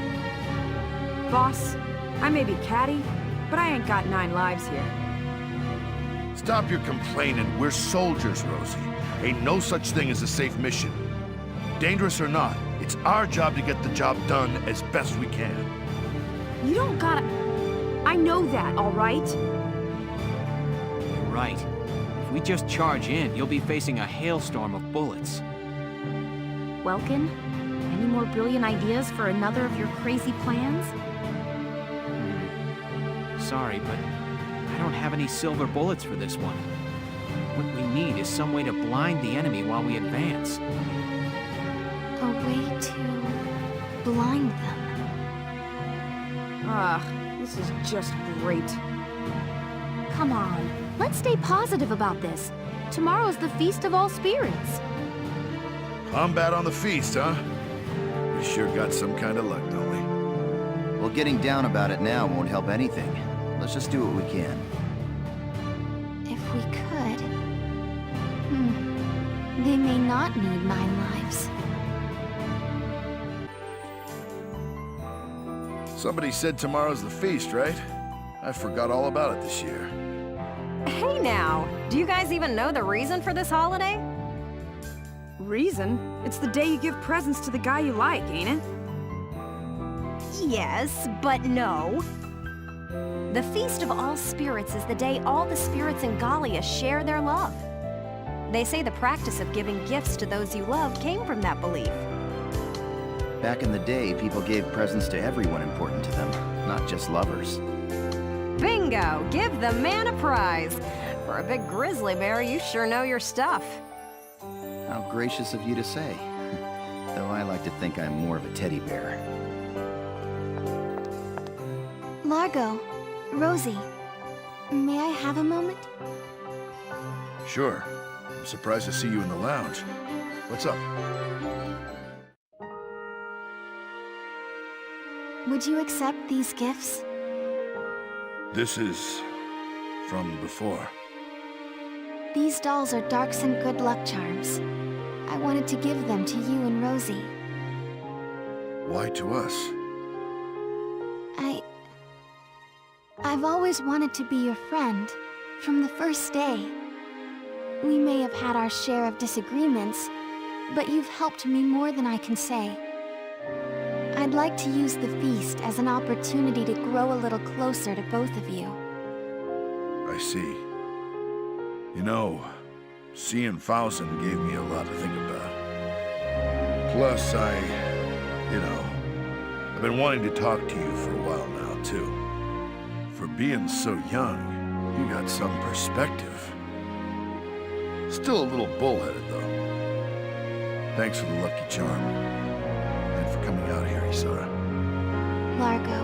Speaker 12: Boss, I may be catty, but I ain't got 9 lives here.
Speaker 5: Stop your complaining. We're soldiers, Rosie. Ain't no such thing as a safe mission. Dangerous or not, it's our job to get the job done as best we can.
Speaker 12: You don't gotta... I know that, all right?
Speaker 2: You're right. If we just charge in, you'll be facing a hailstorm of bullets.
Speaker 3: Welkin, any more brilliant ideas for another of your crazy plans?
Speaker 2: Sorry, but I don't have any silver bullets for this one. What we need is some way to blind the enemy while we advance.
Speaker 4: A way to blind them.
Speaker 12: This is just great.
Speaker 3: Come on, let's stay positive about this. Tomorrow's the Feast of All Spirits.
Speaker 5: Combat on the feast, huh? We sure got some kind of luck, don't we?
Speaker 23: Well, getting down about it now won't help anything. Let's just do what we can.
Speaker 4: If we could... They may not need 9 lives.
Speaker 5: Somebody said tomorrow's the feast, right? I forgot all about it this year.
Speaker 13: Hey now, do you guys even know the reason for this holiday?
Speaker 12: Reason? It's the day you give presents to the guy you like, ain't it?
Speaker 13: Yes, but no. The Feast of All Spirits is the day all the spirits in Gallia share their love. They say the practice of giving gifts to those you love came from that belief.
Speaker 23: Back in the day, people gave presents to everyone important to them, not just lovers.
Speaker 13: Bingo! Give the man a prize! For a big grizzly bear, you sure know your stuff.
Speaker 23: How gracious of you to say. Though I like to think I'm more of a teddy bear.
Speaker 4: Largo, Rosie, may I have a moment?
Speaker 5: Sure. I'm surprised to see you in the lounge. What's up?
Speaker 4: Would you accept these gifts?
Speaker 5: This is... from before.
Speaker 4: These dolls are Darks and good luck charms. I wanted to give them to you and Rosie.
Speaker 5: Why to us?
Speaker 4: I've always wanted to be your friend, from the first day. We may have had our share of disagreements, but you've helped me more than I can say. I'd like to use the feast as an opportunity to grow a little closer to both of you.
Speaker 5: I see. You know, seeing Fausen gave me a lot to think about. Plus, I've been wanting to talk to you for a while now, too. For being so young, you got some perspective. Still a little bullheaded, though. Thanks for the lucky charm. And for coming out here, Isara.
Speaker 4: Largo,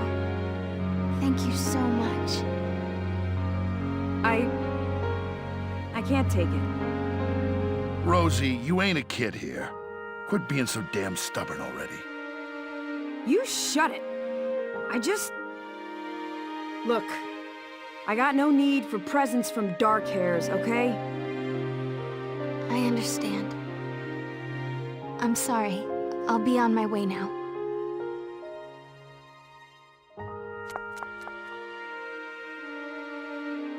Speaker 4: thank you so much.
Speaker 12: I can't take it.
Speaker 5: Rosie, you ain't a kid here. Quit being so damn stubborn already.
Speaker 12: You shut it. Look, I got no need for presents from dark hairs, okay?
Speaker 4: I understand. I'm sorry. I'll be on my way now.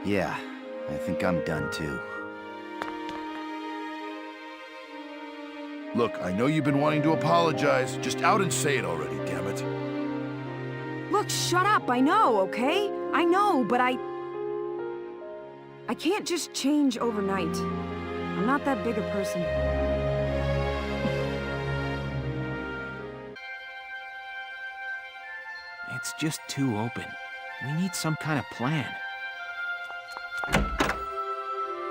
Speaker 23: Yeah, I think I'm done too.
Speaker 5: Look, I know you've been wanting to apologize. Just out and say it already, damn it.
Speaker 12: Look, shut up, I know, okay? I know, but I can't just change overnight. I'm not that big a person.
Speaker 2: It's just too open. We need some kind of plan.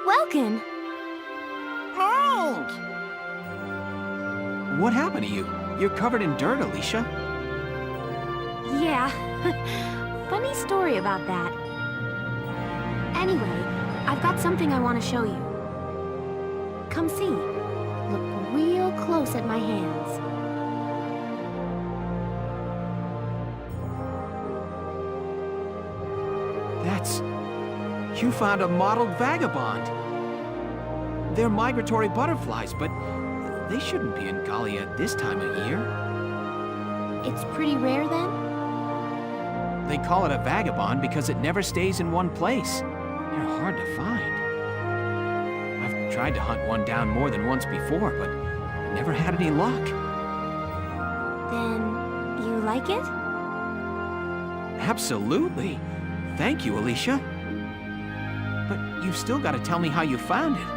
Speaker 3: Welcome!
Speaker 2: Oh! What happened to you? You're covered in dirt, Alicia.
Speaker 3: Yeah. Funny story about that. Anyway, I've got something I want to show you. Come see. Look real close at my hands.
Speaker 2: You found a mottled vagabond. They're migratory butterflies, but they shouldn't be in Gallia at this time of year.
Speaker 3: It's pretty rare then?
Speaker 2: They call it a vagabond because it never stays in one place. They're hard to find. I've tried to hunt one down more than once before, but never had any luck.
Speaker 3: Then you like it?
Speaker 2: Absolutely. Thank you, Alicia. But you've still got to tell me how you found it.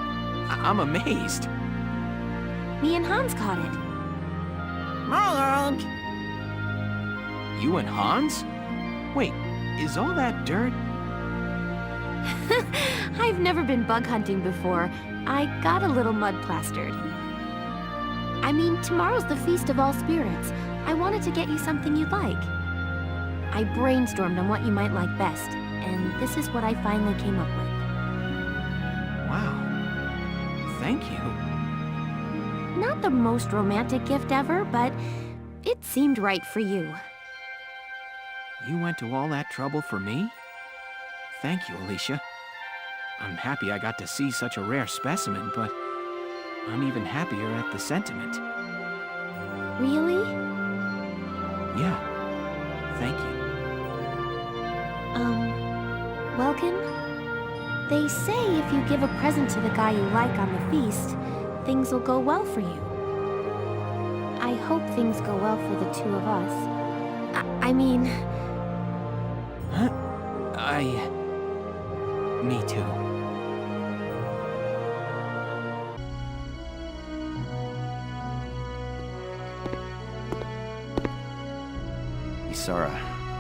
Speaker 2: I'm amazed.
Speaker 3: Me and Hans caught it.
Speaker 2: You and Hans? Wait, is all that dirt?
Speaker 3: I've never been bug hunting before. I got a little mud plastered. I mean, tomorrow's the Feast of All Spirits. I wanted to get you something you'd like. I brainstormed on what you might like best, and this is what I finally came up with.
Speaker 2: Wow. Thank you.
Speaker 3: Not the most romantic gift ever, but it seemed right for you.
Speaker 2: You went to all that trouble for me? Thank you, Alicia. I'm happy I got to see such a rare specimen, but I'm even happier at the sentiment.
Speaker 3: Really?
Speaker 2: Yeah. Thank you.
Speaker 3: Welcome? They say if you give a present to the guy you like on the feast, things will go well for you. I hope things go well for the two of us. I mean...
Speaker 2: Huh? Me too.
Speaker 23: Isara,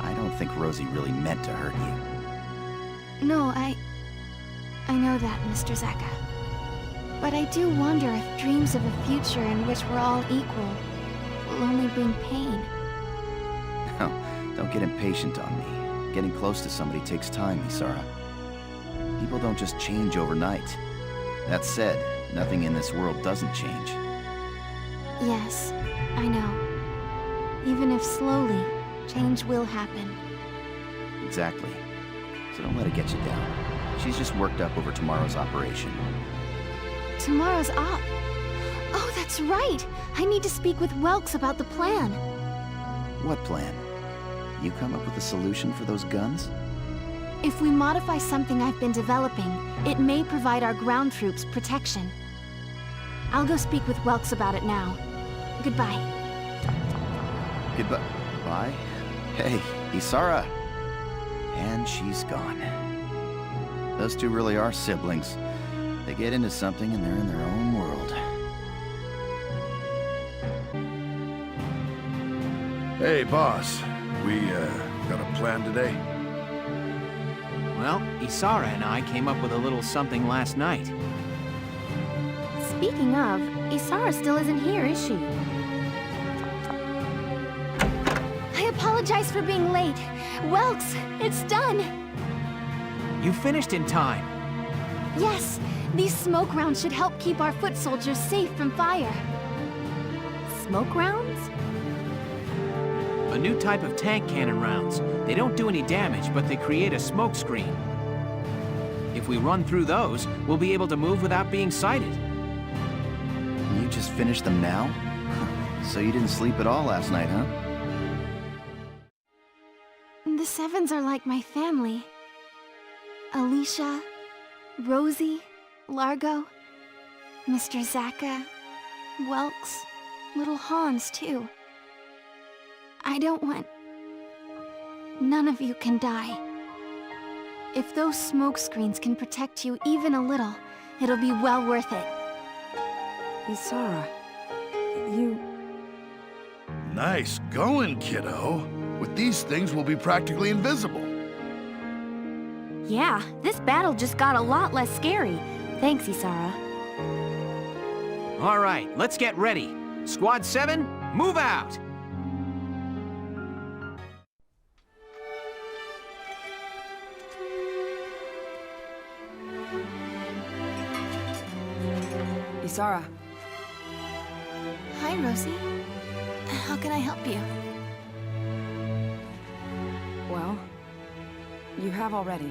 Speaker 23: I don't think Rosie really meant to hurt you.
Speaker 4: No, I know that, Mr. Zaka. But I do wonder if dreams of a future in which we're all equal will only bring pain.
Speaker 23: No, don't get impatient on me. Getting close to somebody takes time, Isara. People don't just change overnight. That said, nothing in this world doesn't change.
Speaker 4: Yes, I know. Even if slowly, change will happen.
Speaker 23: Exactly. So don't let it get you down. She's just worked up over tomorrow's operation.
Speaker 4: Tomorrow's op. Oh, that's right! I need to speak with Welks about the plan.
Speaker 23: What plan? You come up with a solution for those guns?
Speaker 4: If we modify something I've been developing, it may provide our ground troops protection. I'll go speak with Welks about it now. Goodbye.
Speaker 23: Goodbye. Bye? Hey, Isara! And she's gone. Those two really are siblings. They get into something and they're in their own world.
Speaker 5: Hey, boss. We, got a plan today?
Speaker 2: Well, Isara and I came up with a little something last night.
Speaker 3: Speaking of, Isara still isn't here, is she?
Speaker 4: I apologize for being late. Welks, it's done!
Speaker 2: You finished in time.
Speaker 4: Yes, these smoke rounds should help keep our foot soldiers safe from fire.
Speaker 3: Smoke rounds?
Speaker 2: A new type of tank cannon rounds. They don't do any damage, but they create a smoke screen. If we run through those, we'll be able to move without being sighted.
Speaker 23: You just finished them now? So you didn't sleep at all last night, huh?
Speaker 4: The Sevens are like my family. Alicia, Rosie, Largo, Mr. Zaka, Welks, little Hans, too. I don't want... None of you can die. If those smoke screens can protect you even a little, it'll be well worth it.
Speaker 12: Isara, you...
Speaker 5: Nice going, kiddo. With these things, we'll be practically invisible.
Speaker 3: Yeah, this battle just got a lot less scary. Thanks, Isara.
Speaker 2: All right, let's get ready. Squad 7, move out!
Speaker 12: Isara.
Speaker 4: Hi, Rosie. How can I help you?
Speaker 12: Well, you have already.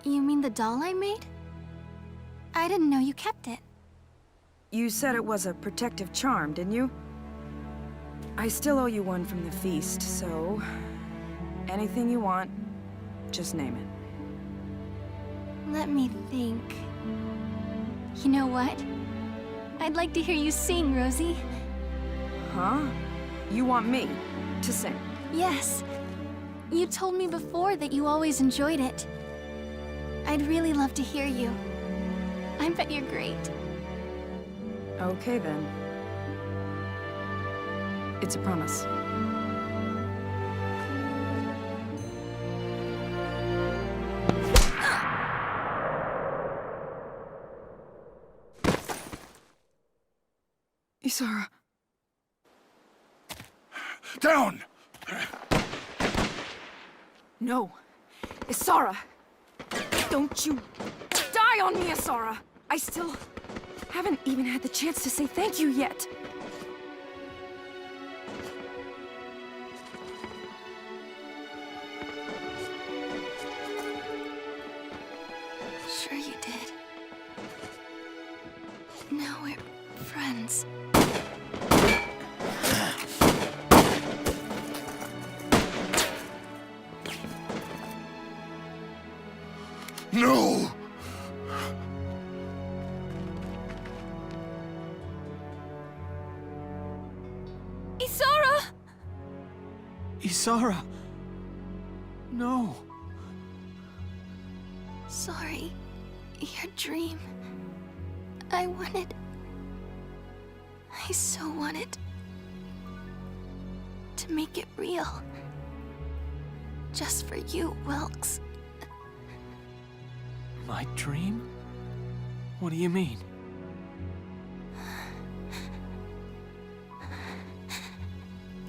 Speaker 4: You mean the doll I made? I didn't know you kept it.
Speaker 12: You said it was a protective charm, didn't you? I still owe you one from the feast, so... anything you want, just name it.
Speaker 4: Let me think. You know what? I'd like to hear you sing, Rosie.
Speaker 12: Huh? You want me to sing?
Speaker 4: Yes. You told me before that you always enjoyed it. I'd really love to hear you. I bet you're great.
Speaker 12: Okay, then. It's a promise. Isara.
Speaker 5: Down!
Speaker 12: No. Isara! Don't you die on me, Isara! I still haven't even had the chance to say thank you yet.
Speaker 4: Sure you did. Now we're friends.
Speaker 5: No!
Speaker 12: Isara!
Speaker 2: Isara! No.
Speaker 4: Sorry. Your dream. I so wanted to make it real. Just for you, Welks.
Speaker 2: My dream? What do you mean?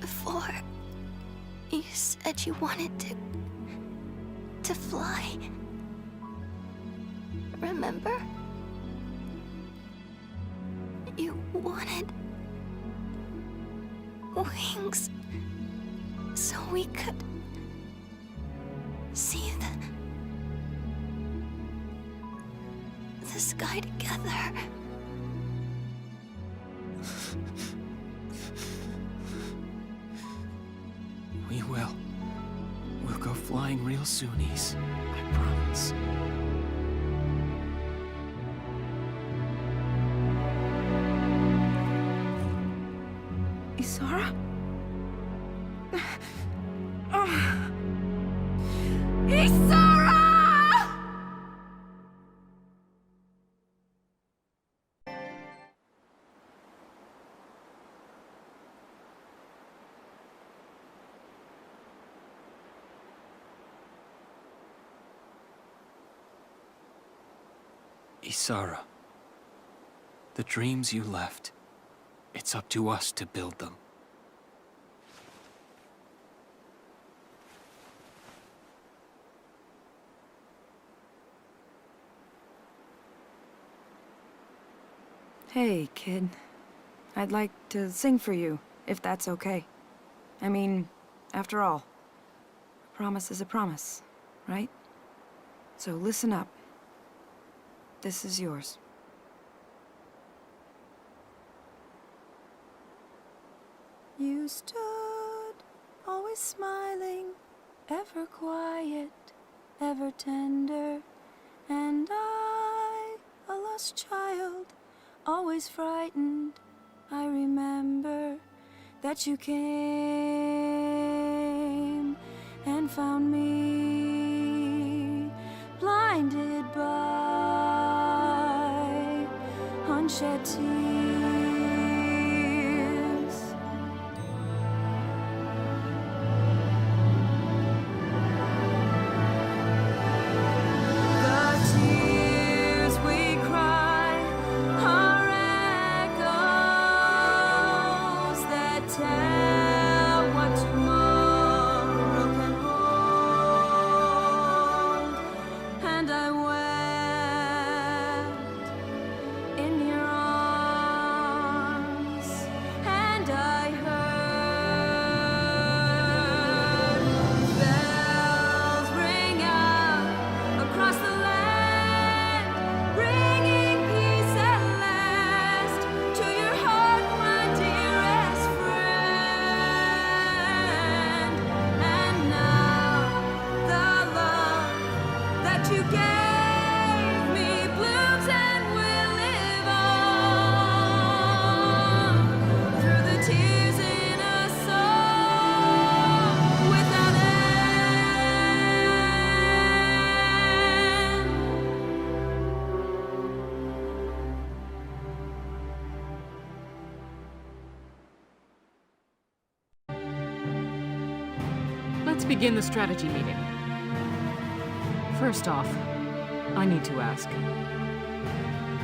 Speaker 4: Before, you said you wanted to fly. Remember? You wanted wings so we could see the sky together.
Speaker 2: We will. We'll go flying real soon, Ys. I promise.
Speaker 12: Isara? Isara!
Speaker 2: Isara, the dreams you left, it's up to us to build them.
Speaker 12: Hey, kid. I'd like to sing for you, if that's okay. I mean, after all, a promise is a promise, right? So listen up. This is yours. You stood, always smiling, ever quiet, ever tender, and I, a lost child, always frightened. I remember that you came and found me, blinded by unshed tears.
Speaker 10: Let's begin the strategy meeting. First off, I need to ask.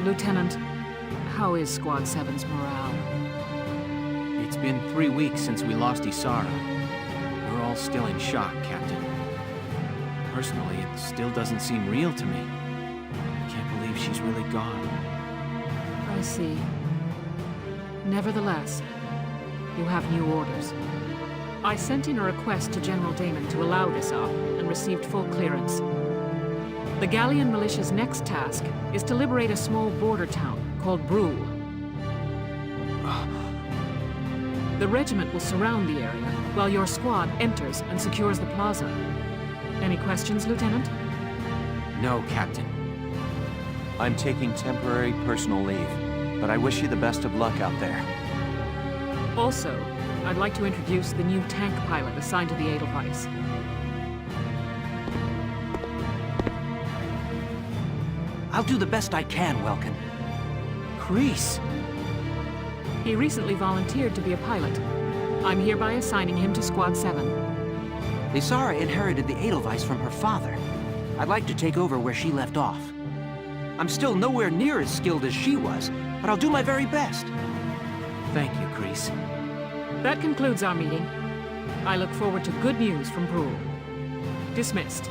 Speaker 10: Lieutenant, how is Squad 7's morale?
Speaker 2: It's been 3 weeks since we lost Isara. We're all still in shock, Captain. Personally, it still doesn't seem real to me. I can't believe she's really gone.
Speaker 10: I see. Nevertheless, you have new orders. I sent in a request to General Damon to allow this up and received full clearance. The Gallian militia's next task is to liberate a small border town called Brule. The regiment will surround the area while your squad enters and secures the plaza. Any questions, Lieutenant?
Speaker 2: No, Captain.
Speaker 11: I'm taking temporary personal leave, but I wish you the best of luck out there.
Speaker 10: Also, I'd like to introduce the new tank pilot assigned to the Edelweiss.
Speaker 17: I'll do the best I can, Welkin.
Speaker 2: Kreese!
Speaker 10: He recently volunteered to be a pilot. I'm hereby assigning him to Squad 7.
Speaker 17: Isara inherited the Edelweiss from her father. I'd like to take over where she left off. I'm still nowhere near as skilled as she was, but I'll do my very best.
Speaker 2: Thank you, Kreese.
Speaker 10: That concludes our meeting. I look forward to good news from Brule. Dismissed.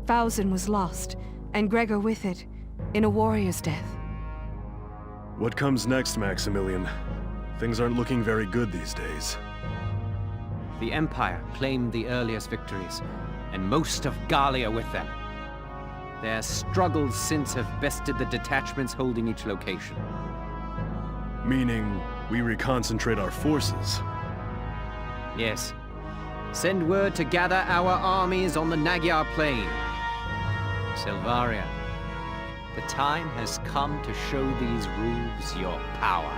Speaker 12: Fausen was lost, and Gregor with it, in a warrior's death.
Speaker 18: What comes next, Maximilian? Things aren't looking very good these days.
Speaker 20: The Empire claimed the earliest victories, and most of Gallia with them. Their struggles since have bested the detachments holding each location.
Speaker 18: Meaning, we reconcentrate our forces?
Speaker 20: Yes. Send word to gather our armies on the Magyar Plain. Silvaria, the time has come to show these roofs your power.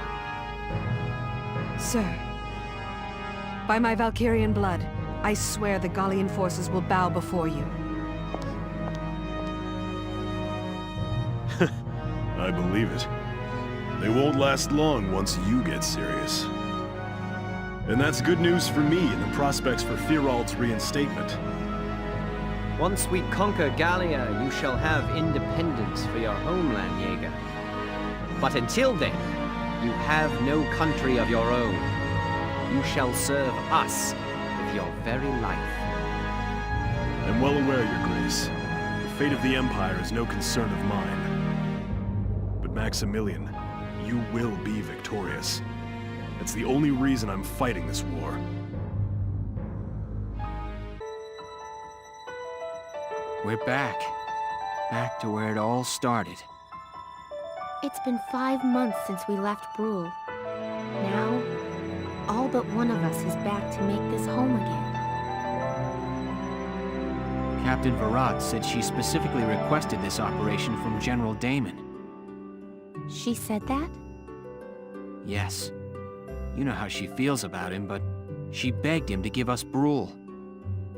Speaker 12: Sir, by my Valkyrian blood, I swear the Gallian forces will bow before you.
Speaker 18: I believe it. They won't last long once you get serious. And that's good news for me and the prospects for Firald's reinstatement.
Speaker 20: Once we conquer Gallia, you shall have independence for your homeland, Jaeger. But until then, you have no country of your own. You shall serve us with your very life.
Speaker 18: I'm well aware, Your Grace. The fate of the Empire is no concern of mine. But Maximilian, you will be victorious. That's the only reason I'm fighting this war.
Speaker 2: We're back. Back to where it all started.
Speaker 19: It's been 5 months since we left Brule. Now, all but one of us is back to make this home again.
Speaker 2: Captain Virat said she specifically requested this operation from General Damon.
Speaker 19: She said that?
Speaker 2: Yes. You know how she feels about him, but she begged him to give us Brule.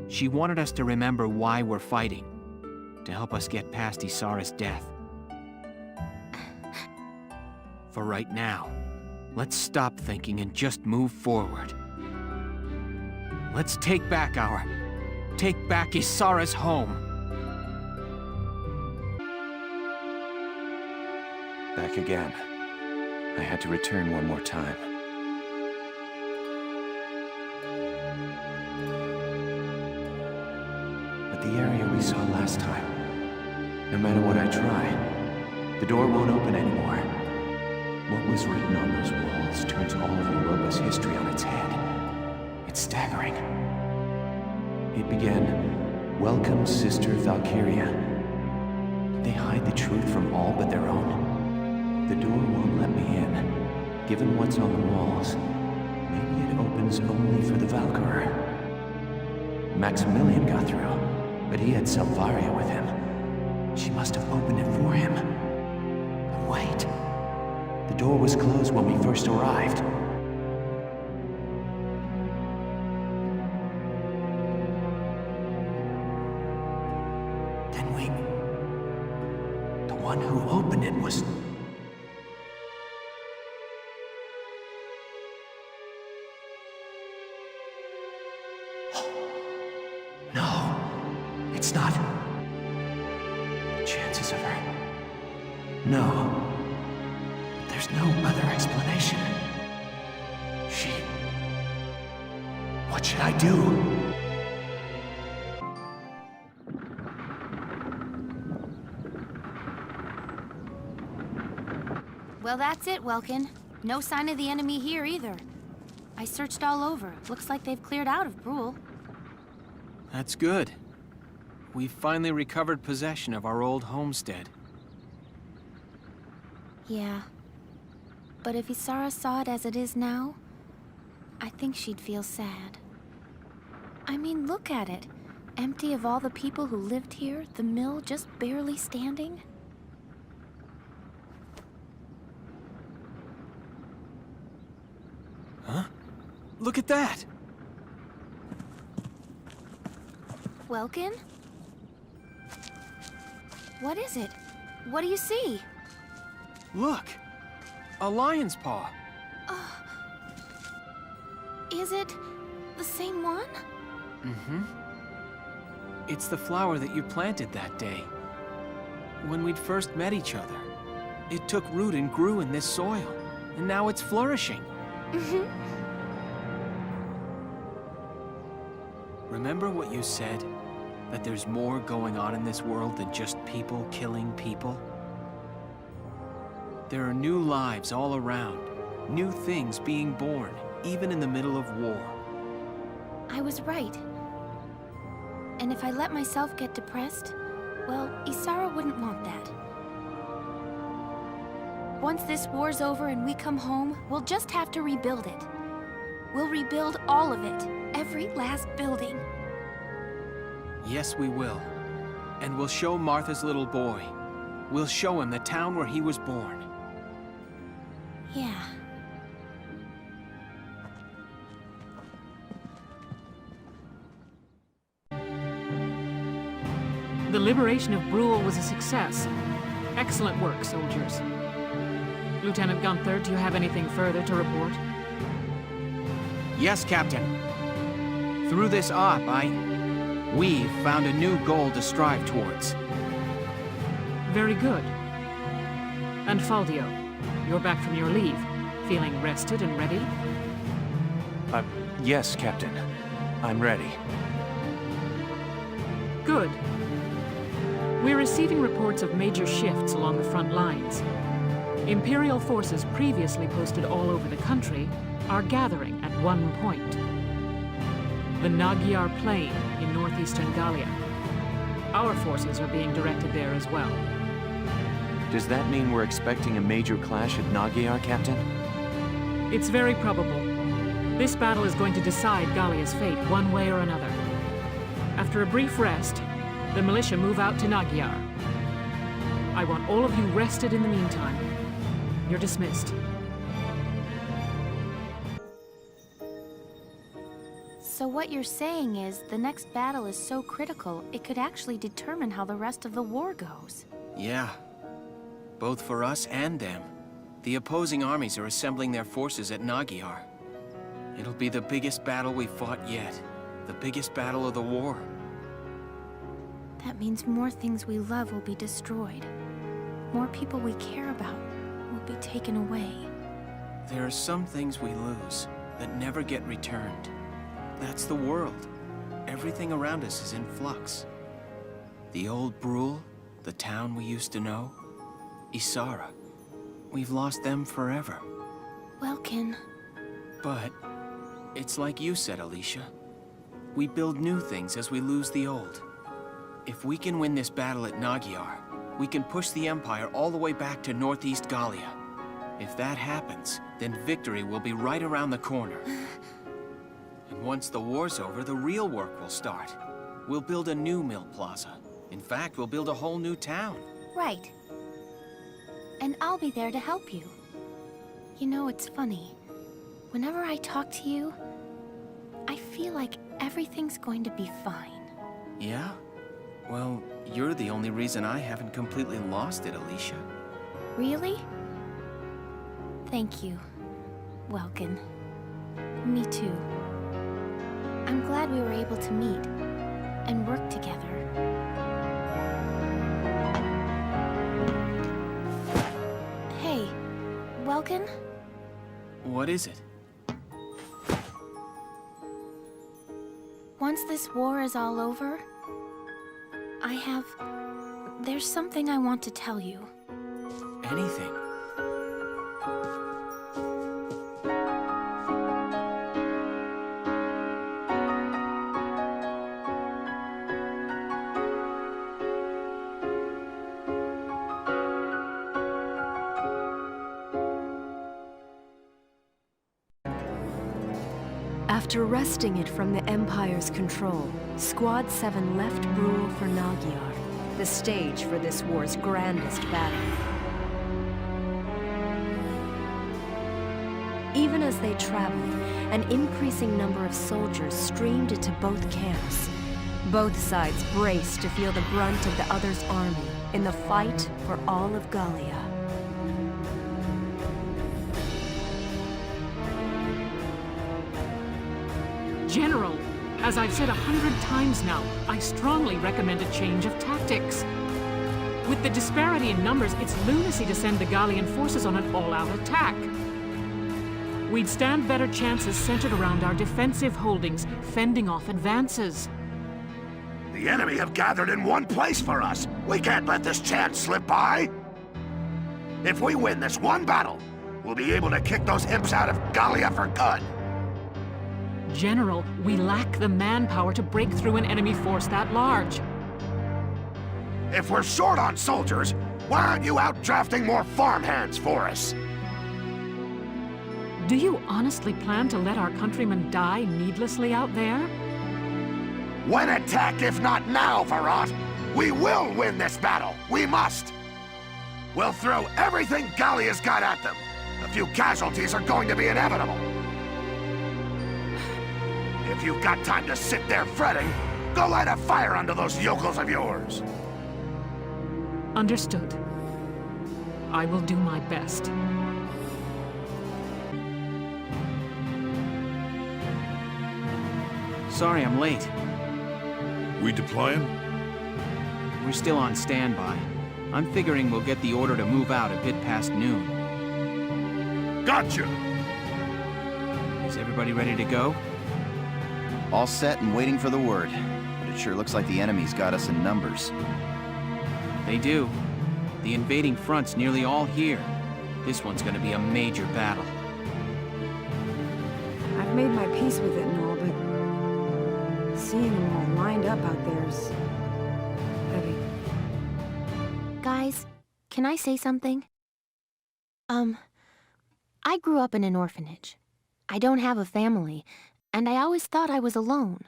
Speaker 2: She wanted us to remember why we're fighting, to help us get past Isara's death. For right now, let's stop thinking and just move forward. Let's take back Isara's home.
Speaker 11: Back again. I had to return one more time. But the area we saw last time, no matter what I try, the door won't open anymore. What was written on those walls turns all of Europa's history on its head. It's staggering. It began, "Welcome, Sister Valkyria." Did they hide the truth from all but their own? The door won't let me in. Given what's on the walls, maybe it opens only for the Valkyrie. Maximilian got through, but he had Selvaria with him. She must have opened it for him. But wait. The door was closed when we first arrived. Then the one who opened it was... No, it's not. The chances of her... No. There's no other explanation. What should I do?
Speaker 3: Well, that's it, Welkin. No sign of the enemy here either. I searched all over. Looks like they've cleared out of Brule.
Speaker 2: That's good. We've finally recovered possession of our old homestead.
Speaker 19: Yeah. But if Isara saw it as it is now, I think she'd feel sad. I mean, look at it. Empty of all the people who lived here, the mill just barely standing.
Speaker 2: Huh? Look at that!
Speaker 3: Welkin? What is it? What do you see?
Speaker 2: Look! A lion's paw!
Speaker 3: Is it the same one?
Speaker 2: Mm-hmm. It's the flower that you planted that day. When we'd first met each other. It took root and grew in this soil, and now it's flourishing.
Speaker 3: Mm-hmm.
Speaker 2: Remember what you said? That there's more going on in this world than just people killing people? There are new lives all around, new things being born, even in the middle of war.
Speaker 19: I was right. And if I let myself get depressed, well, Isara wouldn't want that.
Speaker 3: Once this war's over and we come home, we'll just have to rebuild it. We'll rebuild all of it, every last building.
Speaker 2: Yes, we will. And we'll show Martha's little boy. We'll show him the town where he was born.
Speaker 19: Yeah.
Speaker 10: The liberation of Brule was a success. Excellent work, soldiers. Lieutenant Gunther, do you have anything further to report?
Speaker 2: Yes, Captain. Through this op, we've found a new goal to strive towards.
Speaker 10: Very good. And Faldio, you're back from your leave. Feeling rested and ready?
Speaker 11: Yes, Captain. I'm ready.
Speaker 10: Good. We're receiving reports of major shifts along the front lines. Imperial forces previously posted all over the country are gathering at one point. The Nagyar Plain in northeastern Gallia. Our forces are being directed there as well.
Speaker 11: Does that mean we're expecting a major clash at Nagyar, Captain?
Speaker 10: It's very probable. This battle is going to decide Gallia's fate one way or another. After a brief rest, the militia move out to Nagyar. I want all of you rested in the meantime. You're dismissed.
Speaker 3: So what you're saying is the next battle is so critical, it could actually determine how the rest of the war goes.
Speaker 2: Yeah. Both for us and them. The opposing armies are assembling their forces at Nagyar. It'll be the biggest battle we've fought yet. The biggest battle of the war.
Speaker 3: That means more things we love will be destroyed. More people we care about will be taken away.
Speaker 2: There are some things we lose that never get returned. That's the world. Everything around us is in flux. The old Brule, the town we used to know, Isara. We've lost them forever.
Speaker 3: Welkin.
Speaker 2: But it's like you said, Alicia. We build new things as we lose the old. If we can win this battle at Nagyar, we can push the Empire all the way back to northeast Gallia. If that happens, then victory will be right around the corner. And once the war's over, the real work will start. We'll build a new mill plaza. In fact, we'll build a whole new town.
Speaker 3: Right. And I'll be there to help you. You know, it's funny. Whenever I talk to you, I feel like everything's going to be fine.
Speaker 2: Yeah? Well, you're the only reason I haven't completely lost it, Alicia.
Speaker 3: Really? Thank you, Welkin. Me too. I'm glad we were able to meet and work together. Hey, Welkin?
Speaker 2: What is it?
Speaker 3: Once this war is all over, there's something I want to tell you.
Speaker 2: Anything.
Speaker 1: After wresting it from the Empire's control, Squad 7 left Brule for Nagyar, the stage for this war's grandest battle. Even as they traveled, an increasing number of soldiers streamed into both camps. Both sides braced to feel the brunt of the other's army in the fight for all of Gallia.
Speaker 10: General, as I've said 100 times now, I strongly recommend a change of tactics. With the disparity in numbers, it's lunacy to send the Gallian forces on an all-out attack. We'd stand better chances centered around our defensive holdings, fending off advances.
Speaker 6: The enemy have gathered in one place for us. We can't let this chance slip by. If we win this one battle, we'll be able to kick those imps out of Gallia for good.
Speaker 10: General, we lack the manpower to break through an enemy force that large.
Speaker 6: If we're short on soldiers, why aren't you out drafting more farmhands for us?
Speaker 10: Do you honestly plan to let our countrymen die needlessly out there?
Speaker 6: When attacked, if not now, Varrot, we will win this battle. We must. We'll throw everything Gallia's got at them. A few casualties are going to be inevitable. If you've got time to sit there fretting, go light a fire under those yokels of yours.
Speaker 10: Understood. I will do my best.
Speaker 2: Sorry I'm late.
Speaker 5: We deploying?
Speaker 2: We're still on standby. I'm figuring we'll get the order to move out a bit past noon.
Speaker 6: Gotcha!
Speaker 2: Is everybody ready to go?
Speaker 23: All set and waiting for the word. But it sure looks like the enemy's got us in numbers.
Speaker 2: They do. The invading front's nearly all here. This one's gonna be a major battle.
Speaker 12: I've made my peace with it and all, but seeing them all lined up out there's heavy.
Speaker 3: Guys, can I say something? I grew up in an orphanage. I don't have a family, and I always thought I was alone.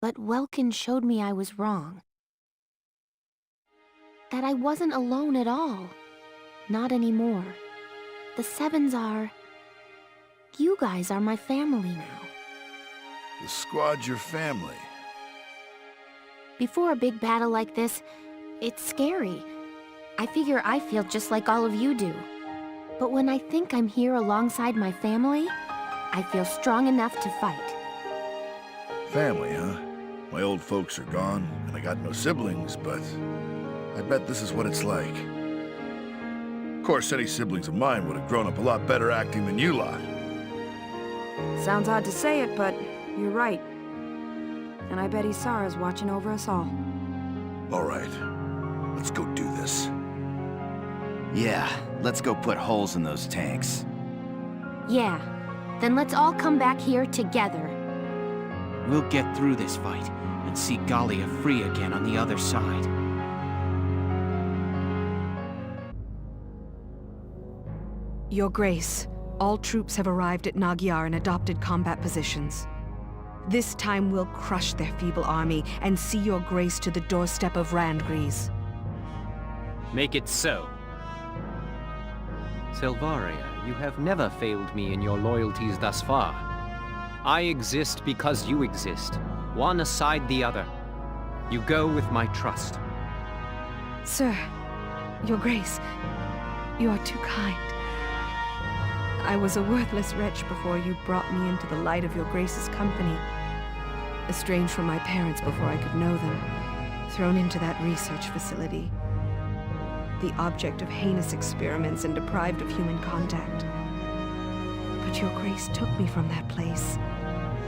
Speaker 3: But Welkin showed me I was wrong. That I wasn't alone at all. Not anymore. The Sevens are... You guys are my family now.
Speaker 5: The squad's your family.
Speaker 3: Before a big battle like this, it's scary. I figure I feel just like all of you do. But when I think I'm here alongside my family, I feel strong enough to fight.
Speaker 5: Family, huh? My old folks are gone, and I got no siblings, but I bet this is what it's like. Of course, any siblings of mine would have grown up a lot better acting than you lot.
Speaker 12: Sounds odd to say it, but you're right. And I bet Isara's watching over us all.
Speaker 5: All right, let's go do this.
Speaker 23: Yeah, let's go put holes in those tanks.
Speaker 3: Yeah, then let's all come back here together.
Speaker 2: We'll get through this fight and see Gallia free again on the other side.
Speaker 9: Your Grace, all troops have arrived at Nagyar and adopted combat positions. This time we'll crush their feeble army and see your Grace to the doorstep of Randgries.
Speaker 20: Make it so. Silvaria, you have never failed me in your loyalties thus far. I exist because you exist, one aside the other. You go with my trust.
Speaker 9: Sir, your Grace, you are too kind. I was a worthless wretch before you brought me into the light of your Grace's company. Estranged from my parents before I could know them, thrown into that research facility. The object of heinous experiments and deprived of human contact. But your Grace took me from that place,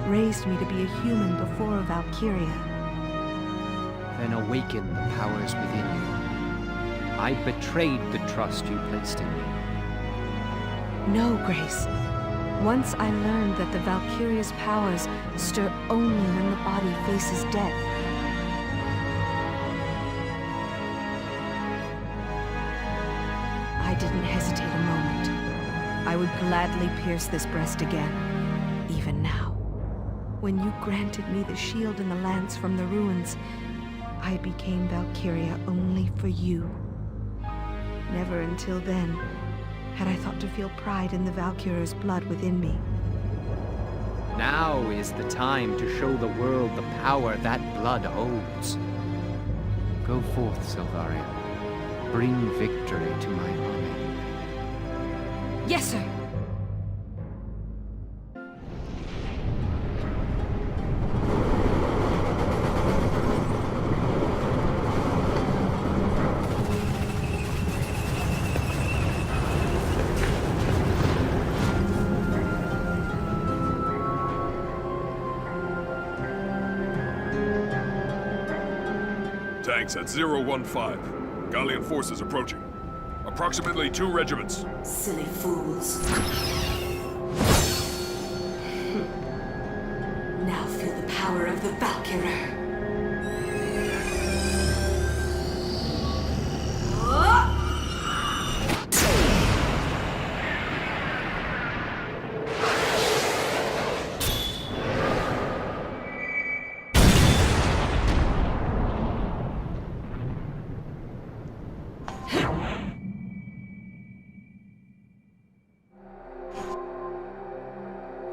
Speaker 9: raised me to be a human before a Valkyria.
Speaker 20: Then awaken the powers within you. I betrayed the trust you placed in me.
Speaker 9: No, Grace. Once I learned that the Valkyria's powers stir only when the body faces death. I didn't hesitate a moment. I would gladly pierce this breast again, even now. When you granted me the shield and the lance from the ruins, I became Valkyria only for you. Never until then had I thought to feel pride in the Valkyria's blood within me.
Speaker 20: Now is the time to show the world the power that blood holds. Go forth, Silvaria. Bring victory to my army.
Speaker 9: Yes, sir!
Speaker 18: Tanks at 015. Gallian forces approaching. Approximately 2 regiments.
Speaker 21: Silly fools. Now feel the power of the Valkyria.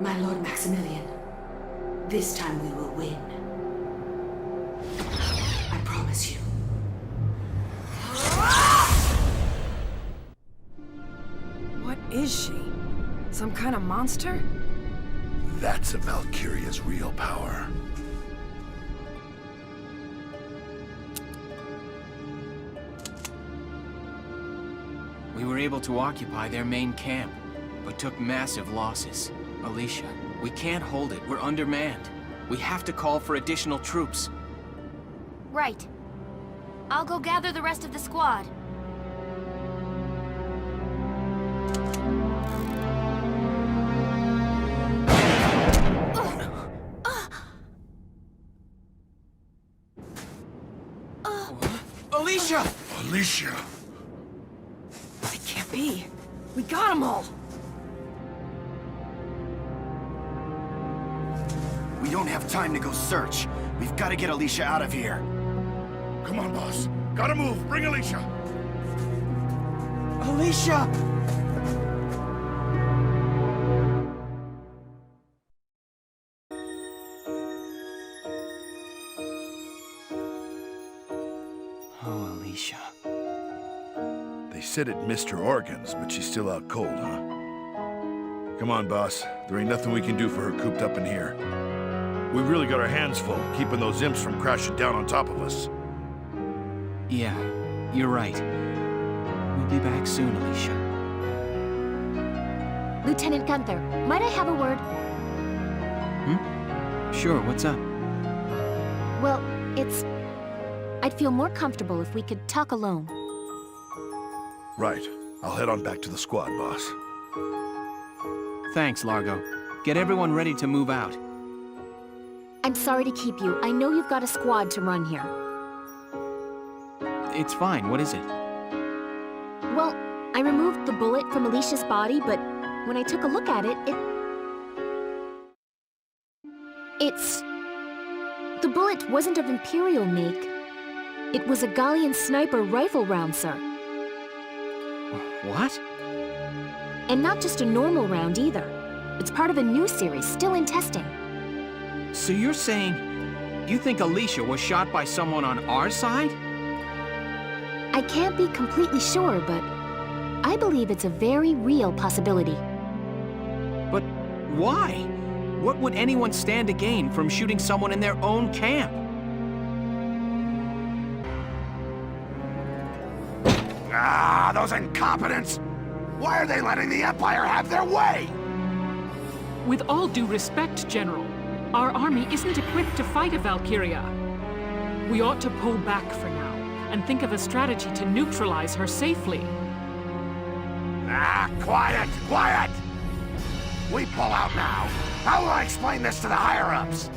Speaker 21: My Lord Maximilian, this time we will win. I promise you.
Speaker 12: What is she? Some kind of monster?
Speaker 5: That's a Valkyria's real power.
Speaker 2: We were able to occupy their main camp, but took massive losses. Alicia, we can't hold it. We're undermanned. We have to call for additional troops.
Speaker 3: Right. I'll go gather the rest of the squad.
Speaker 11: Alicia!
Speaker 5: Alicia!
Speaker 12: It can't be. We got them all.
Speaker 23: We don't have time to go search. We've got to get Alicia out of here.
Speaker 5: Come on, boss. Gotta move. Bring Alicia.
Speaker 23: Alicia!
Speaker 11: Oh, Alicia.
Speaker 5: They said it missed her organs, but she's still out cold, huh? Come on, boss. There ain't nothing we can do for her cooped up in here. We've really got our hands full, keeping those imps from crashing down on top of us.
Speaker 2: Yeah, you're right. We'll be back soon, Alicia.
Speaker 3: Lieutenant Gunther, might I have a word?
Speaker 2: Sure, what's up?
Speaker 3: Well, I'd feel more comfortable if we could talk alone.
Speaker 5: Right. I'll head on back to the squad, boss.
Speaker 2: Thanks, Largo. Get everyone ready to move out.
Speaker 3: I'm sorry to keep you. I know you've got a squad to run here.
Speaker 2: It's fine, what is it?
Speaker 3: Well, I removed the bullet from Alicia's body, but when I took a look at it, the bullet wasn't of Imperial make. It was a Gallian sniper rifle round, sir.
Speaker 2: What?
Speaker 3: And not just a normal round either. It's part of a new series, still in testing.
Speaker 2: So you're saying you think Alicia was shot by someone on our side?
Speaker 3: I can't be completely sure, but I believe it's a very real possibility.
Speaker 2: But why? What would anyone stand to gain from shooting someone in their own camp?
Speaker 7: Ah, those incompetents! Why are they letting the Empire have their way?
Speaker 10: With all due respect, General, our army isn't equipped to fight a Valkyria. We ought to pull back for now and think of a strategy to neutralize her safely.
Speaker 7: Ah, quiet! Quiet! We pull out now. How will I explain this to the higher-ups?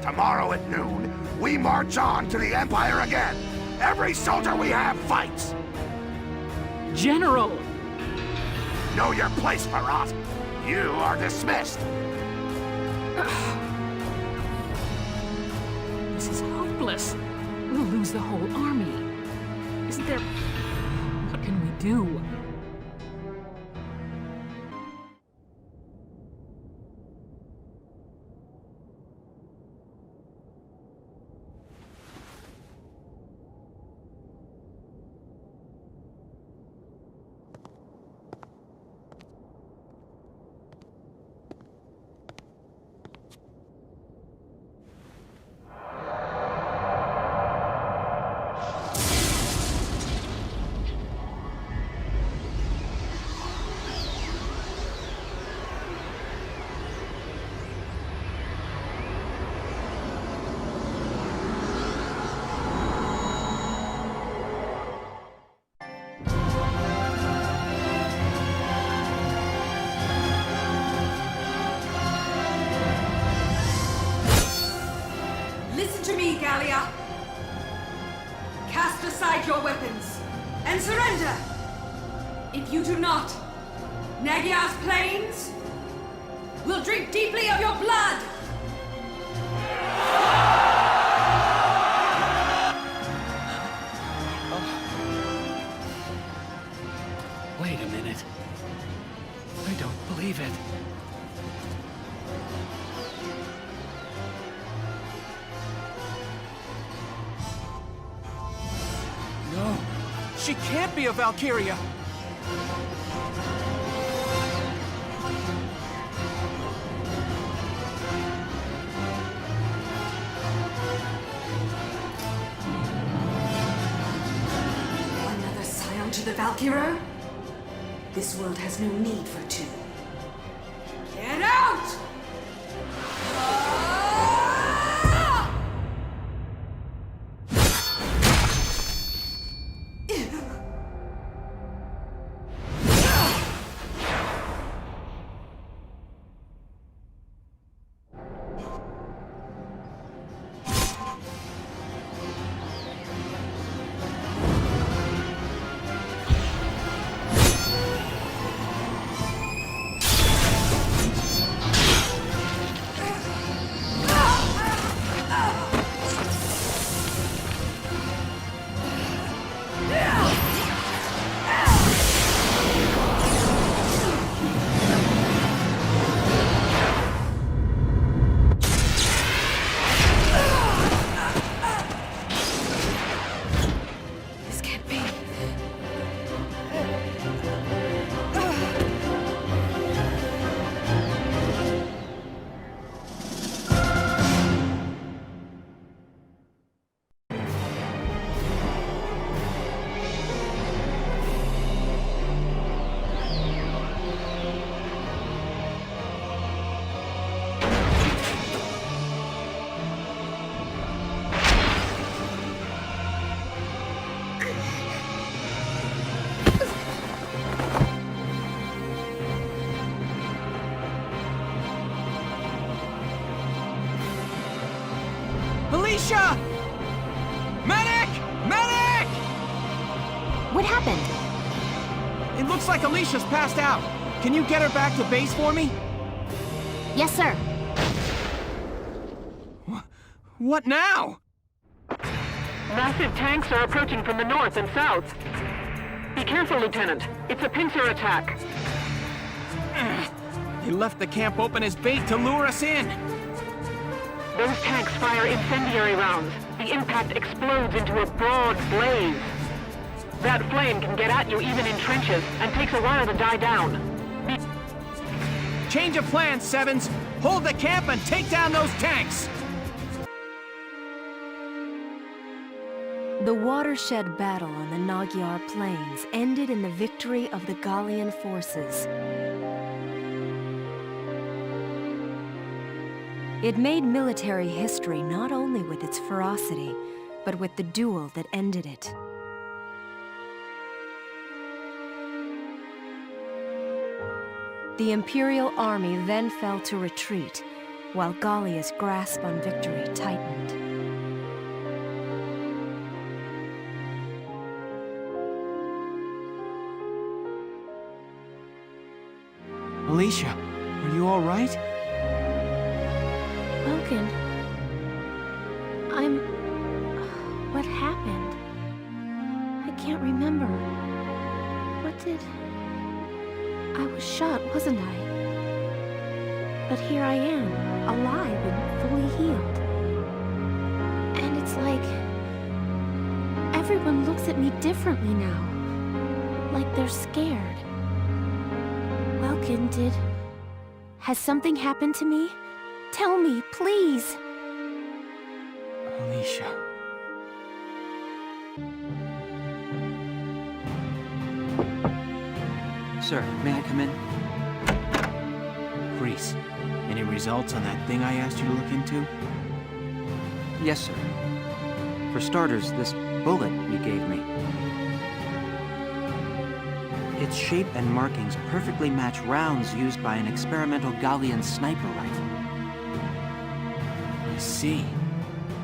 Speaker 7: Tomorrow at noon, we march on to the Empire again. Every soldier we have fights.
Speaker 10: General!
Speaker 7: Know your place, Marat. You are dismissed.
Speaker 10: This is hopeless. We'll lose the whole army. Isn't there... What can we do?
Speaker 14: Listen to me, Gallia. Cast aside your weapons and surrender. If you do not, Nagyar's plains will drink deeply of your blood.
Speaker 2: Wait a minute. I don't believe it. No, she can't be a Valkyria!
Speaker 14: Another scion to the Valkyro? This world has no need for two. Get out!
Speaker 8: Alicia! Medic! Medic!
Speaker 3: What happened?
Speaker 8: It looks like Alicia's passed out. Can you get her back to base for me?
Speaker 3: Yes, sir.
Speaker 8: What now?
Speaker 15: Massive tanks are approaching from the north and south. Be careful, Lieutenant. It's a pincer attack.
Speaker 8: He left the camp open as bait to lure us in.
Speaker 15: Those tanks fire incendiary rounds. The impact explodes into a broad blaze. That flame can get at you even in trenches, and takes a while to die down.
Speaker 8: Change of plans, Sevens. Hold the camp and take down those tanks!
Speaker 1: The watershed battle on the Magyar Plains ended in the victory of the Gallian forces. It made military history not only with its ferocity, but with the duel that ended it. The Imperial army then fell to retreat, while Gallia's grasp on victory tightened.
Speaker 8: Alicia, are you all right?
Speaker 19: Logan, what happened? I can't remember. I was shot, wasn't I? But here I am, alive and fully healed. And it's like everyone looks at me differently now. Like they're scared. Welkin, has something happened to me? Tell me, please.
Speaker 8: Alicia.
Speaker 17: Sir, may I come in?
Speaker 8: Grease, any results on that thing I asked you to look into?
Speaker 17: Yes, sir. For starters, this bullet you gave me. Its shape and markings perfectly match rounds used by an experimental Gallian sniper rifle.
Speaker 8: I see.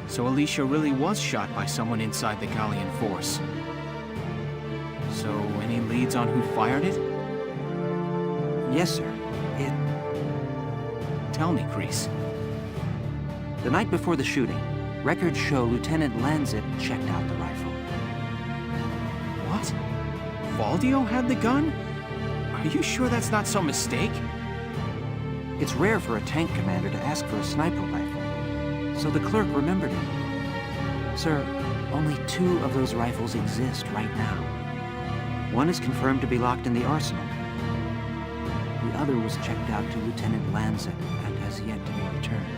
Speaker 8: So Alicia really was shot by someone inside the Gallian force. So, any leads on who fired it?
Speaker 17: Yes, sir.
Speaker 8: Tell me, Kreese.
Speaker 17: The night before the shooting, records show Lieutenant Lanzit checked out the rifle.
Speaker 8: What? Valdio had the gun? Are you sure that's not some mistake?
Speaker 17: It's rare for a tank commander to ask for a sniper rifle, so the clerk remembered it. Sir, only 2 of those rifles exist right now. One is confirmed to be locked in the arsenal. The other was checked out to Lieutenant Lanzit and has yet to be returned.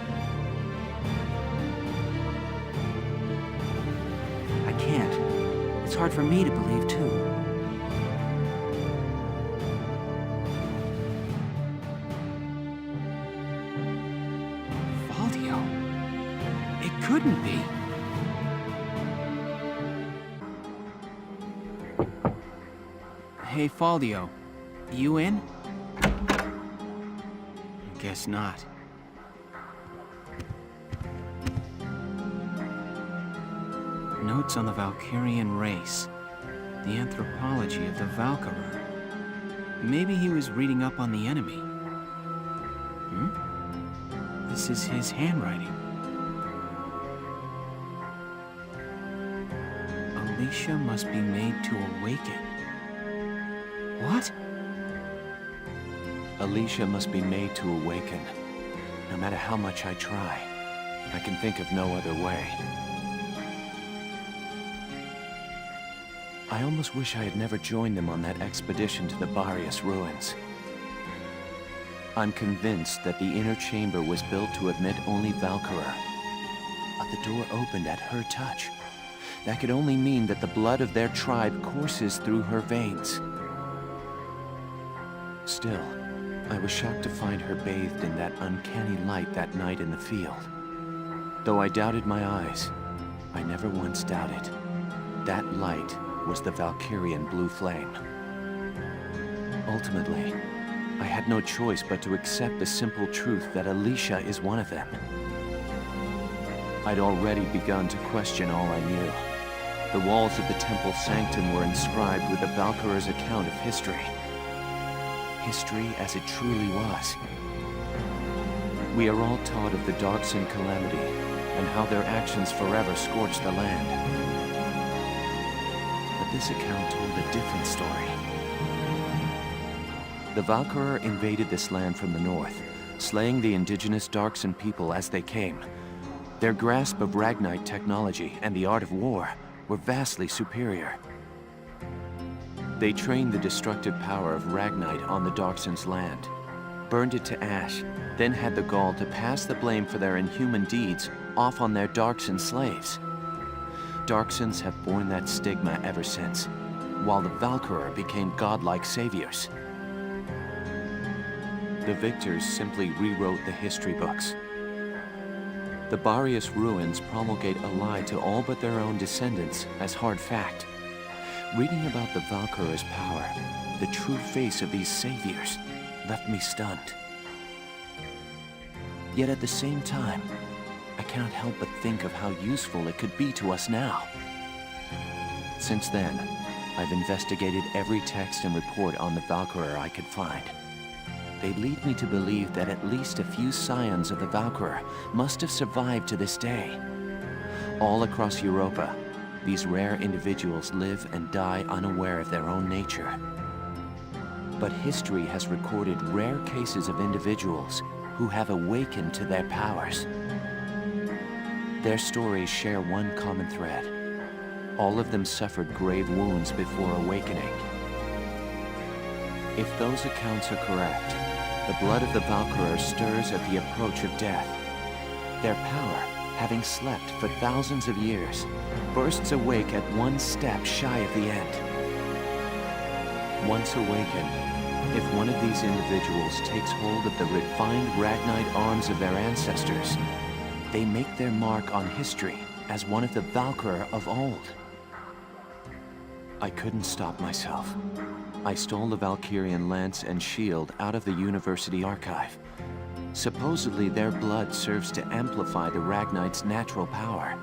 Speaker 17: I can't. It's hard for me to believe, too.
Speaker 8: Valdio? It couldn't be. Hey, Valdio. You in? Guess not. Notes on the Valkyrian race. The anthropology of the Valkyria. Maybe he was reading up on the enemy. This is his handwriting. Alicia must be made to awaken. What?
Speaker 11: Alicia must be made to awaken. No matter how much I try, I can think of no other way. I almost wish I had never joined them on that expedition to the Barrius ruins. I'm convinced that the inner chamber was built to admit only Valkyria. But the door opened at her touch. That could only mean that the blood of their tribe courses through her veins. Still, I was shocked to find her bathed in that uncanny light that night in the field. Though I doubted my eyes, I never once doubted. That light was the Valkyrian blue flame. Ultimately, I had no choice but to accept the simple truth that Alicia is one of them. I'd already begun to question all I knew. The walls of the temple sanctum were inscribed with the Valkyrier's account of history. History as it truly was. We are all taught of the Darkson calamity, and how their actions forever scorched the land. But this account told a different story. The Valkyria invaded this land from the north, slaying the indigenous Darkson people as they came. Their grasp of Ragnite technology and the art of war were vastly superior. They trained the destructive power of Ragnite on the Darkson's land, burned it to ash, then had the gall to pass the blame for their inhuman deeds off on their Darkson slaves. Darksons have borne that stigma ever since, while the Valkyria became godlike saviors. The victors simply rewrote the history books. The Barrius ruins promulgate a lie to all but their own descendants as hard fact. Reading about the Valkyria's power, the true face of these saviors, left me stunned. Yet at the same time, I cannot help but think of how useful it could be to us now. Since then, I've investigated every text and report on the Valkyria I could find. They lead me to believe that at least a few scions of the Valkyria must have survived to this day. All across Europa, these rare individuals live and die unaware of their own nature. But history has recorded rare cases of individuals who have awakened to their powers. Their stories share one common thread. All of them suffered grave wounds before awakening. If those accounts are correct, the blood of the Valkyria stirs at the approach of death. Their power, having slept for thousands of years, bursts awake at one step shy of the end. Once awakened, if one of these individuals takes hold of the refined Ragnite arms of their ancestors, they make their mark on history as one of the Valkyria of old. I couldn't stop myself. I stole the Valkyrian lance and shield out of the university archive. Supposedly their blood serves to amplify the Ragnite's natural power.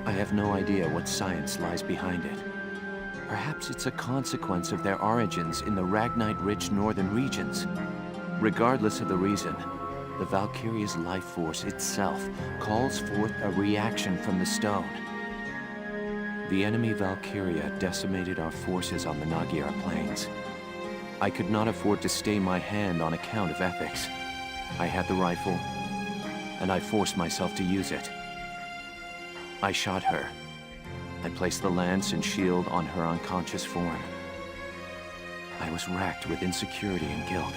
Speaker 11: I have no idea what science lies behind it. Perhaps it's a consequence of their origins in the Ragnite-rich northern regions. Regardless of the reason, the Valkyria's life force itself calls forth a reaction from the stone. The enemy Valkyria decimated our forces on the Magyar plains. I could not afford to stay my hand on account of ethics. I had the rifle, and I forced myself to use it. I shot her. I placed the lance and shield on her unconscious form. I was racked with insecurity and guilt,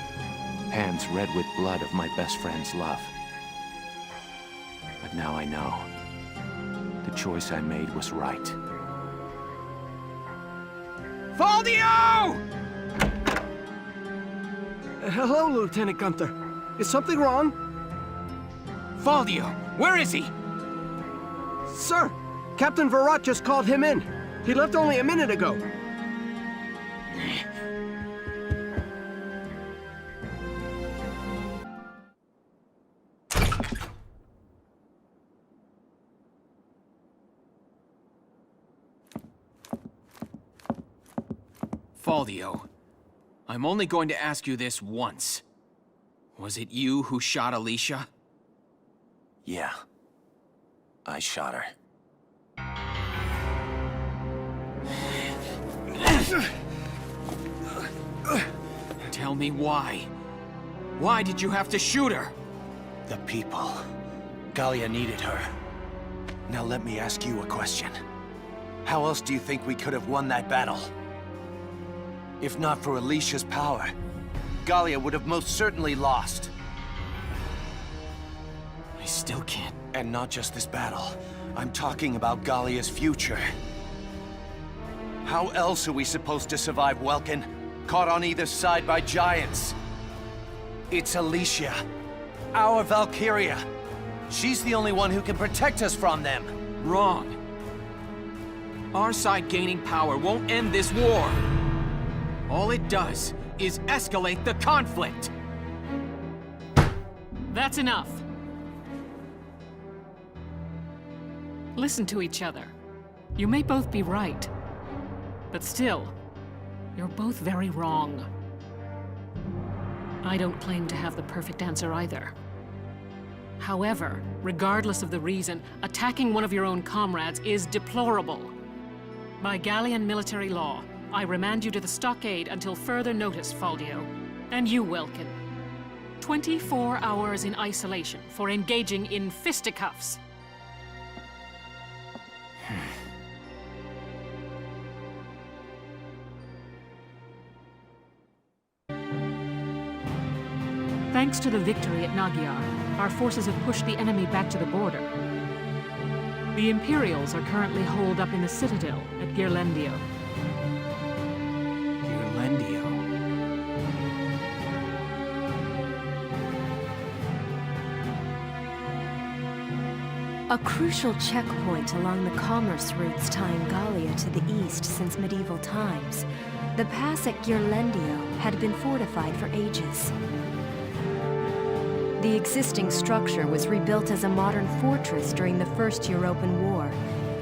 Speaker 11: hands red with blood of my best friend's love. But now I know. The choice I made was right.
Speaker 13: Faldio! Hello, Lieutenant Gunther. Is something wrong?
Speaker 8: Faldio, where is he?
Speaker 13: Sir, Captain Virat just called him in. He left only a minute ago.
Speaker 2: Faldio, I'm only going to ask you this once. Was it you who shot Alicia?
Speaker 11: Yeah. I shot her.
Speaker 2: Tell me why. Why did you have to shoot her?
Speaker 7: The people. Gallia needed her. Now let me ask you a question. How else do you think we could have won that battle? If not for Alicia's power, Gallia would have most certainly lost.
Speaker 2: I still can't.
Speaker 7: And not just this battle. I'm talking about Gallia's future. How else are we supposed to survive Welkin? Caught on either side by giants. It's Alicia. Our Valkyria. She's the only one who can protect us from them.
Speaker 2: Wrong. Our side gaining power won't end this war. All it does is escalate the conflict.
Speaker 10: That's enough. Listen to each other. You may both be right, but still, you're both very wrong. I don't claim to have the perfect answer either. However, regardless of the reason, attacking one of your own comrades is deplorable. By Gallian military law, I remand you to the stockade until further notice, Faldio. And you, Welkin. 24 hours in isolation for engaging in fisticuffs. Thanks to the victory at Nagyar, our forces have pushed the enemy back to the border. The Imperials are currently holed up in the citadel at Girlendio.
Speaker 8: Girlendio.
Speaker 1: A crucial checkpoint along the commerce routes tying Gallia to the east since medieval times, the pass at Girlendio had been fortified for ages. The existing structure was rebuilt as a modern fortress during the First European War,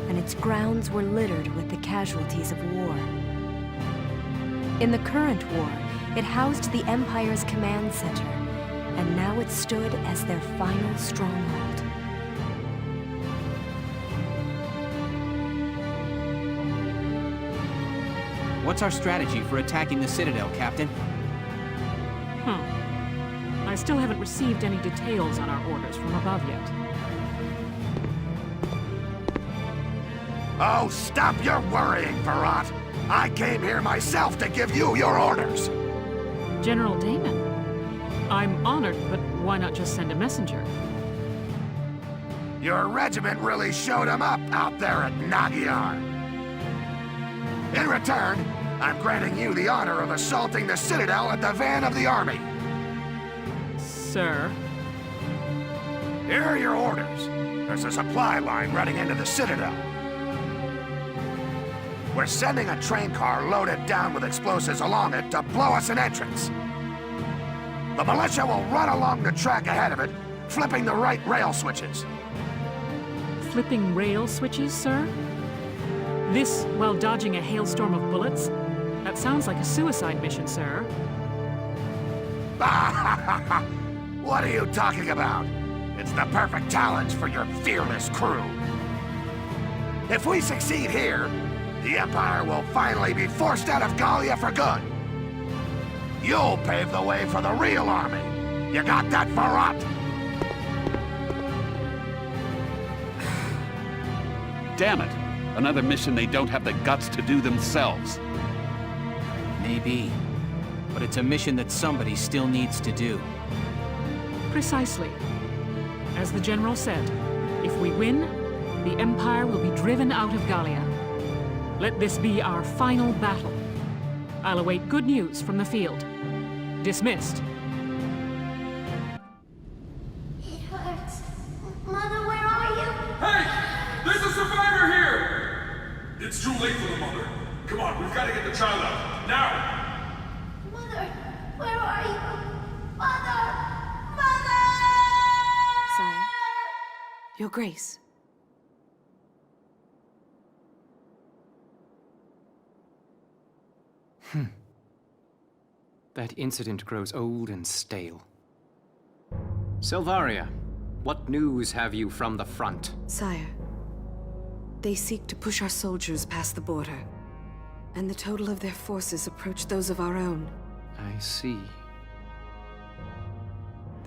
Speaker 1: and its grounds were littered with the casualties of war. In the current war, it housed the Empire's command center, and now it stood as their final stronghold.
Speaker 8: What's our strategy for attacking the Citadel, Captain?
Speaker 10: I still haven't received any details on our orders from above yet.
Speaker 7: Oh, stop your worrying, Varrot! I came here myself to give you your orders!
Speaker 10: General Damon, I'm honored, but why not just send a messenger?
Speaker 7: Your regiment really showed him up out there at Nagyar. In return, I'm granting you the honor of assaulting the Citadel at the van of the army.
Speaker 10: Sir?
Speaker 7: Here are your orders. There's a supply line running into the Citadel. We're sending a train car loaded down with explosives along it to blow us an entrance. The militia will run along the track ahead of it, flipping the right rail switches.
Speaker 10: Flipping rail switches, sir? This while dodging a hailstorm of bullets? That sounds like a suicide mission, sir.
Speaker 7: What are you talking about? It's the perfect challenge for your fearless crew. If we succeed here, the Empire will finally be forced out of Gallia for good. You'll pave the way for the real army. You got that, Varrot?
Speaker 4: Damn it! Another mission they don't have the guts to do themselves.
Speaker 8: Maybe. But it's a mission that somebody still needs to do.
Speaker 10: Precisely. As the General said, if we win, the Empire will be driven out of Gallia. Let this be our final battle. I'll await good news from the field. Dismissed.
Speaker 16: It hurts. Mother, where are you?
Speaker 22: Hey! There's a survivor here! It's too late for the mother. Come on, we've got to get the child out. Now!
Speaker 16: Mother, where are you? Mother!
Speaker 14: Sire, Your Grace.
Speaker 20: That incident grows old and stale. Selvaria, what news have you from the front?
Speaker 14: Sire, they seek to push our soldiers past the border, and the total of their forces approach those of our own.
Speaker 20: I see.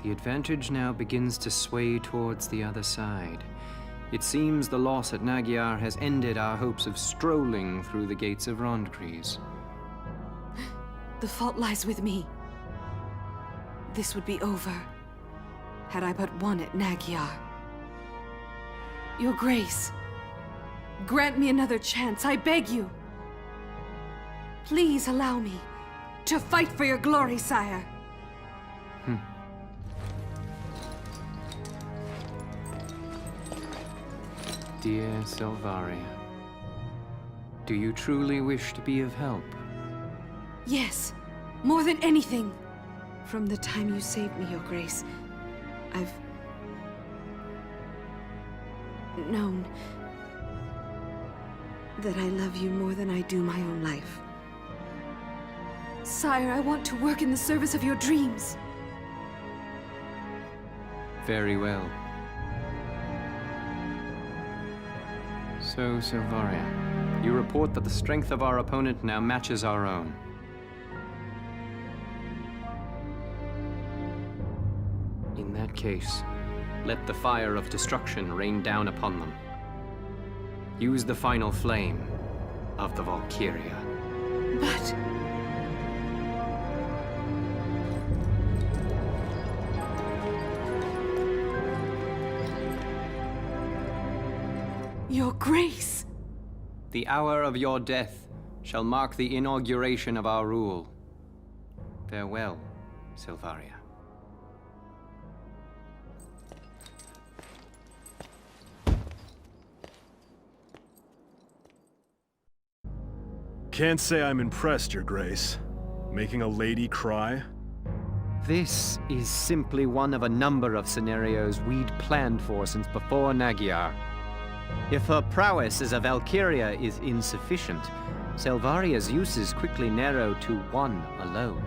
Speaker 20: The advantage now begins to sway towards the other side. It seems the loss at Nagyar has ended our hopes of strolling through the gates of Rondgries.
Speaker 14: The fault lies with me. This would be over had I but won at Nagyar. Your Grace, grant me another chance, I beg you. Please allow me to fight for your glory, sire.
Speaker 20: Dear Selvaria, do you truly wish to be of help?
Speaker 14: Yes, more than anything. From the time you saved me, Your Grace, I've known that I love you more than I do my own life. Sire, I want to work in the service of your dreams.
Speaker 8: Very well. So, Silvaria, you report that the strength of our opponent now matches our own. In that case, let the fire of destruction rain down upon them. Use the final flame of the Valkyria.
Speaker 14: But... Your Grace!
Speaker 8: The hour of your death shall mark the inauguration of our rule. Farewell, Silvaria.
Speaker 6: Can't say I'm impressed, Your Grace. Making a lady cry?
Speaker 20: This is simply one of a number of scenarios we'd planned for since before Nagyar. If her prowess as a Valkyria is insufficient, Silvaria's uses quickly narrow to one alone.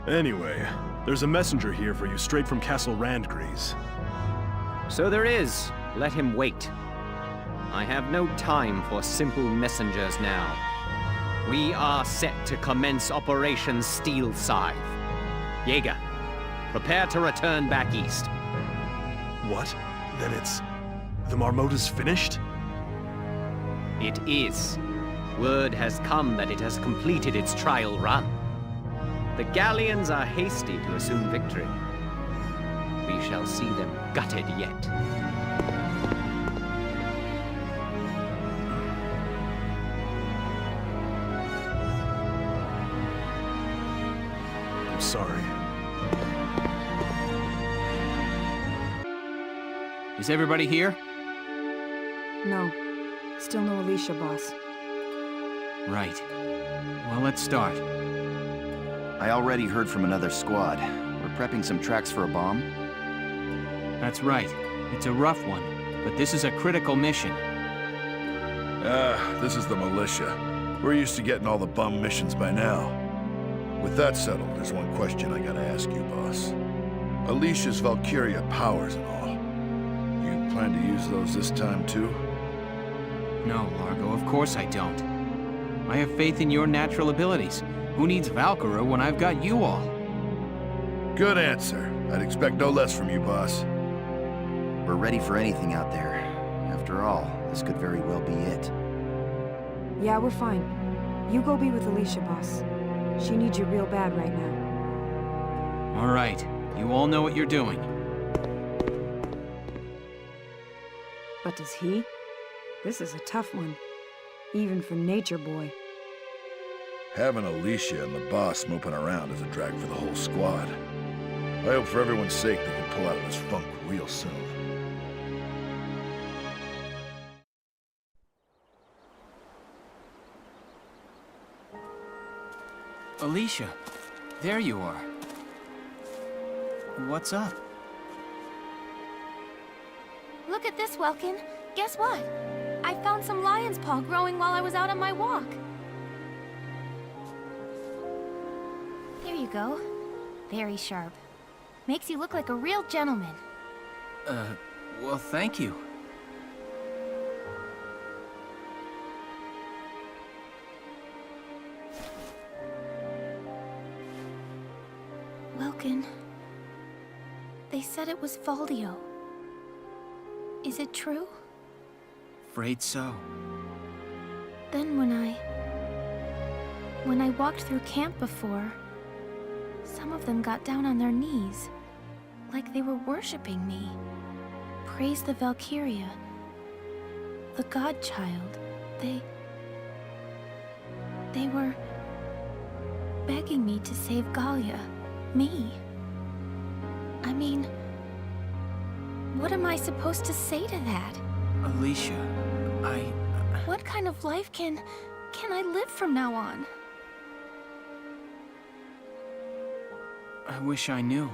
Speaker 6: Anyway, there's a messenger here for you straight from Castle Randgrease.
Speaker 20: So there is. Let him wait. I have no time for simple messengers now. We are set to commence Operation Steel Scythe. Jaeger, prepare to return back east.
Speaker 6: What? Then the Marmota's finished?
Speaker 20: It is. Word has come that it has completed its trial run. The Galleons are hasty to assume victory. We shall see them gutted yet.
Speaker 6: I'm sorry.
Speaker 2: Is everybody here?
Speaker 12: No. Still no Alicia, boss.
Speaker 2: Right. Well, let's start.
Speaker 23: I already heard from another squad. We're prepping some tracks for a bomb.
Speaker 2: That's right. It's a rough one, but this is a critical mission.
Speaker 5: This is the militia. We're used to getting all the bum missions by now. With that settled, there's one question I gotta ask you, boss. Alicia's Valkyria powers and all. You plan to use those this time, too?
Speaker 2: No, Largo, of course I don't. I have faith in your natural abilities. Who needs Valkyria when I've got you all?
Speaker 5: Good answer. I'd expect no less from you, boss.
Speaker 23: We're ready for anything out there. After all, this could very well be it.
Speaker 12: Yeah, we're fine. You go be with Alicia, boss. She needs you real bad right now.
Speaker 2: All right. You all know what you're doing.
Speaker 12: But does he? This is a tough one. Even for Nature Boy.
Speaker 5: Having Alicia and the boss moping around is a drag for the whole squad. I hope for everyone's sake they can pull out of this funk real soon.
Speaker 2: Alicia, there you are. What's up?
Speaker 3: Look at this, Welkin. Guess what? I found some lion's paw growing while I was out on my walk. There you go. Very sharp. Makes you look like a real gentleman.
Speaker 2: Well, thank you.
Speaker 3: Welkin. They said it was Valdio. Is it true?
Speaker 2: Afraid so.
Speaker 3: Then when I walked through camp before, some of them got down on their knees, like they were worshipping me. Praise the Valkyria, the Godchild. They were begging me to save Gallia, me. I mean, what am I supposed to say to that?
Speaker 2: Alicia,
Speaker 3: What kind of life can I live from now on?
Speaker 2: I wish I knew.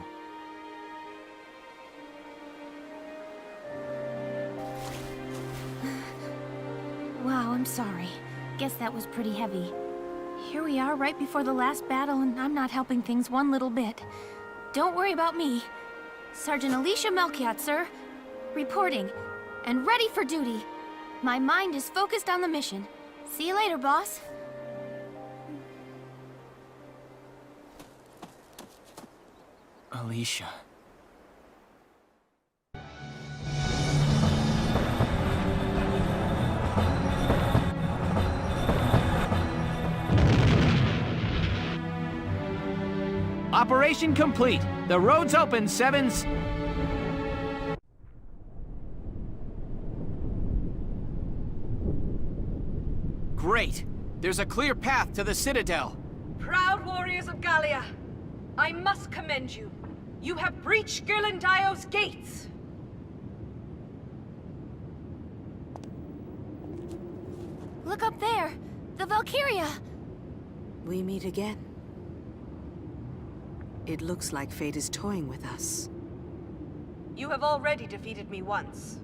Speaker 19: sorry. Guess that was pretty heavy. Here we are right before the last battle, and I'm not helping things one little bit. Don't worry about me. Sergeant Alicia Melchiot, sir. Reporting. And ready for duty. My mind is focused on the mission. See you later, boss.
Speaker 8: Alicia.
Speaker 11: Operation complete. The road's open, Sevens. Great. There's a clear path to the Citadel.
Speaker 9: Proud warriors of Gallia, I must commend you. You have breached Ghirlandio's gates.
Speaker 3: Look up there! The Valkyria!
Speaker 14: We meet again. It looks like fate is toying with us.
Speaker 9: You have already defeated me once,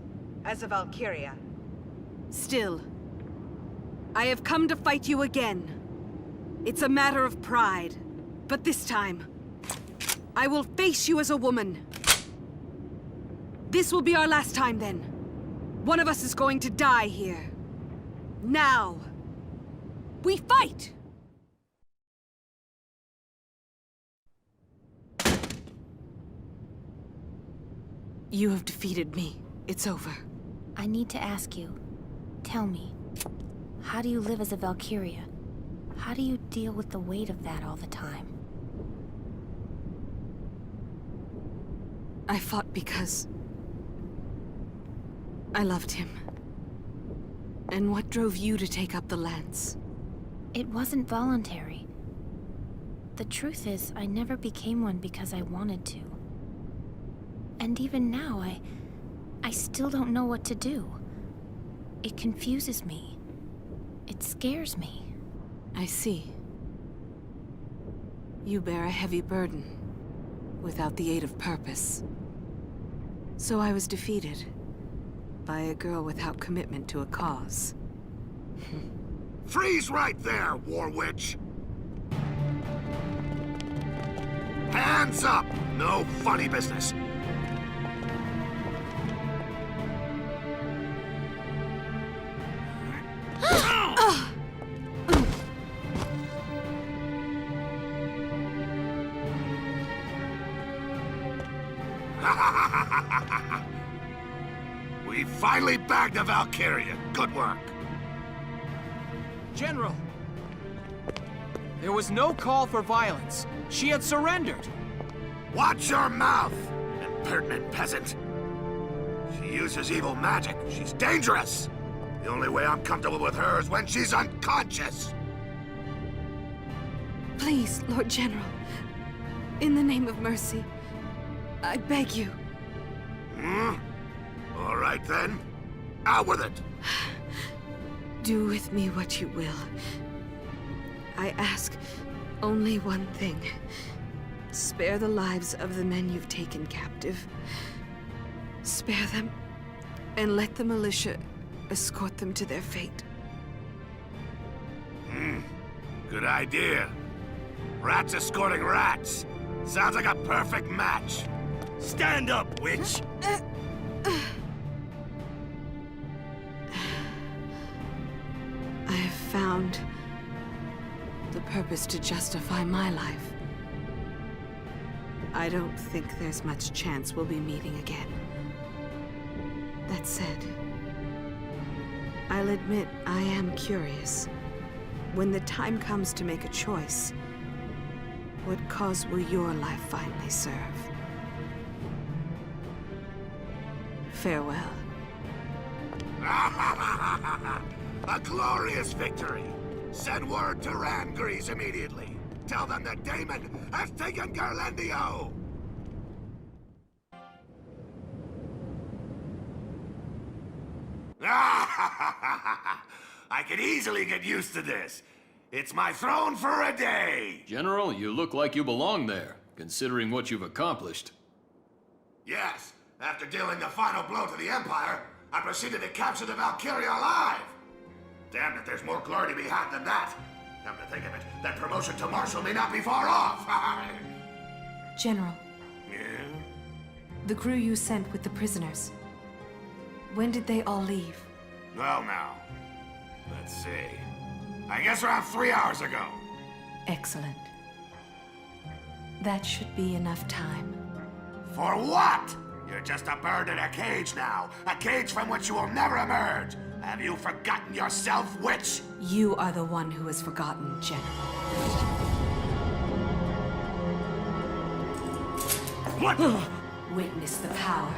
Speaker 9: as a Valkyria.
Speaker 14: Still, I have come to fight you again. It's a matter of pride, but this time, I will face you as a woman. This will be our last time then. One of us is going to die here. Now, we fight! You have defeated me. It's over.
Speaker 19: I need to ask you. Tell me, how do you live as a Valkyria? How do you deal with the weight of that all the time?
Speaker 14: I fought because I loved him. And what drove you to take up the lance?
Speaker 19: It wasn't voluntary. The truth is, I never became one because I wanted to. And even now, I still don't know what to do. It confuses me. It scares me.
Speaker 14: I see. You bear a heavy burden, without the aid of purpose. So I was defeated, by a girl without commitment to a cause.
Speaker 7: Freeze right there, War Witch! Hands up! No funny business. We finally bagged the Valkyria. Good work.
Speaker 11: General! There was no call for violence. She had surrendered.
Speaker 7: Watch your mouth, impertinent peasant. She uses evil magic. She's dangerous. The only way I'm comfortable with her is when she's unconscious.
Speaker 14: Please, Lord General, in the name of mercy, I beg you.
Speaker 7: All right then. Out with it.
Speaker 14: Do with me what you will. I ask only one thing. Spare the lives of the men you've taken captive. Spare them, and let the militia escort them to their fate.
Speaker 7: Good idea. Rats escorting rats. Sounds like a perfect match. Stand up, witch!
Speaker 14: I have found the purpose to justify my life. I don't think there's much chance we'll be meeting again. That said, I'll admit I am curious. When the time comes to make a choice, what cause will your life finally serve? Farewell.
Speaker 7: A glorious victory! Send word to Randgrease immediately. Tell them that Damon has taken Ghirlandio! I could easily get used to this. It's my throne for a day!
Speaker 2: General, you look like you belong there, considering what you've accomplished.
Speaker 7: Yes, after dealing the final blow to the Empire, I proceeded to capture the Valkyria alive! Damn it, there's more glory to be had than that. Come to think of it, that promotion to Marshal may not be far off.
Speaker 14: General,
Speaker 7: Yeah?
Speaker 14: the crew you sent with the prisoners. When did they all leave?
Speaker 7: Well, now. Let's see. I guess around 3 hours ago.
Speaker 14: Excellent. That should be enough time.
Speaker 7: For what? You're just a bird in a cage now. A cage from which you will never emerge. Have you forgotten yourself, witch?
Speaker 14: You are the one who has forgotten, General.
Speaker 7: What?
Speaker 14: Witness the power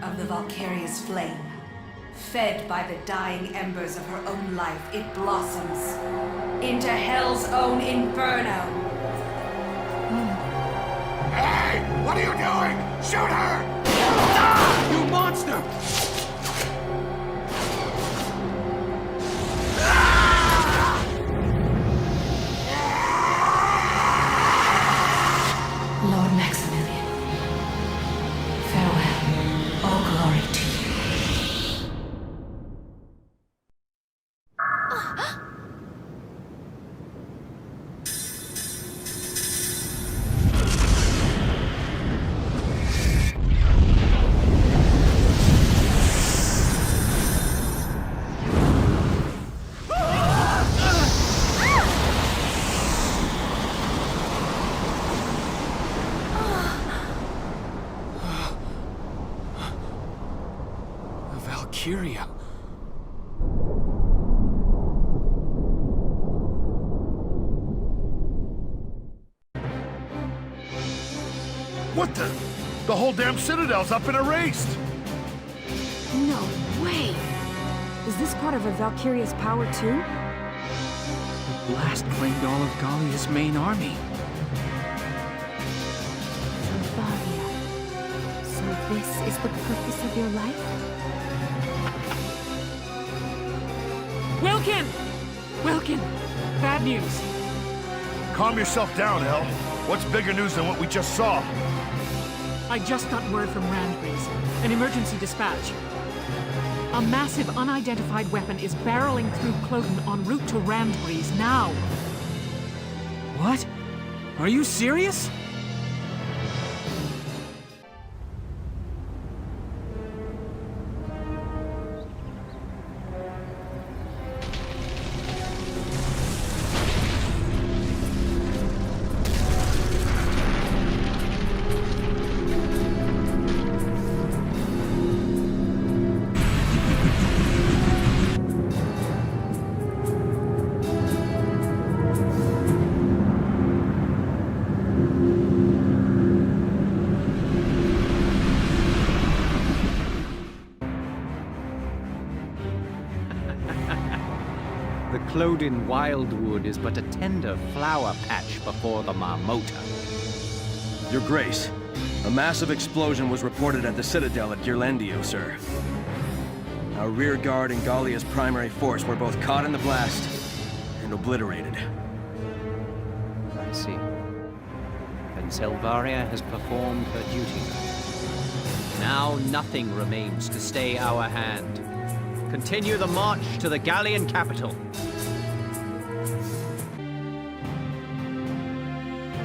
Speaker 14: of the Valkyria's flame. Fed by the dying embers of her own life, it blossoms into Hell's own inferno.
Speaker 7: Hey! What are you doing? Shoot her! Ah!
Speaker 2: You monster!
Speaker 14: Lord Maximilian, farewell. All glory to you.
Speaker 2: Valkyria.
Speaker 5: What the? The whole damn Citadel's up and erased!
Speaker 12: No way! Is this part of a Valkyria's power too?
Speaker 8: The blast claimed all of Gallia's main army.
Speaker 19: Valkyria. So this is the purpose of your life?
Speaker 10: Wilkin! Wilkin! Bad news.
Speaker 5: Calm yourself down, El. What's bigger news than what we just saw?
Speaker 10: I just got word from Randgreaves. An emergency dispatch. A massive unidentified weapon is barreling through Cloten en route to Randgreaves now.
Speaker 8: What? Are you serious?
Speaker 20: The Cloden wildwood is but a tender flower patch before the Marmota.
Speaker 6: Your Grace, a massive explosion was reported at the Citadel at Ghirlandaio, sir. Our rear guard and Gallia's primary force were both caught in the blast and obliterated.
Speaker 20: I see. Then Selvaria has performed her duty. Now nothing remains to stay our hand. Continue the march to the Gallian capital.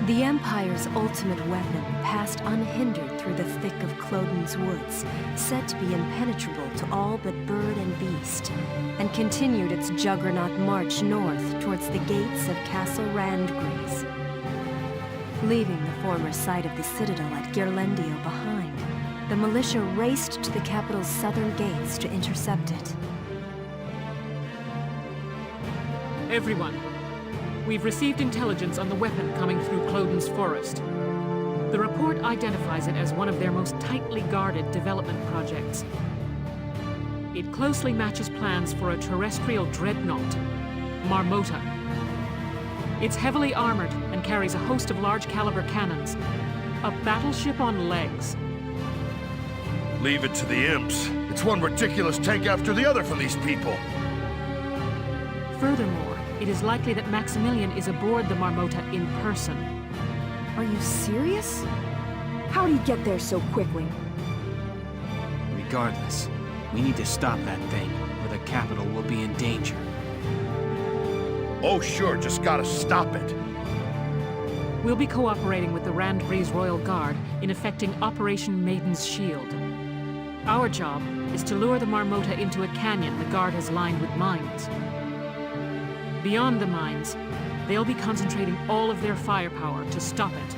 Speaker 1: The Empire's ultimate weapon passed unhindered through the thick of Cloden's woods, said to be impenetrable to all but bird and beast, and continued its juggernaut march north towards the gates of Castle Randgreaves. Leaving the former site of the Citadel at Ghirlandaio behind, the militia raced to the capital's southern gates to intercept it.
Speaker 10: Everyone, we've received intelligence on the weapon coming through Cloden's forest. The report identifies it as one of their most tightly guarded development projects. It closely matches plans for a terrestrial dreadnought, Marmota. It's heavily armored and carries a host of large-caliber cannons. A battleship on legs.
Speaker 5: Leave it to the imps. It's one ridiculous tank after the other from these people.
Speaker 10: Furthermore, it is likely that Maximilian is aboard the Marmota in person.
Speaker 12: Are you serious? How did he get there so quickly?
Speaker 8: Regardless, we need to stop that thing, or the
Speaker 2: the capital will be in danger.
Speaker 5: Oh, sure, just gotta stop it.
Speaker 10: We'll be cooperating with the Randgreaves Royal Guard in effecting Operation Maiden's Shield. Our job is to lure the Marmota into a canyon the Guard has lined with mines. Beyond the mines, they'll be concentrating all of their firepower to stop it.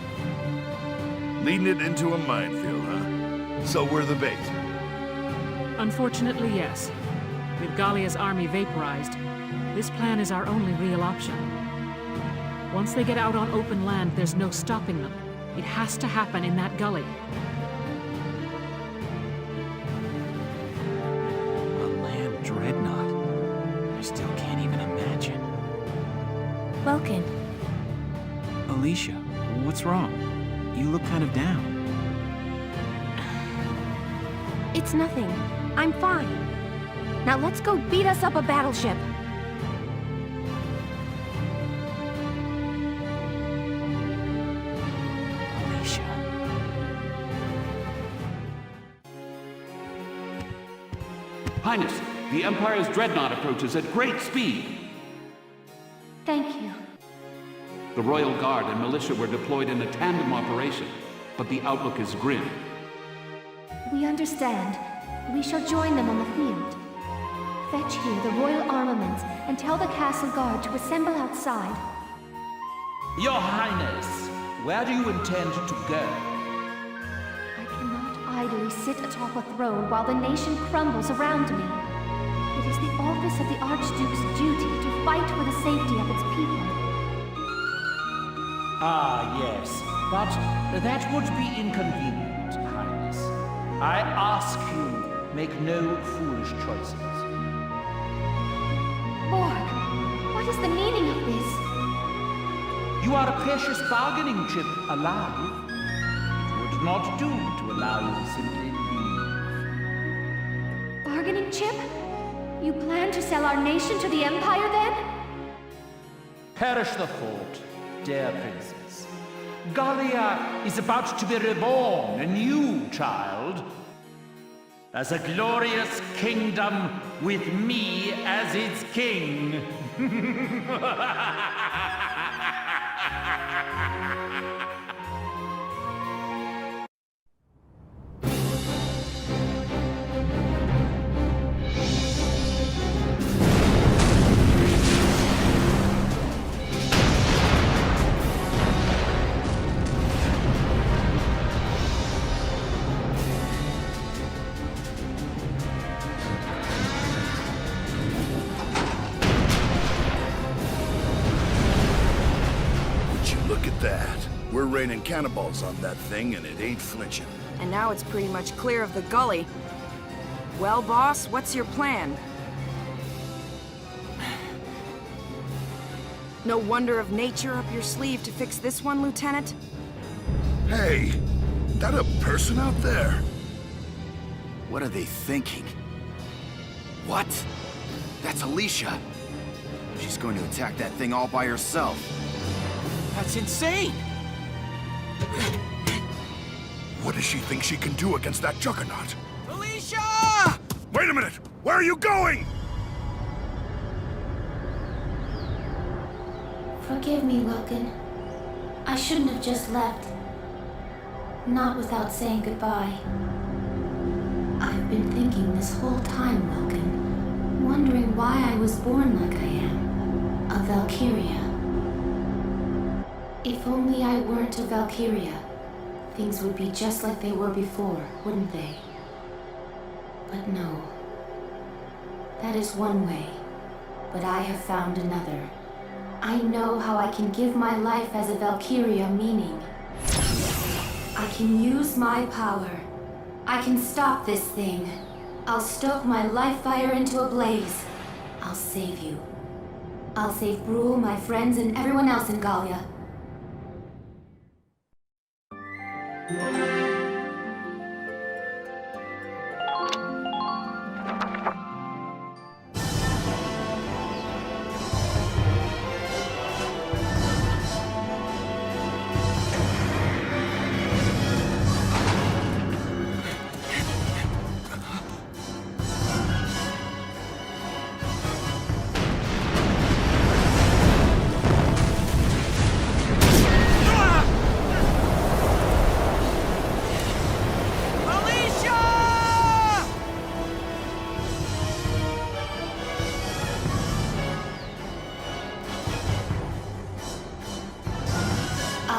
Speaker 5: Leading it into a minefield, huh? So we're the bait.
Speaker 10: Unfortunately, yes. With Gallia's army vaporized, this plan is our only real option. Once they get out on open land, there's no stopping them. It has to happen in that gully.
Speaker 8: A land dreadnought. I still can't even imagine.
Speaker 19: Welcome.
Speaker 8: Alicia, what's wrong? You look kind of down.
Speaker 19: It's nothing. I'm fine. Now let's go beat us up a battleship.
Speaker 8: Alicia.
Speaker 4: Highness, the Empire's dreadnought approaches at great speed.
Speaker 16: Thank you.
Speaker 4: The Royal Guard and militia were deployed in a tandem operation, but the outlook is grim.
Speaker 16: We understand. We shall join them on the field. Fetch here the royal armaments and tell the castle guard to assemble outside.
Speaker 15: Your Highness, where do you intend to go?
Speaker 16: I cannot idly sit atop a throne while the nation crumbles around me. It is the office of the Archduke's duty to fight for the safety of its people.
Speaker 15: Ah, yes, but that would be inconvenient, Highness. I ask you, make no foolish choices.
Speaker 16: Borg, what is the meaning of this?
Speaker 15: You are a precious bargaining chip, alive. It would not do to allow you to simply leave.
Speaker 16: Bargaining chip? You plan to sell our nation to the Empire, then?
Speaker 15: Perish the thought, dear princess. Gallia is about to be reborn, a new child. As a glorious kingdom with me as its king.
Speaker 5: We're raining cannonballs on that thing, and it ain't flinching.
Speaker 12: And now it's pretty much clear of the gully. Well, boss, what's your plan? No wonder of nature up your sleeve to fix this one, Lieutenant?
Speaker 5: Hey, that a person out there? What are they thinking?
Speaker 23: What? That's Alicia. She's going to attack that thing all by herself. That's insane!
Speaker 5: What does she think she can do against that juggernaut?
Speaker 23: Alicia!
Speaker 5: Wait a minute! Where are you going?
Speaker 16: Forgive me, Welkin. I shouldn't have just left. Not without saying goodbye. I've been thinking this whole time, Welkin, wondering why I was born like I am. A Valkyria. If only I weren't a Valkyria, things would be just like they were before, wouldn't they? But no. That is one way, but I have found another. I know how I can give my life as a Valkyria meaning. I can use my power. I can stop this thing. I'll stoke my life fire into a blaze. I'll save you. I'll save Brule, my friends, and everyone else in Gallia.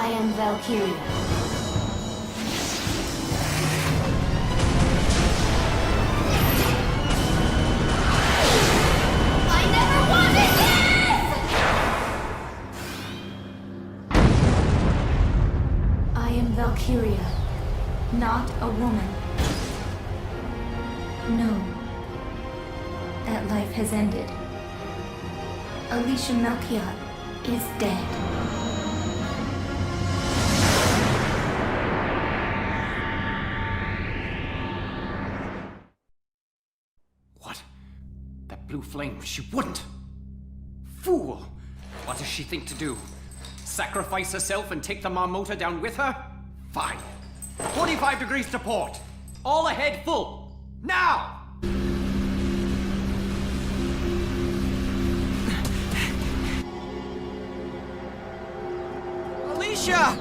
Speaker 16: I am Valkyria. I never wanted this! I am Valkyria, not a woman. No. That life has ended. Alicia Melchiot is dead.
Speaker 17: What? That blue flame, she wouldn't! Fool! What does she think to do? Sacrifice herself and take the Marmota down with her? Fine. 45 degrees to port. All ahead full. Now!
Speaker 6: Alicia!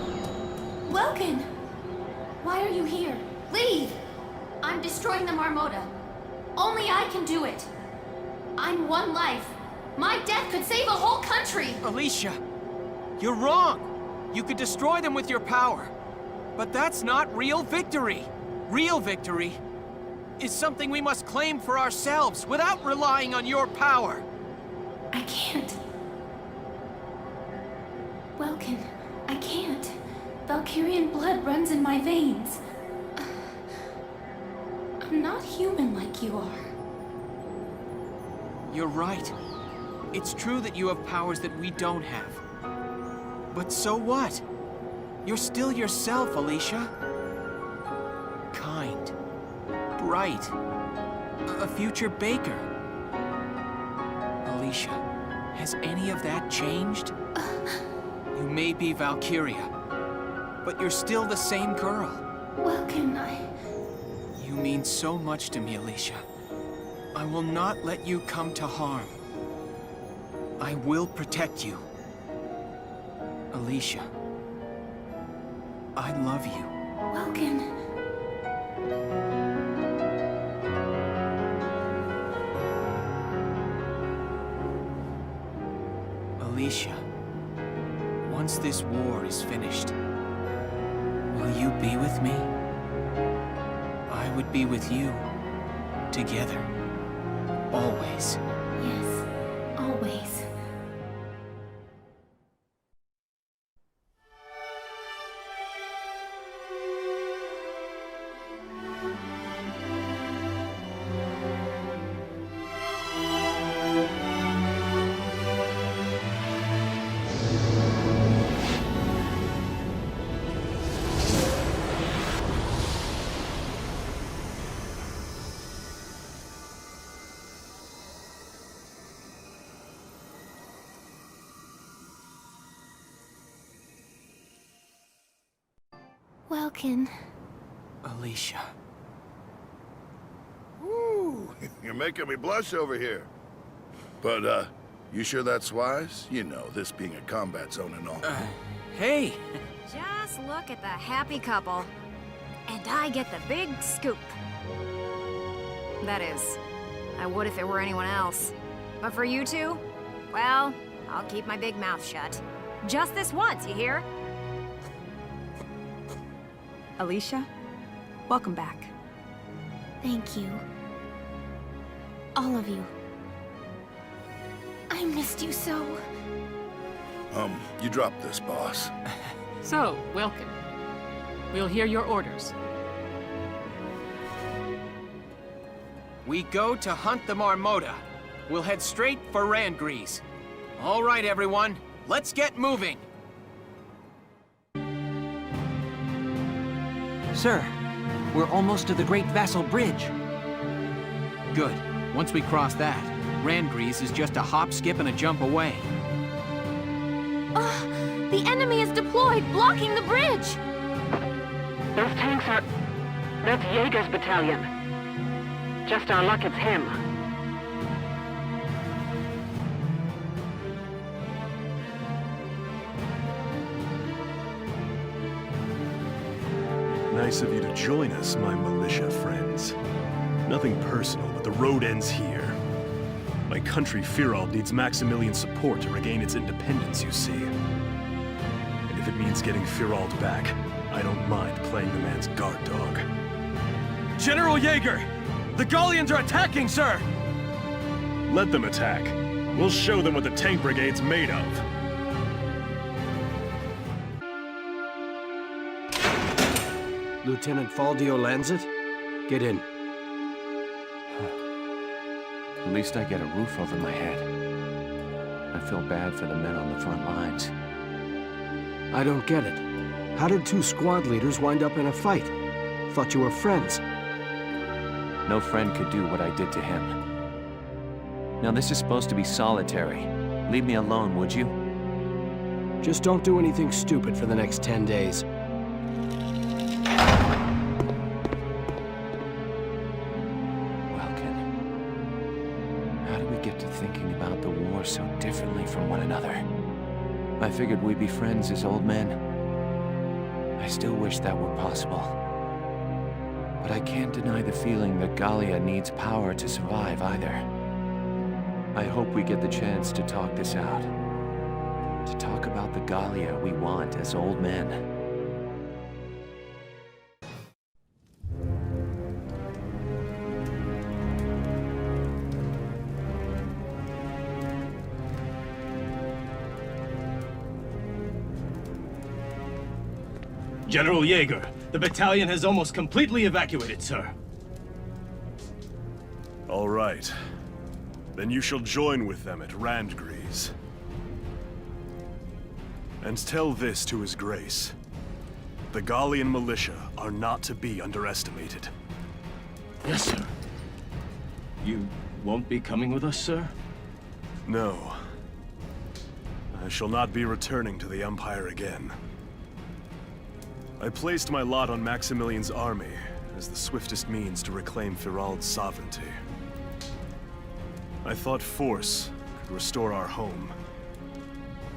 Speaker 3: Welkin! Why are you here? Leave! I'm destroying the Marmota. Only I can do it. I'm one life. My death could save a whole country!
Speaker 6: Alicia, you're wrong. You could destroy them with your power. But that's not real victory. Real victory is something we must claim for ourselves without relying on your power.
Speaker 3: I can't. Welkin, I can't. Valkyrian blood runs in my veins. I'm not human like you are.
Speaker 6: You're right. It's true that you have powers that we don't have. But so what? You're still yourself, Alicia. Kind. Bright. A future baker. Alicia, has any of that changed? You may be Valkyria, but you're still the same girl.
Speaker 3: Welkin,
Speaker 6: You mean so much to me, Alicia. I will not let you come to harm. I will protect you. Alicia, I love you.
Speaker 3: Welkin.
Speaker 6: Alicia, once this war is finished, will you be with me? I would be with you, together, always.
Speaker 3: Yes, always. Welkin.
Speaker 6: Alicia.
Speaker 5: Ooh, you're making me blush over here. But, you sure that's wise? You know, this being a combat zone and all.
Speaker 6: Hey!
Speaker 18: Just look at the happy couple. And I get the big scoop. That is, I would if it were anyone else. But for you two, well, I'll keep my big mouth shut. Just this once, you hear?
Speaker 12: Alicia, welcome back.
Speaker 3: Thank you. All of you. I missed you so.
Speaker 5: You dropped this, boss.
Speaker 10: So, Welkin, we'll hear your orders.
Speaker 6: We go to hunt the Marmota. We'll head straight for Randgrease. All right, everyone, let's get moving.
Speaker 8: Sir, we're almost to the Great Vassal Bridge.
Speaker 2: Good. Once we cross that, Randgrease is just a hop, skip, and a jump away.
Speaker 3: The enemy is deployed, blocking the bridge!
Speaker 21: Those tanks are... That's Jaeger's battalion. Just our luck it's him.
Speaker 24: Nice of you to join us, my militia friends. Nothing personal, but the road ends here. My country, Firald, needs Maximilian's support to regain its independence, you see. And if it means means getting Firald back, I don't mind playing the man's guard dog.
Speaker 6: General Jaeger! The Gallians are attacking, sir!
Speaker 24: Let them attack. We'll show them what the tank brigade's made of.
Speaker 6: Lieutenant Faldio lands it? Get in.
Speaker 8: At least I get a roof over my head. I feel bad for the men on the front lines.
Speaker 6: I don't get it. How did two squad leaders wind up in a fight? Thought you were friends.
Speaker 8: No friend could do what I did to him. Now this is supposed to be solitary. Leave me alone, would you?
Speaker 6: Just don't do anything stupid for the next 10 days.
Speaker 8: Welkin, how did we get to thinking about the war so differently from one another? I figured we'd be friends as old men. I still wish that were possible. But I can't deny the feeling that Gallia needs power to survive either. I hope we get the chance to talk this out. To talk about the Gallia we want as old men.
Speaker 9: General Jaeger, the battalion has almost completely evacuated, sir.
Speaker 24: All right. Then you shall join with them at Randgrees. And tell this to His Grace. The Gallian militia are not to be underestimated.
Speaker 9: Yes, sir. You won't be coming with us, sir?
Speaker 24: No. I shall not be returning to the Empire again. I placed my lot on Maximilian's army as the swiftest means to reclaim Firald's sovereignty. I thought force could restore our home.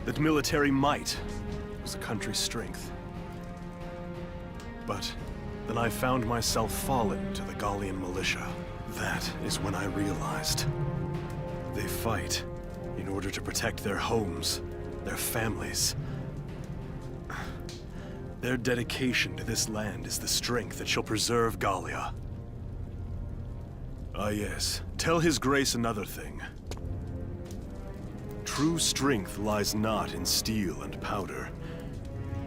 Speaker 24: That military might was the country's strength. But then I found myself fallen to the Gallian militia. That is when I realized. They fight in order to protect their homes, their families. Their dedication to this land is the strength that shall preserve Gallia. Ah yes, tell His Grace another thing. True strength lies not in steel and powder.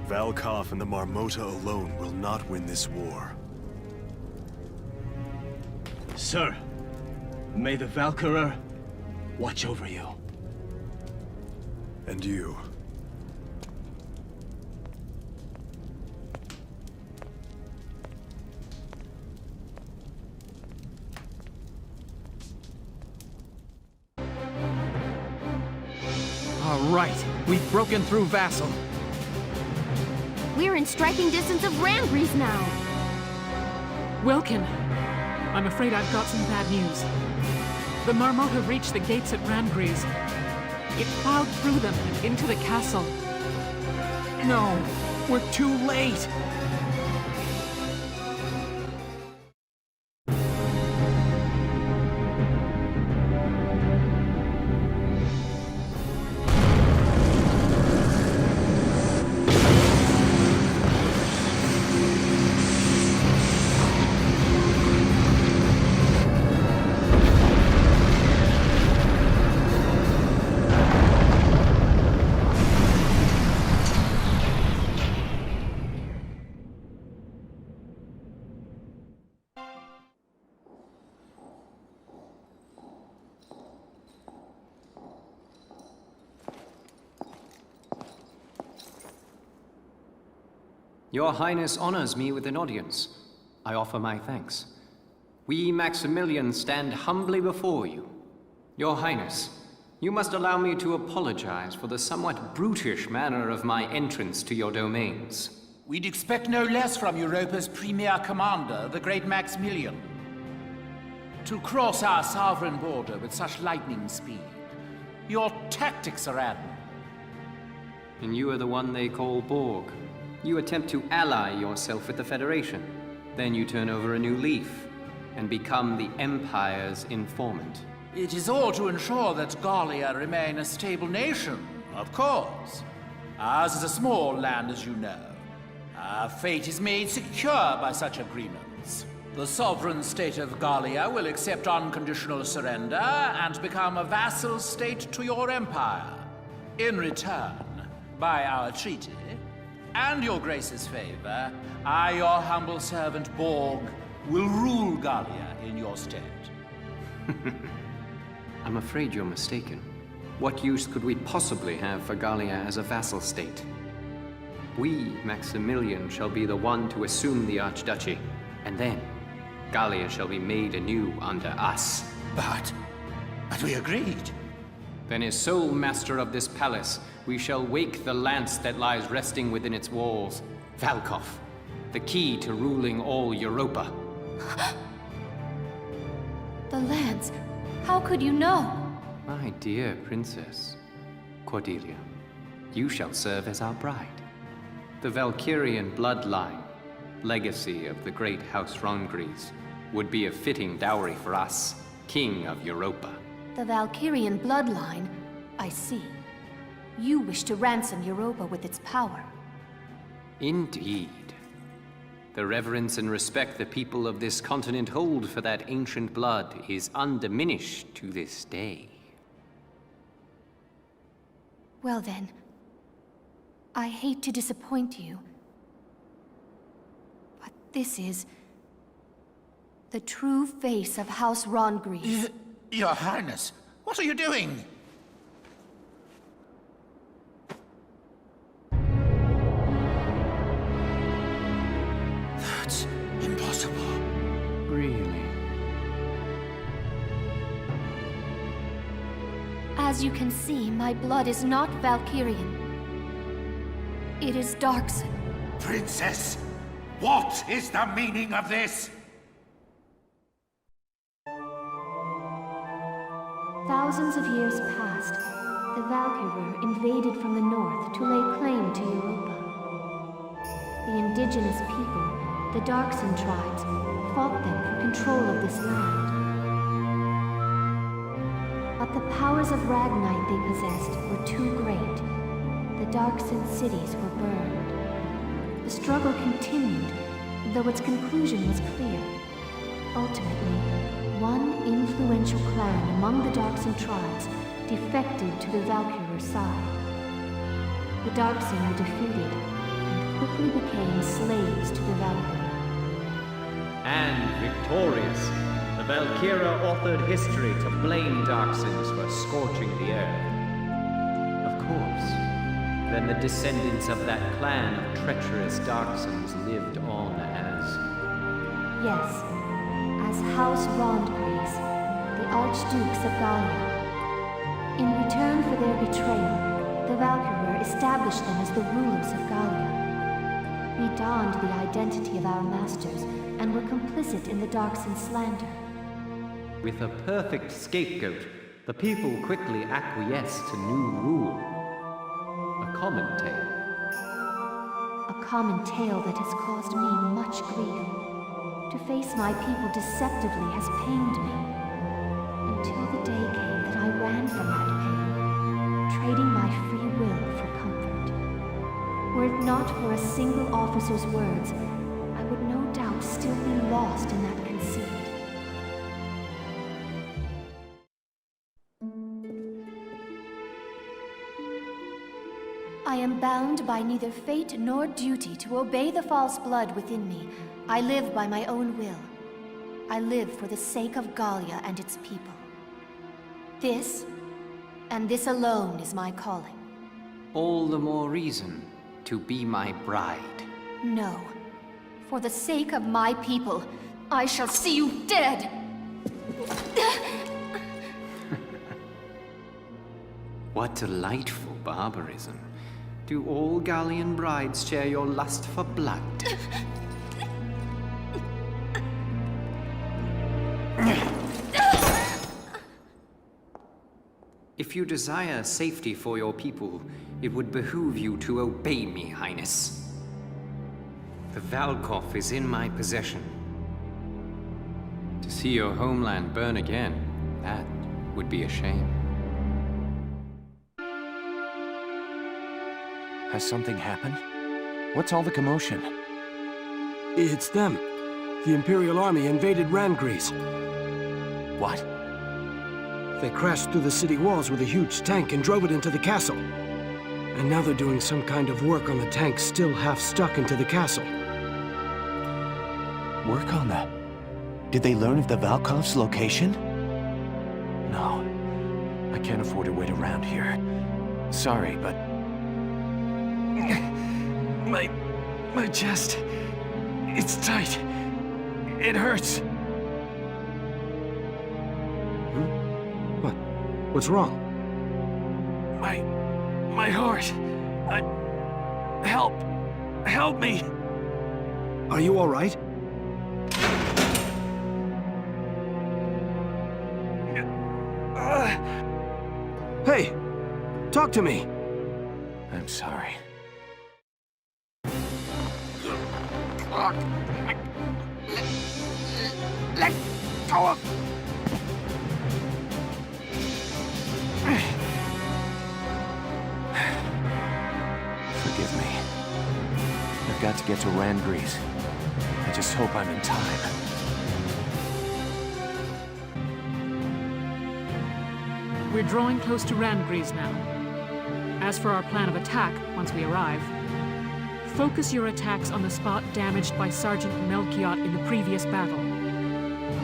Speaker 24: Valkov and the Marmota alone will not win this war.
Speaker 9: Sir, may the Valkyria watch over you.
Speaker 24: And you.
Speaker 11: All right, we've broken through Vassal.
Speaker 3: We're in striking distance of Randgrees now.
Speaker 10: Welkin, I'm afraid I've got some bad news. The Marmota reached the gates at Randgrees. It plowed through them and into the castle.
Speaker 11: No, we're too late.
Speaker 17: Your Highness honors me with an audience. I offer my thanks. We Maximilians stand humbly before you. Your Highness, you must allow me to apologize for the somewhat brutish manner of my entrance to your domains.
Speaker 15: We'd expect no less from Europa's premier commander, the great Maximilian. To cross our sovereign border with such lightning speed. Your tactics are admirable.
Speaker 17: And you are the one they call Borg. You attempt to ally yourself with the Federation. Then you turn over a new leaf and become the Empire's informant.
Speaker 15: It is all to ensure that Gallia remain a stable nation, of course. Ours is a small land, as you know. Our fate is made secure by such agreements. The sovereign state of Gallia will accept unconditional surrender and become a vassal state to your empire. In return, by our treaty, and your grace's favor, I, your humble servant Borg, will rule Gallia in your stead.
Speaker 17: I'm afraid you're mistaken. What use could we possibly have for Gallia as a vassal state? We, Maximilian, shall be the one to assume the Archduchy, and then Gallia shall be made anew under us.
Speaker 15: But we agreed.
Speaker 17: Then as sole master of this palace, we shall wake the lance that lies resting within its walls. Valkov, the key to ruling all Europa.
Speaker 3: The lance. How could you know?
Speaker 17: My dear princess, Cordelia, you shall serve as our bride. The Valkyrian bloodline, legacy of the great House Rongries, would be a fitting dowry for us, King of Europa.
Speaker 3: The Valkyrian bloodline? I see. You wish to ransom Europa with its power.
Speaker 17: Indeed. The reverence and respect the people of this continent hold for that ancient blood is undiminished to this day.
Speaker 3: Well then, I hate to disappoint you, but this is the true face of House Rongries.
Speaker 15: Your Highness, what are you doing? That's impossible.
Speaker 17: Really?
Speaker 3: As you can see, my blood is not Valkyrian. It is Darkson.
Speaker 15: Princess, what is the meaning of this?
Speaker 16: Thousands of years passed. The Valkyria invaded from the north to lay claim to Europa. The indigenous people, the Darkson tribes, fought them for control of this land. But the powers of Ragnite they possessed were too great. The Darkson cities were burned. The struggle continued, though its conclusion was clear. Ultimately, one influential clan among the Darkson tribes defected to the Valkyria side. The Darkson were defeated and quickly became slaves to the Valkyria.
Speaker 20: And victorious, the Valkyria authored history to blame Darksons for scorching the earth. Of course, then the descendants of that clan of treacherous Darksons lived on as...
Speaker 16: Yes, as House Rongries, the Archdukes of Gallia. In return for their betrayal, the Valkyria established them as the rulers of Gallia. We donned the identity of our masters and were complicit in the Darkson slander.
Speaker 20: With a perfect scapegoat, the people quickly acquiesced to new rule. A common tale.
Speaker 16: A common tale that has caused me much grief. To face my people deceptively has pained me. Until the day came that I ran from that pain, trading my free will for comfort. Were it not for a single officer's words, I would no doubt still be lost in that conceit.
Speaker 3: I am bound by neither fate nor duty to obey the false blood within me. I live by my own will. I live for the sake of Gallia and its people. This, and this alone, is my calling.
Speaker 17: All the more reason to be my bride.
Speaker 3: No. For the sake of my people, I shall see you dead!
Speaker 17: What delightful barbarism. Do all Gallian brides share your lust for blood? If you desire safety for your people, it would behoove you to obey me, Highness. The Valkov is in my possession. To see your homeland burn again, that would be a shame.
Speaker 8: Has something happened? What's all the commotion?
Speaker 11: It's them. The Imperial Army invaded Randgrease.
Speaker 8: What?
Speaker 11: They crashed through the city walls with a huge tank and drove it into the castle. And now they're doing some kind of work on the tank still half stuck into the castle.
Speaker 8: Work on that? Did they learn of the Valkov's location? No. I can't afford to wait around here. Sorry, but...
Speaker 11: My chest... It's tight. It hurts. What? What's wrong? My heart. Help me. Are you all right? Hey, talk to me.
Speaker 8: I'm sorry.
Speaker 11: Let go of...
Speaker 8: Forgive me. I've got to get to Randgrease. I just hope I'm in time.
Speaker 10: We're drawing close to Randgrease now. As for our plan of attack, once we arrive, focus your attacks on the spot damaged by Sergeant Melchiot in the previous battle.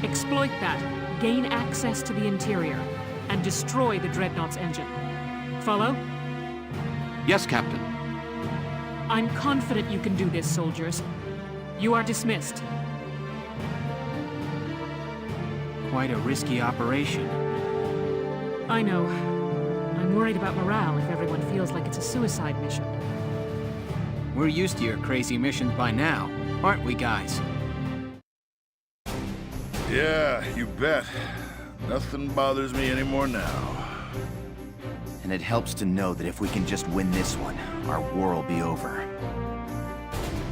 Speaker 10: Exploit that, gain access to the interior, and destroy the Dreadnought's engine. Follow?
Speaker 4: Yes, Captain.
Speaker 10: I'm confident you can do this, soldiers. You are dismissed.
Speaker 2: Quite a risky operation.
Speaker 10: I know. I'm worried about morale if everyone feels like it's a suicide mission.
Speaker 2: We're used to your crazy missions by now, aren't we, guys?
Speaker 5: Yeah, you bet. Nothing bothers me anymore now.
Speaker 23: And it helps to know that if we can just win this one, our war will be over.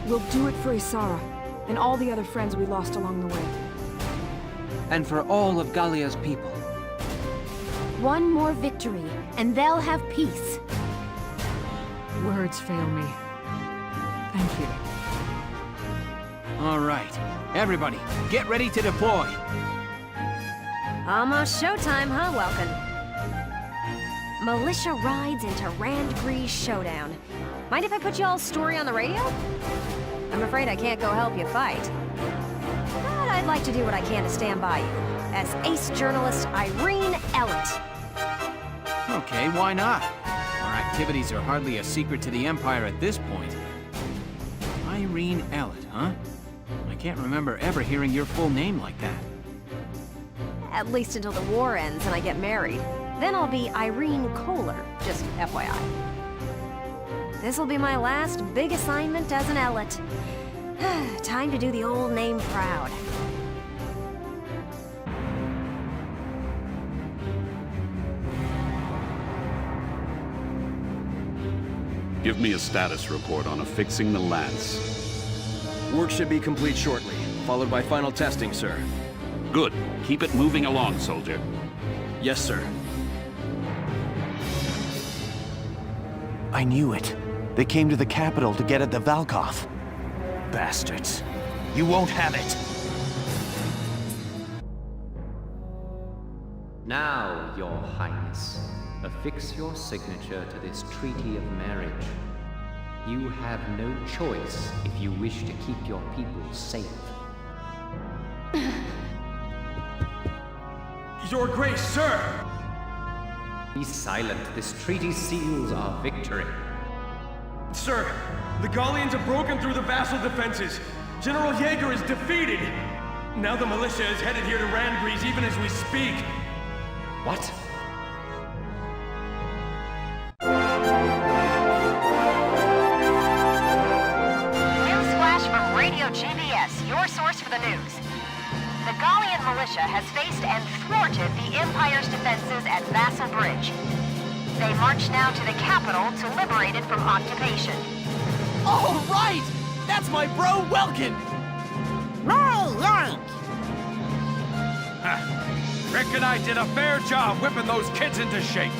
Speaker 12: We'll do it for Isara, and all the other friends we lost along the way.
Speaker 8: And for all of Gallia's people.
Speaker 3: One more victory, and they'll have peace.
Speaker 10: Words fail me. Thank you.
Speaker 2: All right. Everybody, get ready to deploy.
Speaker 18: Almost showtime, huh, Welkin? Militia rides into Randgrease Showdown. Mind if I put y'all's story on the radio? I'm afraid I can't go help you fight. But I'd like to do what I can to stand by you, as ace journalist Irene Ellett.
Speaker 2: Okay, why not? Our activities are hardly a secret to the Empire at this point. Irene Ellett, huh? I can't remember ever hearing your full name like that.
Speaker 18: At least until the war ends and I get married. Then I'll be Irene Kohler, just FYI. This'll be my last big assignment as an Ellett. Time to do the old name proud.
Speaker 4: Give me a status report on affixing the lance.
Speaker 6: Work should be complete shortly, followed by final testing, sir.
Speaker 4: Good. Keep it moving along, soldier.
Speaker 6: Yes, sir.
Speaker 8: I knew it. They came to the capital to get at the Valkov. Bastards. You won't have it.
Speaker 20: Now, Your Highness, affix your signature to this treaty of marriage. You have no choice if you wish to keep your people safe.
Speaker 11: Your Grace, sir!
Speaker 20: Be silent. This treaty seals our victory.
Speaker 6: Sir, the Gallians have broken through the vassal defenses. General Jaeger is defeated. Now the militia is headed here to Randgrease even as we speak.
Speaker 20: What?
Speaker 18: Newsflash from Radio GBS, your source for the news. The Gallian militia has faced and thwarted the Empire's defenses at Vassal Bridge. They march now to the capital to liberate it from occupation.
Speaker 11: All right! That's my bro, Welkin!
Speaker 15: Reckon I did a fair job whipping those kids into shape.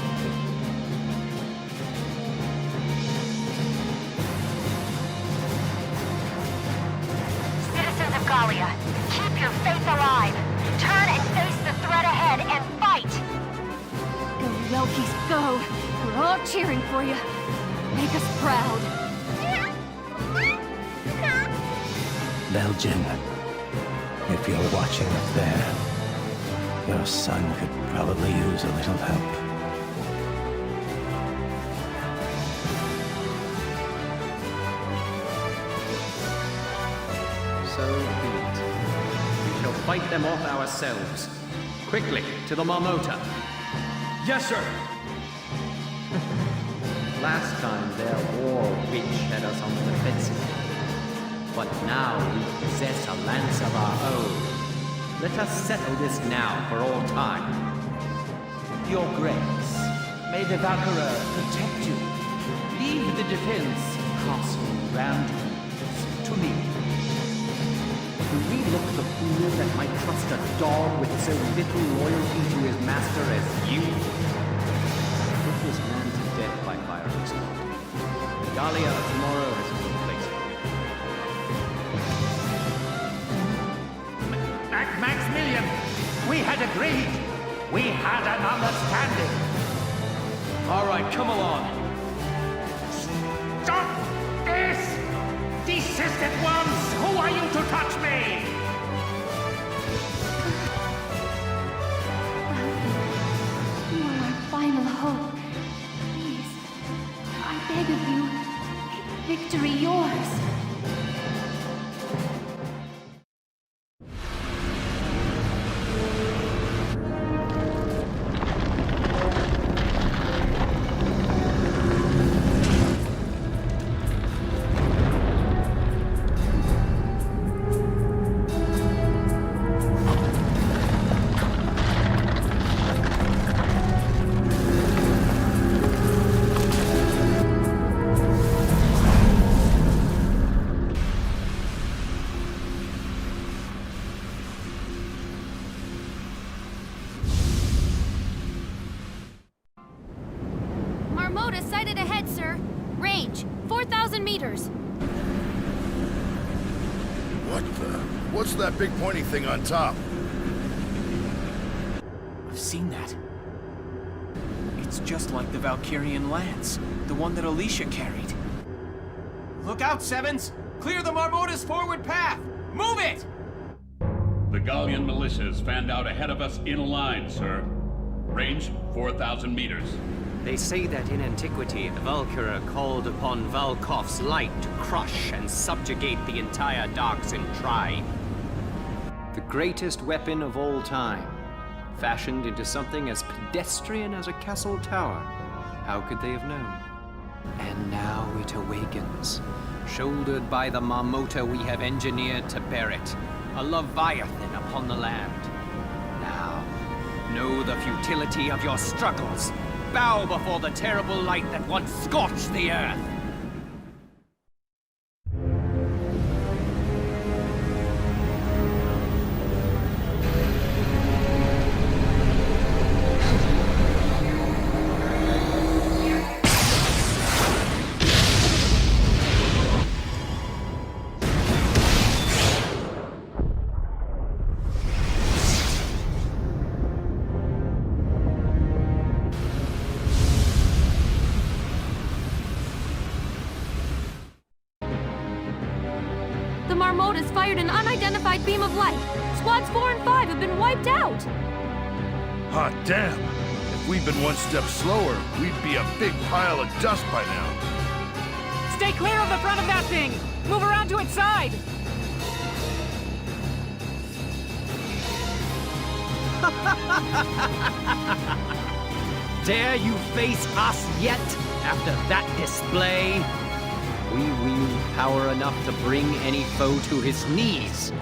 Speaker 18: Gallia. Keep your faith alive. Turn and face the threat ahead and fight!
Speaker 3: Go, Welkies, go! We're all cheering for you. Make us proud.
Speaker 9: Belgian, if you're watching up there, your son could probably use a little help.
Speaker 20: So be it. We shall fight them off ourselves. Quickly, to the Marmota.
Speaker 6: Yes, sir!
Speaker 20: Last time their war witch had us on the defensive. But now we possess a lance of our own. Let us settle this now for all time.
Speaker 15: Your Grace, may the Valkyria protect you. Leave the defense, Castle Ramsgate, to me.
Speaker 20: Do we look the fool that might trust a dog with so little loyalty to his master as you? Put this man to death by firing squad. The Gallia of tomorrow has no place for you.
Speaker 15: Maximilian, we had agreed. We had an understanding.
Speaker 6: All right, come along.
Speaker 15: Stop this! Desist at once! Who are you to touch me?
Speaker 16: You are our final hope. Please, I beg of you, make victory yours.
Speaker 3: Marmota sighted ahead, sir. Range, 4,000 meters.
Speaker 5: What's that big pointy thing on top?
Speaker 2: I've seen that. It's just like the Valkyrian lance, the one that Alicia carried. Look out, Sevens! Clear the Marmota's forward path! Move it!
Speaker 4: The Gallian militia is fanned out ahead of us in a line, sir. Range 4,000 meters.
Speaker 20: They say that in antiquity, the Valkyria called upon Valkov's light to crush and subjugate the entire Darkson tribe. The greatest weapon of all time, fashioned into something as pedestrian as a castle tower. How could they have known? And now it awakens, shouldered by the Marmota we have engineered to bear it, a leviathan upon the land. Now, know the futility of your struggles. Bow before the terrible light that once scorched the earth.
Speaker 3: The Marmotas fired an unidentified beam of light. Squads 4 and 5 have been wiped out.
Speaker 5: Hot damn! If we'd been one step slower, we'd be a big pile of dust by now.
Speaker 10: Stay clear of the front of that thing! Move around to its side!
Speaker 20: Dare you face us yet after that display? We wield power enough to bring any foe to his knees.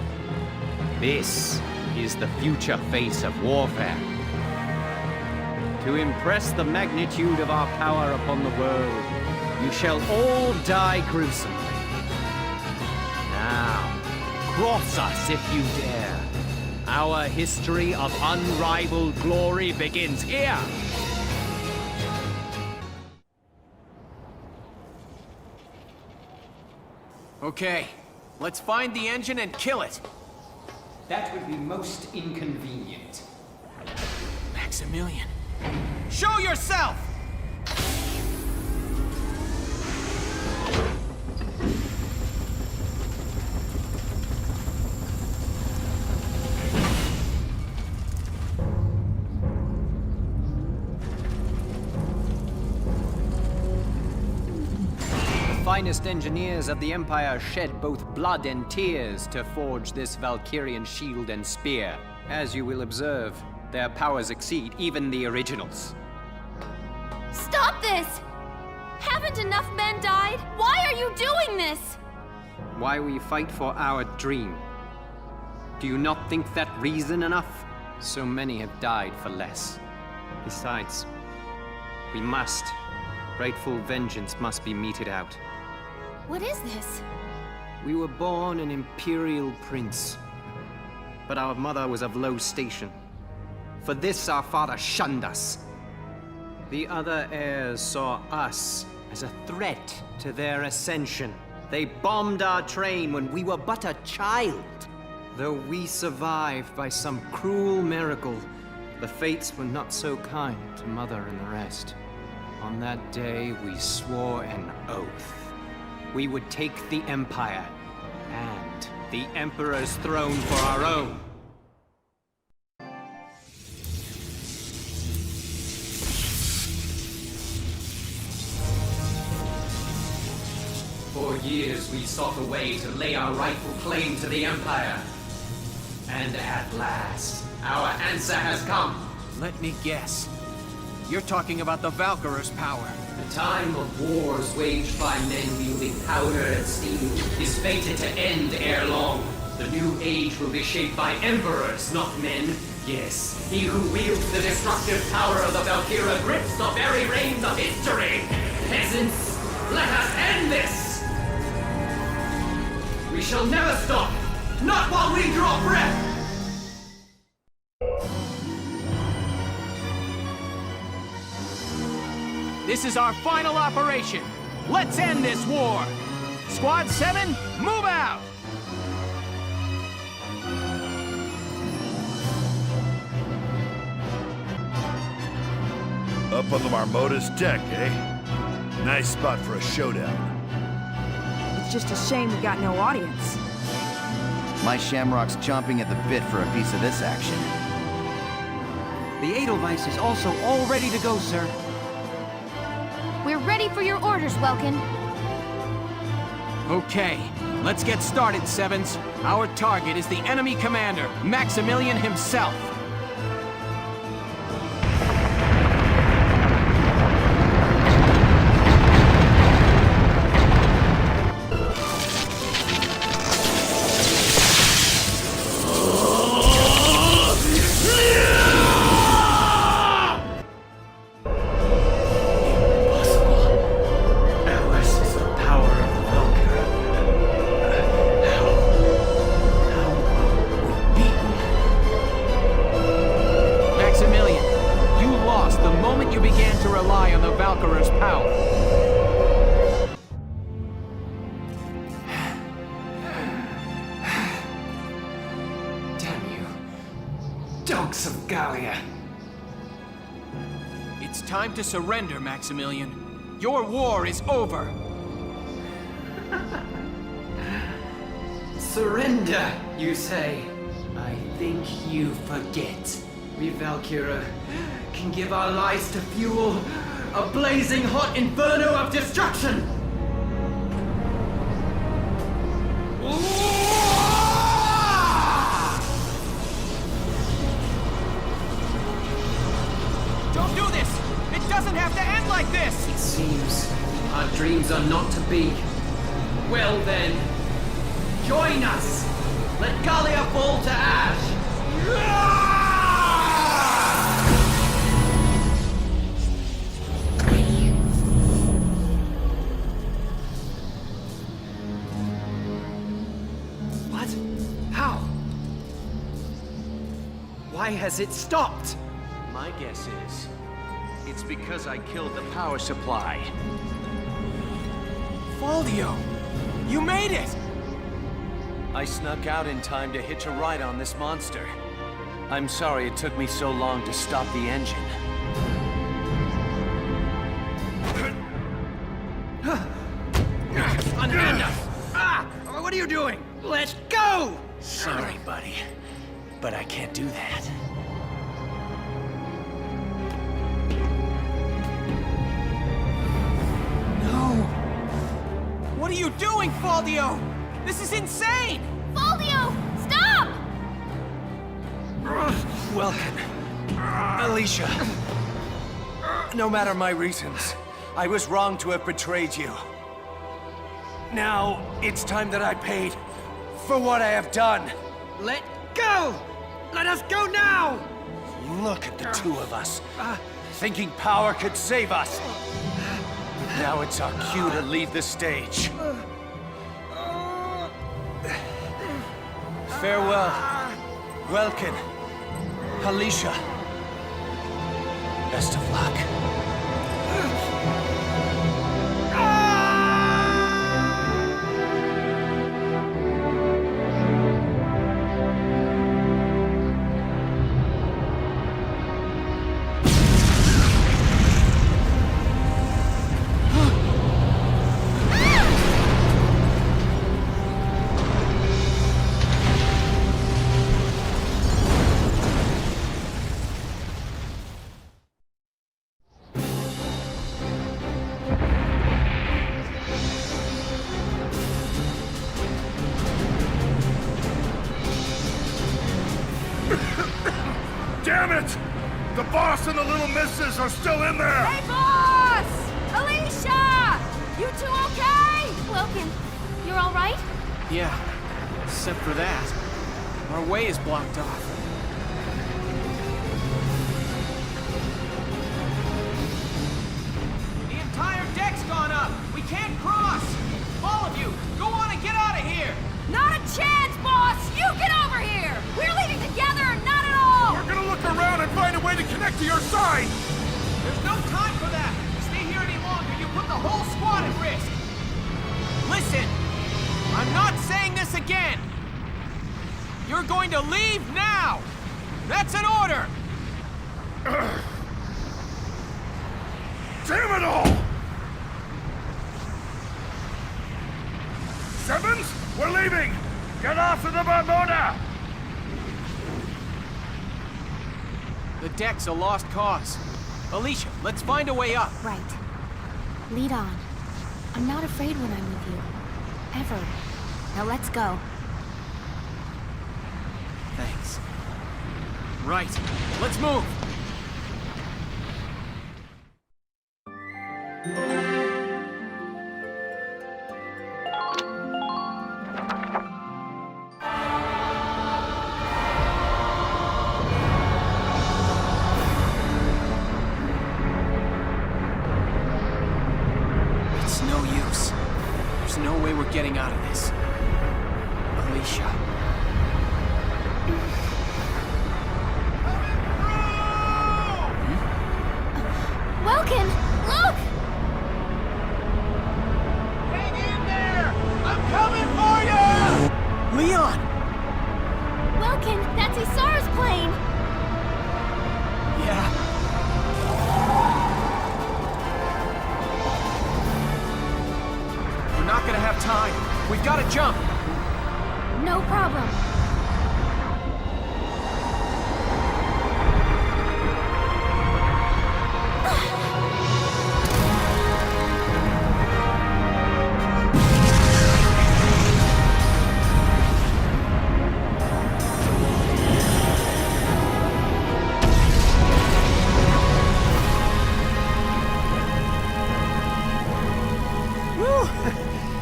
Speaker 20: This is the future face of warfare. To impress the magnitude of our power upon the world, you shall all die gruesomely. Now, cross us if you dare. Our history of unrivaled glory begins here.
Speaker 2: Okay, let's find the engine and kill it.
Speaker 17: That would be most inconvenient.
Speaker 2: Maximilian.
Speaker 17: Show yourself! The finest engineers of the Empire shed both blood and tears to forge this Valkyrian shield and spear. As you will observe, their powers exceed even the originals.
Speaker 3: Stop this! Haven't enough men died? Why are you doing this?
Speaker 20: Why we fight for our dream. Do you not think that reason enough? So many have died for less. Besides, we must. Rightful vengeance must be meted out.
Speaker 3: What is this?
Speaker 20: We were born an imperial prince, but our mother was of low station. For this our father shunned us. The other heirs saw us as a threat to their ascension. They bombed our train when we were but a child. Though we survived by some cruel miracle, the fates were not so kind to Mother and the rest. On that day, we swore an oath. We would take the Empire and the Emperor's throne for our own.
Speaker 17: For years we sought a way to lay our rightful claim to the Empire. And at last, our answer has come.
Speaker 2: Let me guess. You're talking about the Valkyrier's power.
Speaker 17: The time of wars waged by men wielding powder and steel is fated to end ere long. The new age will be shaped by emperors, not men. Yes, he who wields the destructive power of the Valkyria grips the very reins of history. Peasants, let us end this! We shall never stop, not while we draw breath!
Speaker 2: This is our final operation. Let's end this war. Squad 7, move out!
Speaker 5: Up on the Marmota's deck, eh? Nice spot for a showdown.
Speaker 12: It's just a shame we got no audience.
Speaker 23: My Shamrock's chomping at the bit for a piece of this action.
Speaker 6: The Edelweiss is also all ready to go, sir.
Speaker 3: We're ready for your orders, Welkin.
Speaker 2: Okay, let's get started, Sevens. Our target is the enemy commander, Maximilian himself. It's time to surrender, Maximilian. Your war is over.
Speaker 17: Surrender, you say? I think you forget. We Valkyria can give our lives to fuel a blazing hot inferno of destruction!
Speaker 2: Don't do this! It doesn't have to end like this!
Speaker 17: It seems our dreams are not to be. Well then, join us! Let Gallia fall to ash! What? How? Why has it stopped?
Speaker 6: My guess is, it's because I killed the power supply.
Speaker 2: Faldio! You made it!
Speaker 8: I snuck out in time to hitch a ride on this monster. I'm sorry it took me so long to stop the engine.
Speaker 17: Unhand us! What are you doing? Let go!
Speaker 8: Sorry, buddy. But I can't do that.
Speaker 17: No! What are you doing, Faldio? This is insane!
Speaker 3: Faldio, stop!
Speaker 8: Welcome, Alicia. No matter my reasons, I was wrong to have betrayed you. Now, it's time that I paid for what I have done.
Speaker 17: Let go! Let us go now!
Speaker 8: Look at the two of us, thinking power could save us. Now it's our cue to leave the stage. Farewell, Welkin, Alicia. Best of luck.
Speaker 5: Damn it! The boss and the little missus are still in there!
Speaker 3: Hey, boss! Alicia! You two okay? Welkin, you're all right?
Speaker 2: Yeah, except for that. Our way is blocked off.
Speaker 17: The entire deck's gone up! We can't cross! All of you, go on and get out of here!
Speaker 3: Not a chance, boss! You get over here! We're leaving together or not at all!
Speaker 5: We're gonna look around and find a way to connect to your side!
Speaker 17: There's no time for that! Stay here any longer, you put the whole squad at risk! Listen! I'm not saying this again! You're going to leave now! That's an order!
Speaker 5: Damn it all! Sevens, we're leaving! Get off of the Bermuda!
Speaker 2: The deck's a lost cause. Alicia, let's find a way up.
Speaker 19: Right. Lead on. I'm not afraid when I'm with you. Ever. Now let's go.
Speaker 2: Thanks. Right. Let's move! It's no use. There's no way we're getting out of this. Alicia.
Speaker 3: Welkin, look!
Speaker 17: Hang in there! I'm coming for you!
Speaker 2: Leon!
Speaker 3: Welkin, that's Isara's plane!
Speaker 2: Yeah. We're not gonna have time. We've gotta jump.
Speaker 3: No problem.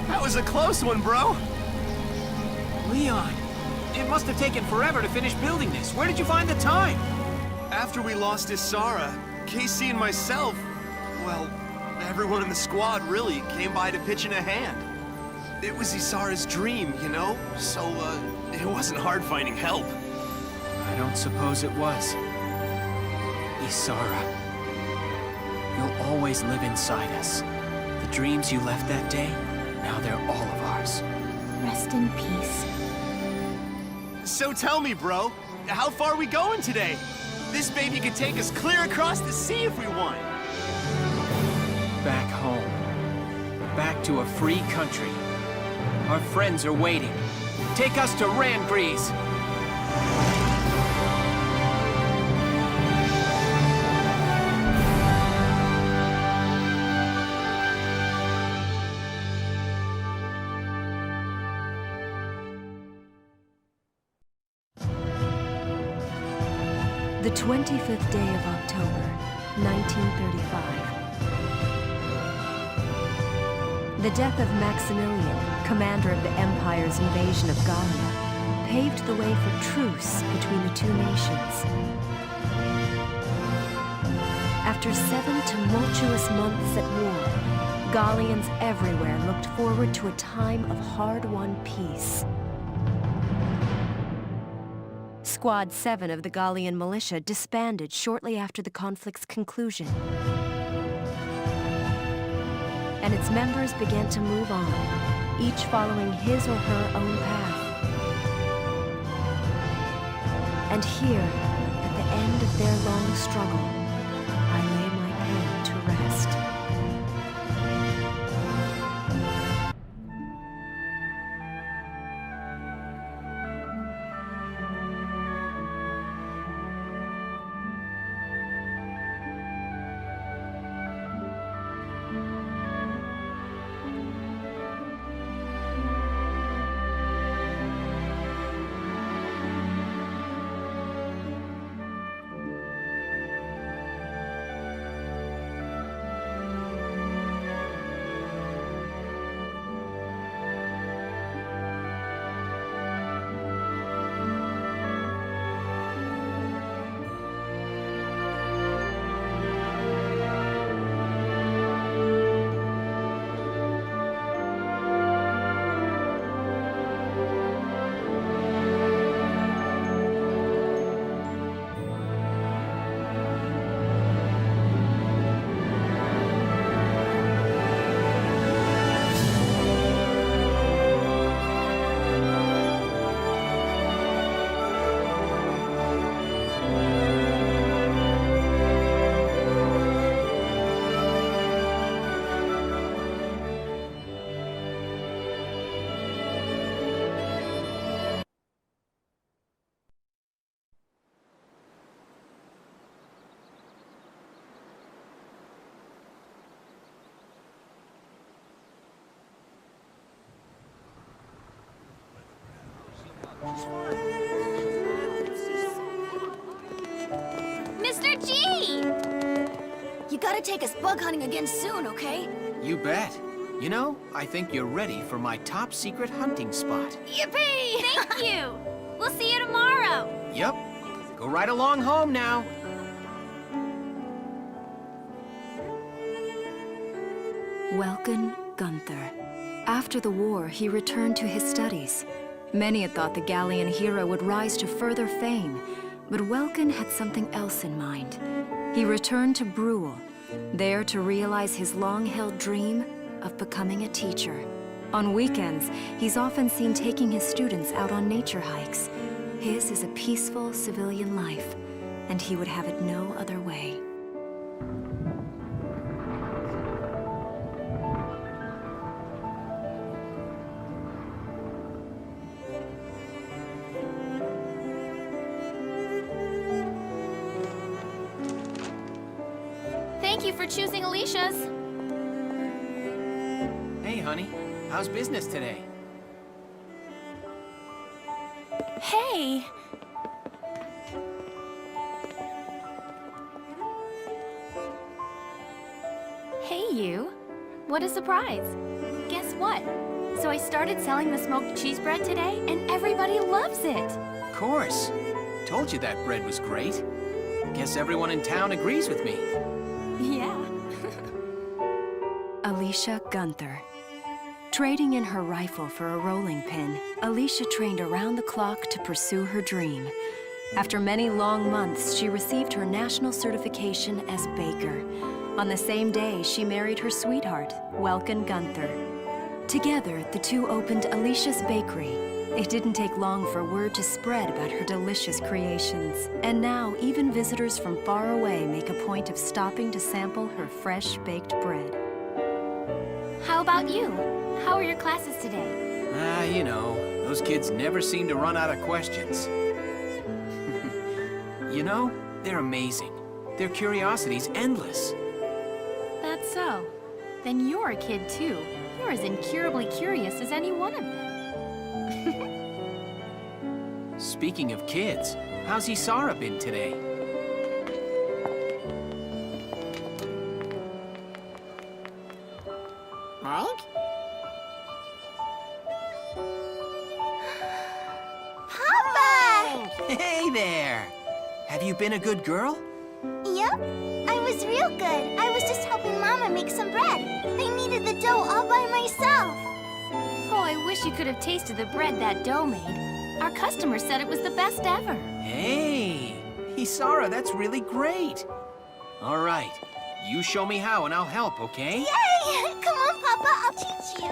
Speaker 2: That was a close one, bro. Leon, it must have taken forever to finish building this. Where did you find the time?
Speaker 6: After we lost Isara, Casey and myself, well, everyone in the squad really came by to pitch in a hand. It was Isara's dream, you know? So, it wasn't hard finding help.
Speaker 2: I don't suppose it was. Isara. You'll always live inside us. The dreams you left that day, now they're all of ours.
Speaker 19: Rest in peace.
Speaker 7: So tell me, bro, how far are we going today? This baby could take us clear across the sea if we want.
Speaker 2: Back home. Back to a free country. Our friends are waiting. Take us to Randgrease!
Speaker 1: The 25th day of October, 1935. The death of Maximilian, commander of the Empire's invasion of Gallia, paved the way for truce between the two nations. After 7 tumultuous months at war, Gallians everywhere looked forward to a time of hard-won peace. Squad 7 of the Gallian militia disbanded shortly after the conflict's conclusion. And its members began to move on, each following his or her own path. And here, at the end of their long struggle, I lay my pen to rest.
Speaker 3: Mr. G! You gotta take us bug hunting again soon, okay?
Speaker 2: You bet. You know, I think you're ready for my top secret hunting spot.
Speaker 3: Yippee! Thank you! We'll see you tomorrow!
Speaker 2: Yep. Go right along home now.
Speaker 1: Welcome Gunther. After the war, he returned to his studies. Many had thought the Gallian hero would rise to further fame, but Welkin had something else in mind. He returned to Brule, there to realize his long-held dream of becoming a teacher. On weekends, he's often seen taking his students out on nature hikes. His is a peaceful civilian life, and he would have it no other way.
Speaker 3: Thank you for choosing Alicia's.
Speaker 2: Hey, honey. How's business today?
Speaker 3: Hey! Hey, you. What a surprise. Guess what? So I started selling the smoked cheese bread today, and everybody loves it.
Speaker 2: Of course. Told you that bread was great. Guess everyone in town agrees with me.
Speaker 3: Yeah.
Speaker 1: Alicia Gunther. Trading in her rifle for a rolling pin, Alicia trained around the clock to pursue her dream. After many long months, she received her national certification as baker. On the same day, she married her sweetheart, Welkin Gunther. Together, the two opened Alicia's Bakery, It didn't take long for word to spread about her delicious creations. And now, even visitors from far away make a point of stopping to sample her fresh-baked bread.
Speaker 3: How about you? How are your classes today?
Speaker 2: You know, those kids never seem to run out of questions. You know, they're amazing. Their curiosity's endless.
Speaker 3: That's so. Then you're a kid too. You're as incurably curious as any one of them.
Speaker 2: Speaking of kids, how's Isara been today?
Speaker 13: Mike? Papa!
Speaker 2: Hey there! Have you been a good girl?
Speaker 13: Yep, I was real good. I was just helping Mama make some bread. I kneaded the dough all by myself.
Speaker 3: Oh, I wish you could have tasted the bread that dough made. Our customer said it was the best ever.
Speaker 2: Hey! Isara, that's really great! All right, you show me how and I'll help, okay?
Speaker 13: Yay! Come on, Papa, I'll teach you.